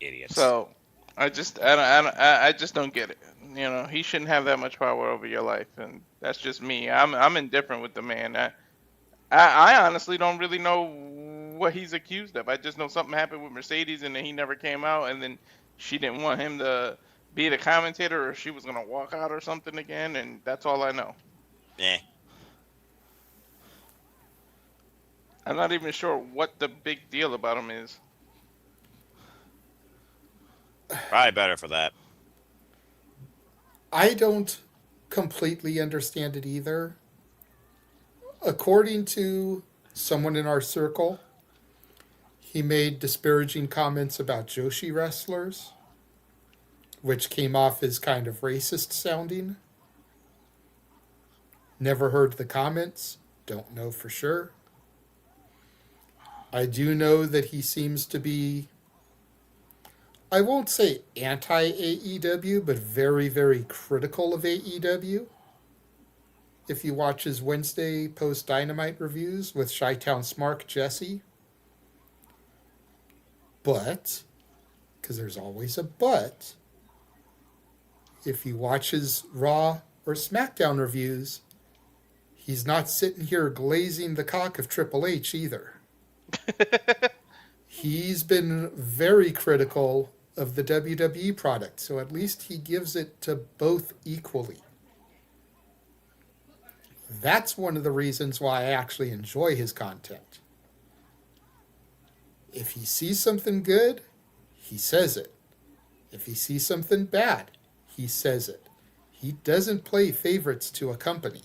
Idiots. So, I just don't get it. You know, he shouldn't have that much power over your life, and that's just me. I'm indifferent with the man. I honestly don't really know what he's accused of. I just know something happened with Mercedes, and then he never came out, and then she didn't want him to be the commentator, or she was gonna walk out or something again, and that's all I know. Eh. I'm not even sure what the big deal about him is. Probably better for that. I don't completely understand it either. According to someone in our circle, he made disparaging comments about Joshi wrestlers, which came off as kind of racist sounding. Never heard the comments, don't know for sure. I do know that he seems to be, I won't say anti-AEW, but very, very critical of AEW. If you watch his Wednesday post-Dynamite reviews with Chi-Town Smark Jesse. But, because there's always a but, if you watch his Raw or SmackDown reviews, he's not sitting here glazing the cock of Triple H either. He's been very critical of the WWE product, so at least he gives it to both equally. That's one of the reasons why I actually enjoy his content. If he sees something good, he says it. If he sees something bad, he says it. He doesn't play favorites to a company.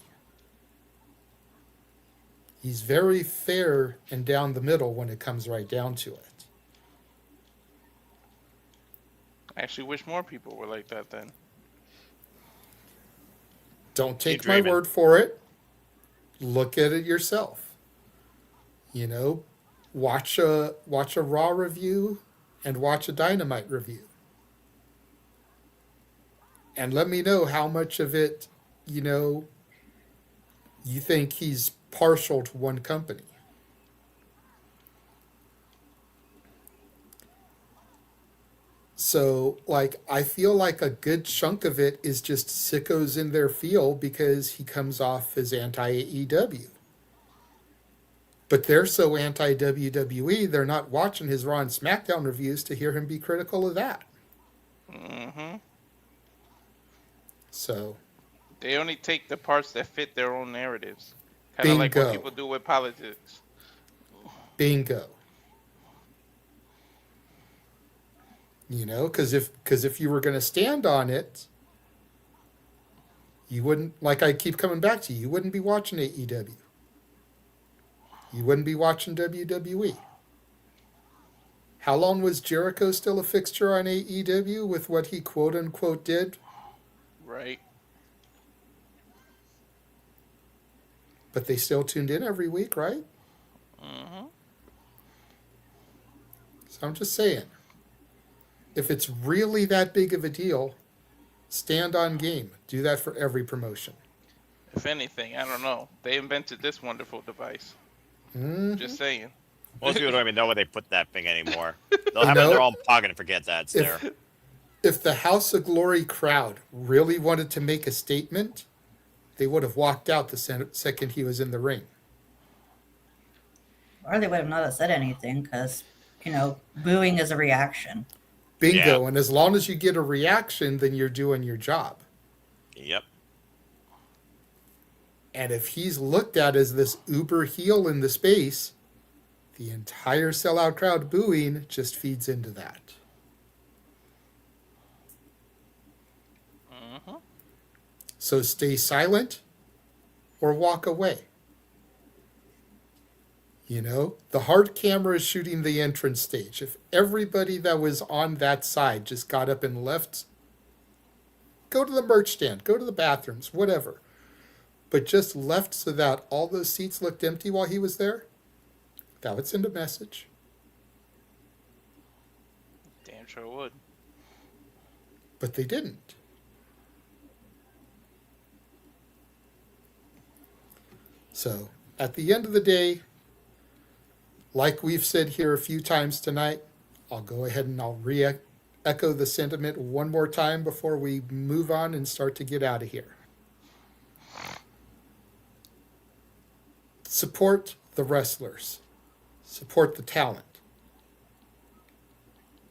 He's very fair and down the middle when it comes right down to it. I actually wish more people were like that then. Don't take my word for it. Look at it yourself. You know, watch a Raw review and watch a Dynamite review. And let me know how much of it, you know, you think he's partial to one company. So, like, I feel like a good chunk of it is just sickos in their field because he comes off as anti-AEW. But they're so anti-WWE, they're not watching his Raw and SmackDown reviews to hear him be critical of that. Mm-hmm. So, they only take the parts that fit their own narratives. Kind of like what Bingo. people do with politics. bingo. You know, because if you were going to stand on it, you wouldn't, like I keep coming back to, you wouldn't be watching AEW. You wouldn't be watching WWE. How long was Jericho still a fixture on AEW with what he quote unquote did? Right. But they still tuned in every week, right? Mm-hmm. So I'm just saying, if it's really that big of a deal, stand on game. Do that for every promotion. If anything, I don't know. They invented this wonderful device. Mm-hmm. Just saying. Most people don't even know where they put that thing anymore. They'll have it in their own pocket and forget that it's there. If the House of Glory crowd really wanted to make a statement, they would have walked out the second he was in the ring. Or they would have not have said anything because, you know, booing is a reaction. Bingo. Yeah. And as long as you get a reaction, then you're doing your job. Yep. And if he's looked at as this uber heel in the space, the entire sellout crowd booing just feeds into that. Mm-hmm. So stay silent or walk away. You know, the hard camera is shooting the entrance stage. If everybody that was on that side just got up and left, go to the merch stand, go to the bathrooms, whatever. But just left so that all those seats looked empty while he was there, that would send a message. damn sure would. But they didn't. So, at the end of the day, like we've said here a few times tonight, I'll go ahead and I'll echo the sentiment one more time before we move on and start to get out of here. Support the wrestlers. Support the talent.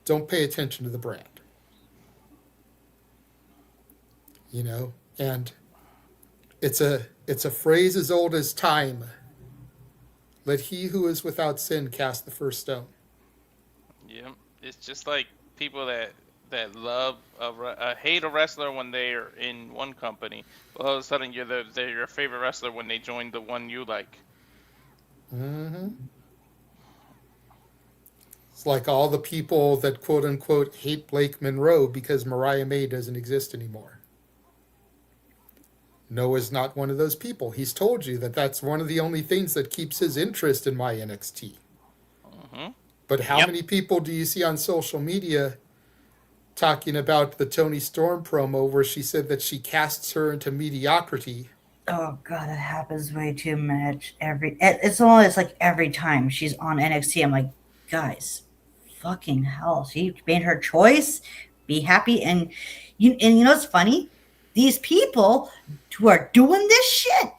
Don't pay attention to the brand. You know, and it's a phrase as old as time. Let he who is without sin cast the first stone. Yeah, it's just like people that love hate a wrestler when they're in one company. Well, all of a sudden they're your favorite wrestler when they join the one you like. Mm-hmm. It's like all the people that quote unquote hate Blake Monroe because Mariah May doesn't exist anymore. Noah's not one of those people. He's told you that that's one of the only things that keeps his interest in my NXT. Mm-hmm. But how many people do you see on social media talking about the Toni Storm promo where she said that she casts her into mediocrity? Oh god, that happens way too much. It's like every time she's on NXT, I'm like, guys, fucking hell, she made her choice. Be happy, and you know what's funny? These people who are doing this shit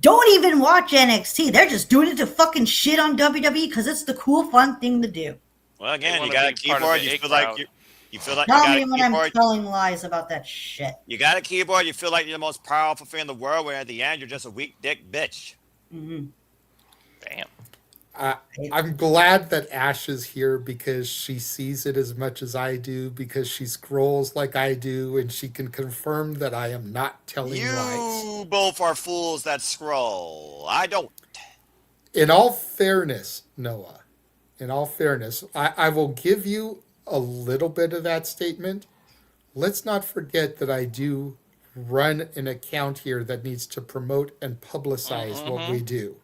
don't even watch NXT. They're just doing it to fucking shit on WWE because it's the cool, fun thing to do. Well, again, you got a keyboard. You feel like you feel like Tell you got me a when I'm keyboard. telling lies about that shit. You got a keyboard. You feel like you're the most powerful thing in the world. Where at the end, you're just a weak dick bitch. Mm-hmm. Damn. I'm glad that Ash is here because she sees it as much as I do, because she scrolls like I do, and she can confirm that I am not telling lies. You both are fools that scroll. I don't. In all fairness, Noah, in all fairness, I will give you a little bit of that statement. Let's not forget that I do run an account here that needs to promote and publicize what we do.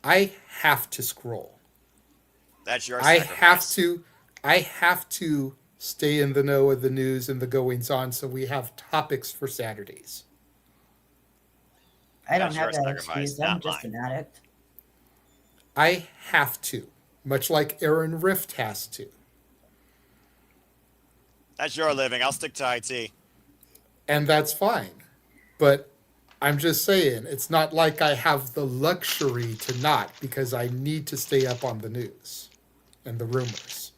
I have to scroll. That's your I sacrifice. have to stay in the know of the news and the goings on, so we have topics for Saturdays. I don't That's have your that sacrifice, excuse. I'm not just mine. an addict. I have to, much like Aaron Rift has to. That's your living. I'll stick to IT. And that's fine. But I'm just saying, it's not like I have the luxury to not, because I need to stay up on the news and the rumors.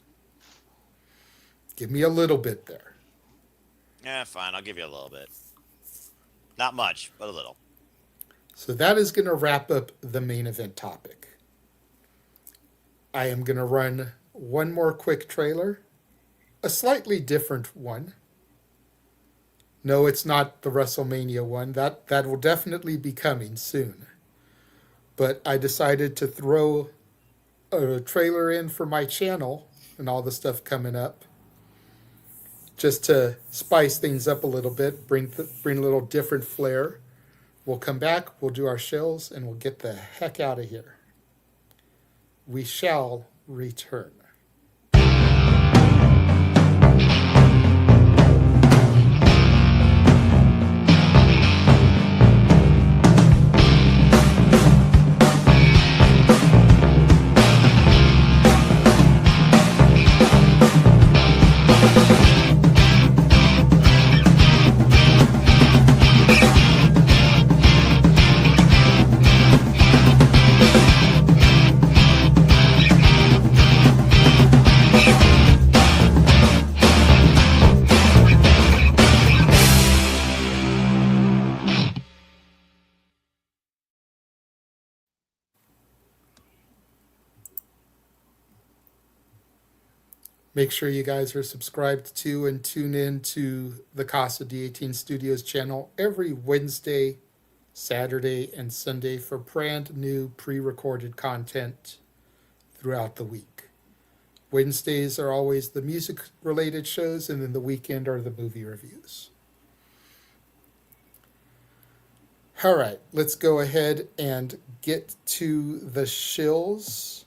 Give me a little bit there. Yeah, fine. I'll give you a little bit. Not much, but a little. So that is going to wrap up the main event topic. I am going to run one more quick trailer, a slightly different one. No, it's not the WrestleMania one. That will definitely be coming soon. But I decided to throw a trailer in for my channel and all the stuff coming up, just to spice things up a little bit, bring a little different flair. We'll come back, we'll do our shows, and we'll get the heck out of here. We shall return. Make sure you guys are subscribed to and tune in to the Casa D18 Studios channel every Wednesday, Saturday, and Sunday for brand new pre-recorded content throughout the week. Wednesdays are always the music-related shows, and then the weekend are the movie reviews. All right, let's go ahead and get to the shills.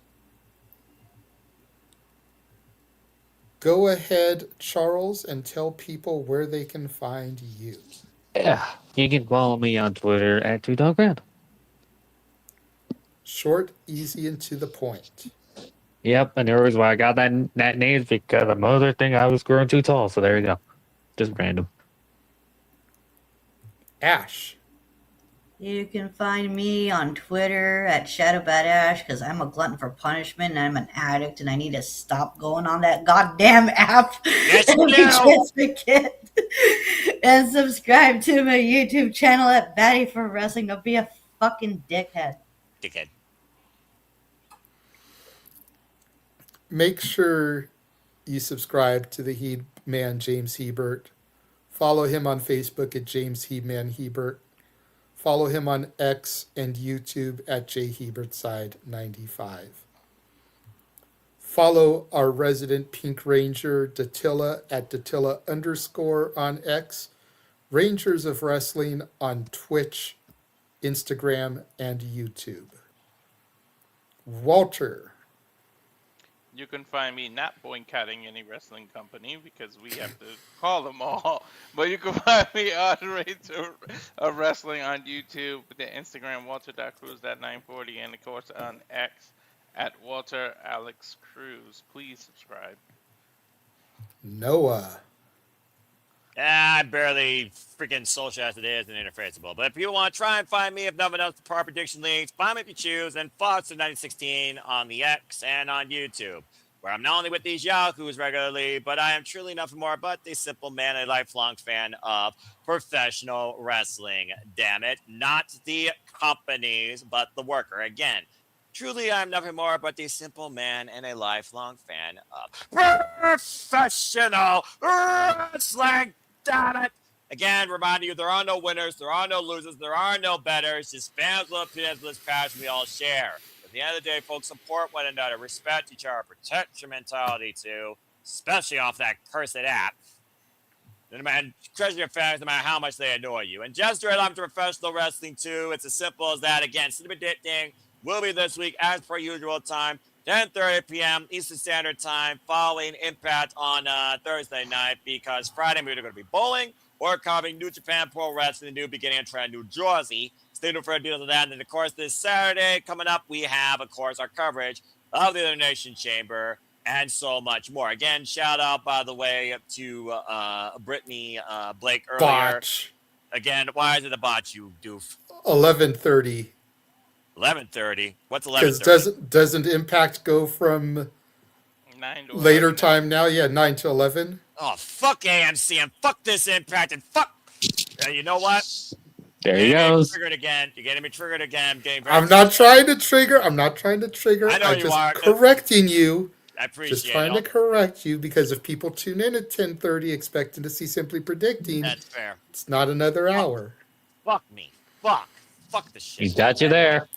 Go ahead, Charles, and tell people where they can find you. Yeah, you can follow me on Twitter at 2doggrand. Short, easy, and to the point. Yep, and the reason why I got that name is because the mother thing I was growing too tall. So there you go. Just random. Ash. You can find me on Twitter at ShadowBadAsh because I'm a glutton for punishment and I'm an addict and I need to stop going on that goddamn app every chance I get. And subscribe to my YouTube channel at Batty for Wrestling. Don't be a fucking dickhead. Dickhead. Make sure you subscribe to the He Man James Hebert. Follow him on Facebook at James He Man Hebert. Follow him on X and YouTube at jhebertside95. Follow our resident Pink Ranger, Datilla, at Datilla_ on X. Rangers of Wrestling on Twitch, Instagram, and YouTube. Walter. You can find me not boycotting any wrestling company because we have to call them all. But you can find me on Ranger of Wrestling on YouTube, the Instagram Walter.Cruz.940, and of course on X at Walter Alex Cruz. Please subscribe. Noah. I barely freaking social as it is and interfaceable. But if you want to try and find me, if nothing else, the Power Prediction Leagues, find me if you choose, and Foster 1916 on the X and on YouTube, where I'm not only with these yahoos regularly, but I am truly nothing more but the simple man, a lifelong fan of professional wrestling. Damn it. Not the companies, but the worker. Again, truly I'm nothing more but the simple man and a lifelong fan of professional wrestling. Damn it. Again, reminding you, there are no winners, there are no losers, there are no betters. Just fans love opinions, this passion we all share. At the end of the day, folks, support one another, respect each other, protect your mentality too, especially off that cursed app. And treasure your fans no matter how much they annoy you. And just right on to professional wrestling too. It's as simple as that. Again, Cinema Dicting will be this week as per usual time. 10:30 p.m. Eastern Standard Time, following Impact on Thursday night, because Friday we're either going to be bowling or covering New Japan Pro Wrestling, the new beginning of Trend, New Jersey. Stay tuned for details of that. And then, of course, this Saturday coming up, we have, of course, our coverage of the Elimination Chamber and so much more. Again, shout out, by the way, to Brittany Blake earlier. Botch. Again, why is it a botch, you doof? 11:30. 11:30. What's 11:30? Because doesn't Impact go from 9 to later 11. time now? Yeah, 9 to 11. Oh, fuck AMC and fuck this Impact and fuck. You know what? There he goes. Triggered again. You're getting me triggered again. I'm not trying to trigger. I'm I know I'm you just are. correcting you. I appreciate Just trying to it. correct you, because if people tune in at 10:30 expecting to see Simply Predicting, That's fair. it's not another hour. Fuck me. Fuck the shit. He's got you there.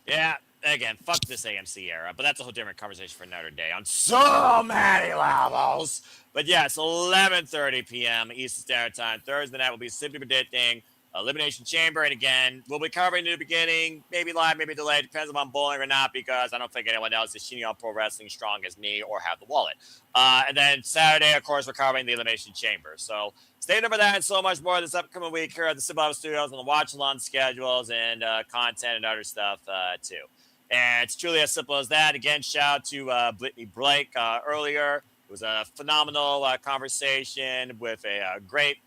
Yeah. Again, fuck this AMC era, but that's a whole different conversation for another day on so many levels. But yes, 11:30 p.m. Eastern Standard Time. Thursday night will be Simply Predicting Elimination Chamber. And again, we'll be covering the beginning, maybe live, maybe delayed. Depends if I'm bowling or not, because I don't think anyone else is shooting on pro wrestling strong as me or have the wallet. And then Saturday, of course, we're covering the Elimination Chamber. So stay tuned for that and so much more this upcoming week here at the Simple Studios on the watch-along schedules and content and other stuff too. And it's truly as simple as that. Again, shout out to Brittany Blake earlier. It was a phenomenal conversation with a great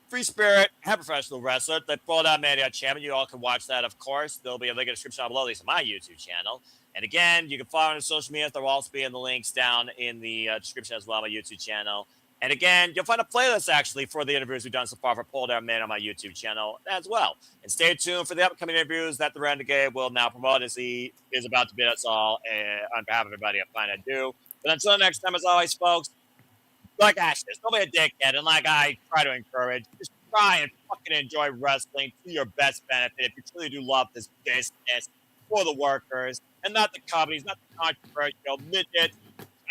free spirit and professional wrestler that pulled out Mania Champion. You all can watch that, of course. There'll be a link in the description down below, at least on my YouTube channel. And again, you can follow me on social media. There will also be in the links down in the description as well on my YouTube channel. And again, you'll find a playlist actually for the interviews we've done so far for Pull Down Man on my YouTube channel as well. And stay tuned for the upcoming interviews that the Renegade will now promote, as he is about to bid us all on behalf of everybody at Fine I Do. But until next time, as always, folks, like Ashes, don't be a dickhead. And like I try to encourage, just try and fucking enjoy wrestling to your best benefit if you truly do love this business for the workers and not the companies, not the controversial midgets,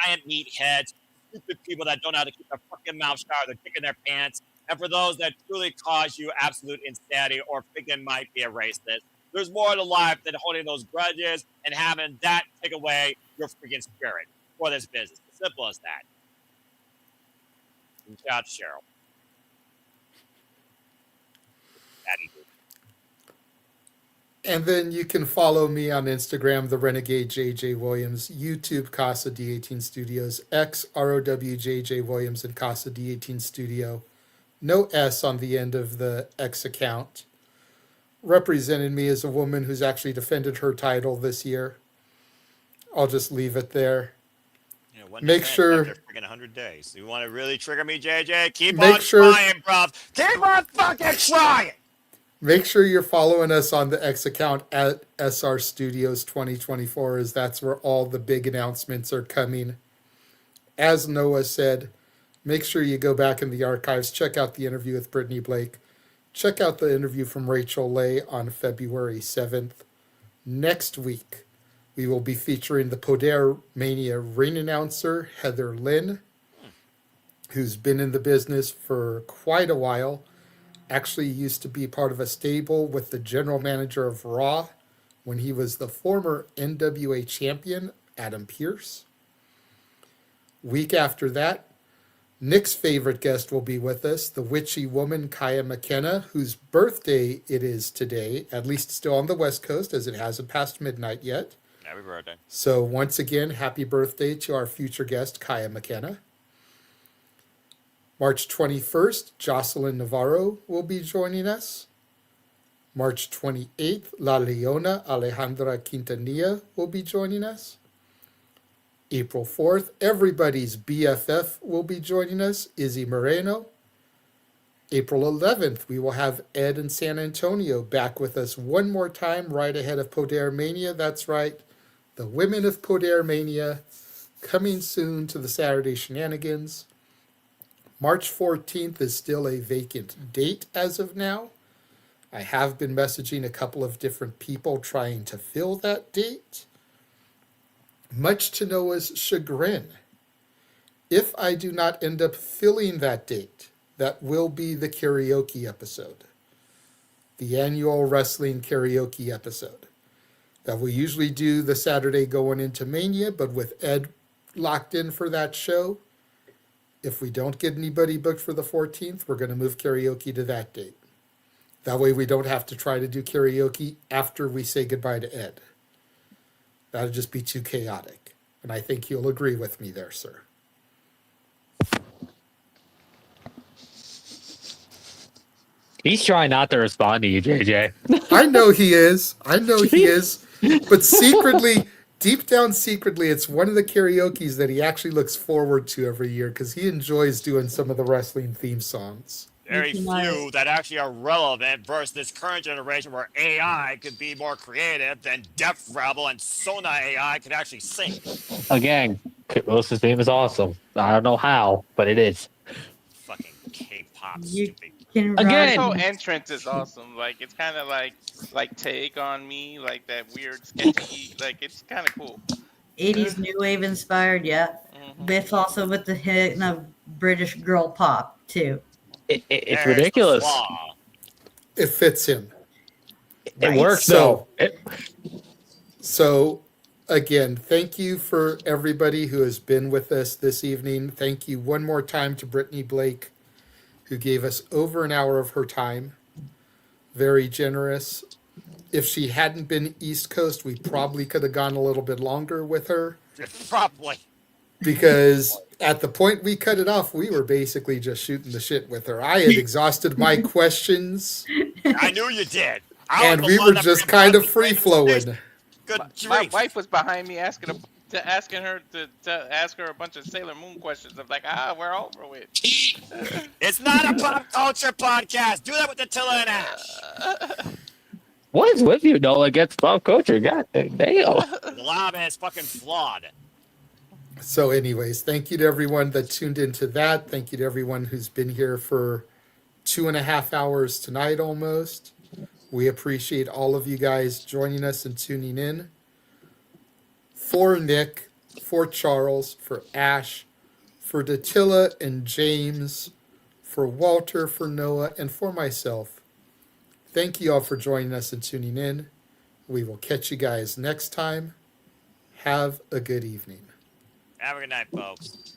giant meatheads, stupid people that don't know how to keep their fucking mouth shut or they're dick in their pants. And for those that truly cause you absolute insanity or think they might be a racist, there's more to life than holding those grudges and having that take away your freaking spirit for this business. As simple as that. And shout out to Cheryl. Patty. And then you can follow me on Instagram, the Renegade JJ Williams, YouTube Casa D18 Studios, X ROWJJ Williams and Casa D18 Studio. No S on the end of the X account. Represented me as a woman who's actually defended her title this year. I'll just leave it there. You know, one Make defense sure- after friggin' 100 days. You want to really trigger me, JJ? Keep Make on sure- trying, bruv. Keep on fucking trying. Make sure you're following us on the X account at SR Studios 2024, as that's where all the big announcements are coming. As Noah said, make sure you go back in the archives, check out the interview with Brittany Blake, check out the interview from Rachel Lay on February 7th. Next week, we will be featuring the Poder Mania ring announcer, Heather Lynn, who's been in the business for quite a while. Actually used to be part of a stable with the general manager of Raw when he was the former NWA champion, Adam Pearce. Week after that, Nick's favorite guest will be with us, the witchy woman, Kaya McKenna, whose birthday it is today, at least still on the West Coast, as it hasn't passed midnight yet. Happy birthday. So once again, happy birthday to our future guest, Kaya McKenna. March 21st, Jocelyn Navarro will be joining us. March 28th, La Leona Alejandra Quintanilla will be joining us. April 4th, everybody's BFF will be joining us, Izzy Moreno. April 11th, we will have Ed in San Antonio back with us one more time right ahead of Poder Mania. That's right, the women of Poder Mania coming soon to the Saturday Shenanigans. March 14th is still a vacant date as of now. I have been messaging a couple of different people trying to fill that date. Much to Noah's chagrin, if I do not end up filling that date, that will be the karaoke episode. The annual wrestling karaoke episode. That we usually do the Saturday going into Mania, but with Ed locked in for that show, if we don't get anybody booked for the 14th, we're going to move karaoke to that date. That way we don't have to try to do karaoke after we say goodbye to Ed. That'd just be too chaotic. And I think you'll agree with me there, sir. He's trying not to respond to you, JJ. I know he is. I know he is. But secretly, deep down secretly, it's one of the karaoke's that he actually looks forward to every year because he enjoys doing some of the wrestling theme songs. Very few that actually are relevant versus this current generation where AI could be more creative than Def Rebel and Sona AI could actually sing. Again, Wilson's theme is awesome. I don't know how, but it is. Fucking K-pop. You stupid. can The Again, whole entrance is awesome. Like it's kind of like Take on Me, like that weird sketchy. Like it's kind of cool. 80s new wave inspired, yeah. With also with the hit of British girl pop too. it's There's ridiculous. the flaw. It fits him. It works So- though. So, again, thank you for everybody who has been with us this evening. Thank you one more time to Brittany Blake, who gave us over an hour of her time. Very generous. If she hadn't been East Coast, we probably could have gone a little bit longer with her. Probably. Because at the point we cut it off, we were basically just shooting the shit with her. I had exhausted my questions, I knew you did. I and was the we one were that just brought kind up of the free flowing. Good My grief. wife was behind me asking her to ask her a bunch of Sailor Moon questions. I'm like, we're over with. It's not a pop culture podcast. Do that with Attila and Ash. What is with you, Noah, against pop culture? God damn. The lab is fucking flawed. So, anyways, thank you to everyone that tuned into that. Thank you to everyone who's been here for 2.5 hours tonight almost. We appreciate all of you guys joining us and tuning in. For Nick, for Charles, for Ash, for Datilla and James, for Walter, for Noah, and for myself. Thank you all for joining us and tuning in. We will catch you guys next time. Have a good evening. Have a good night, folks.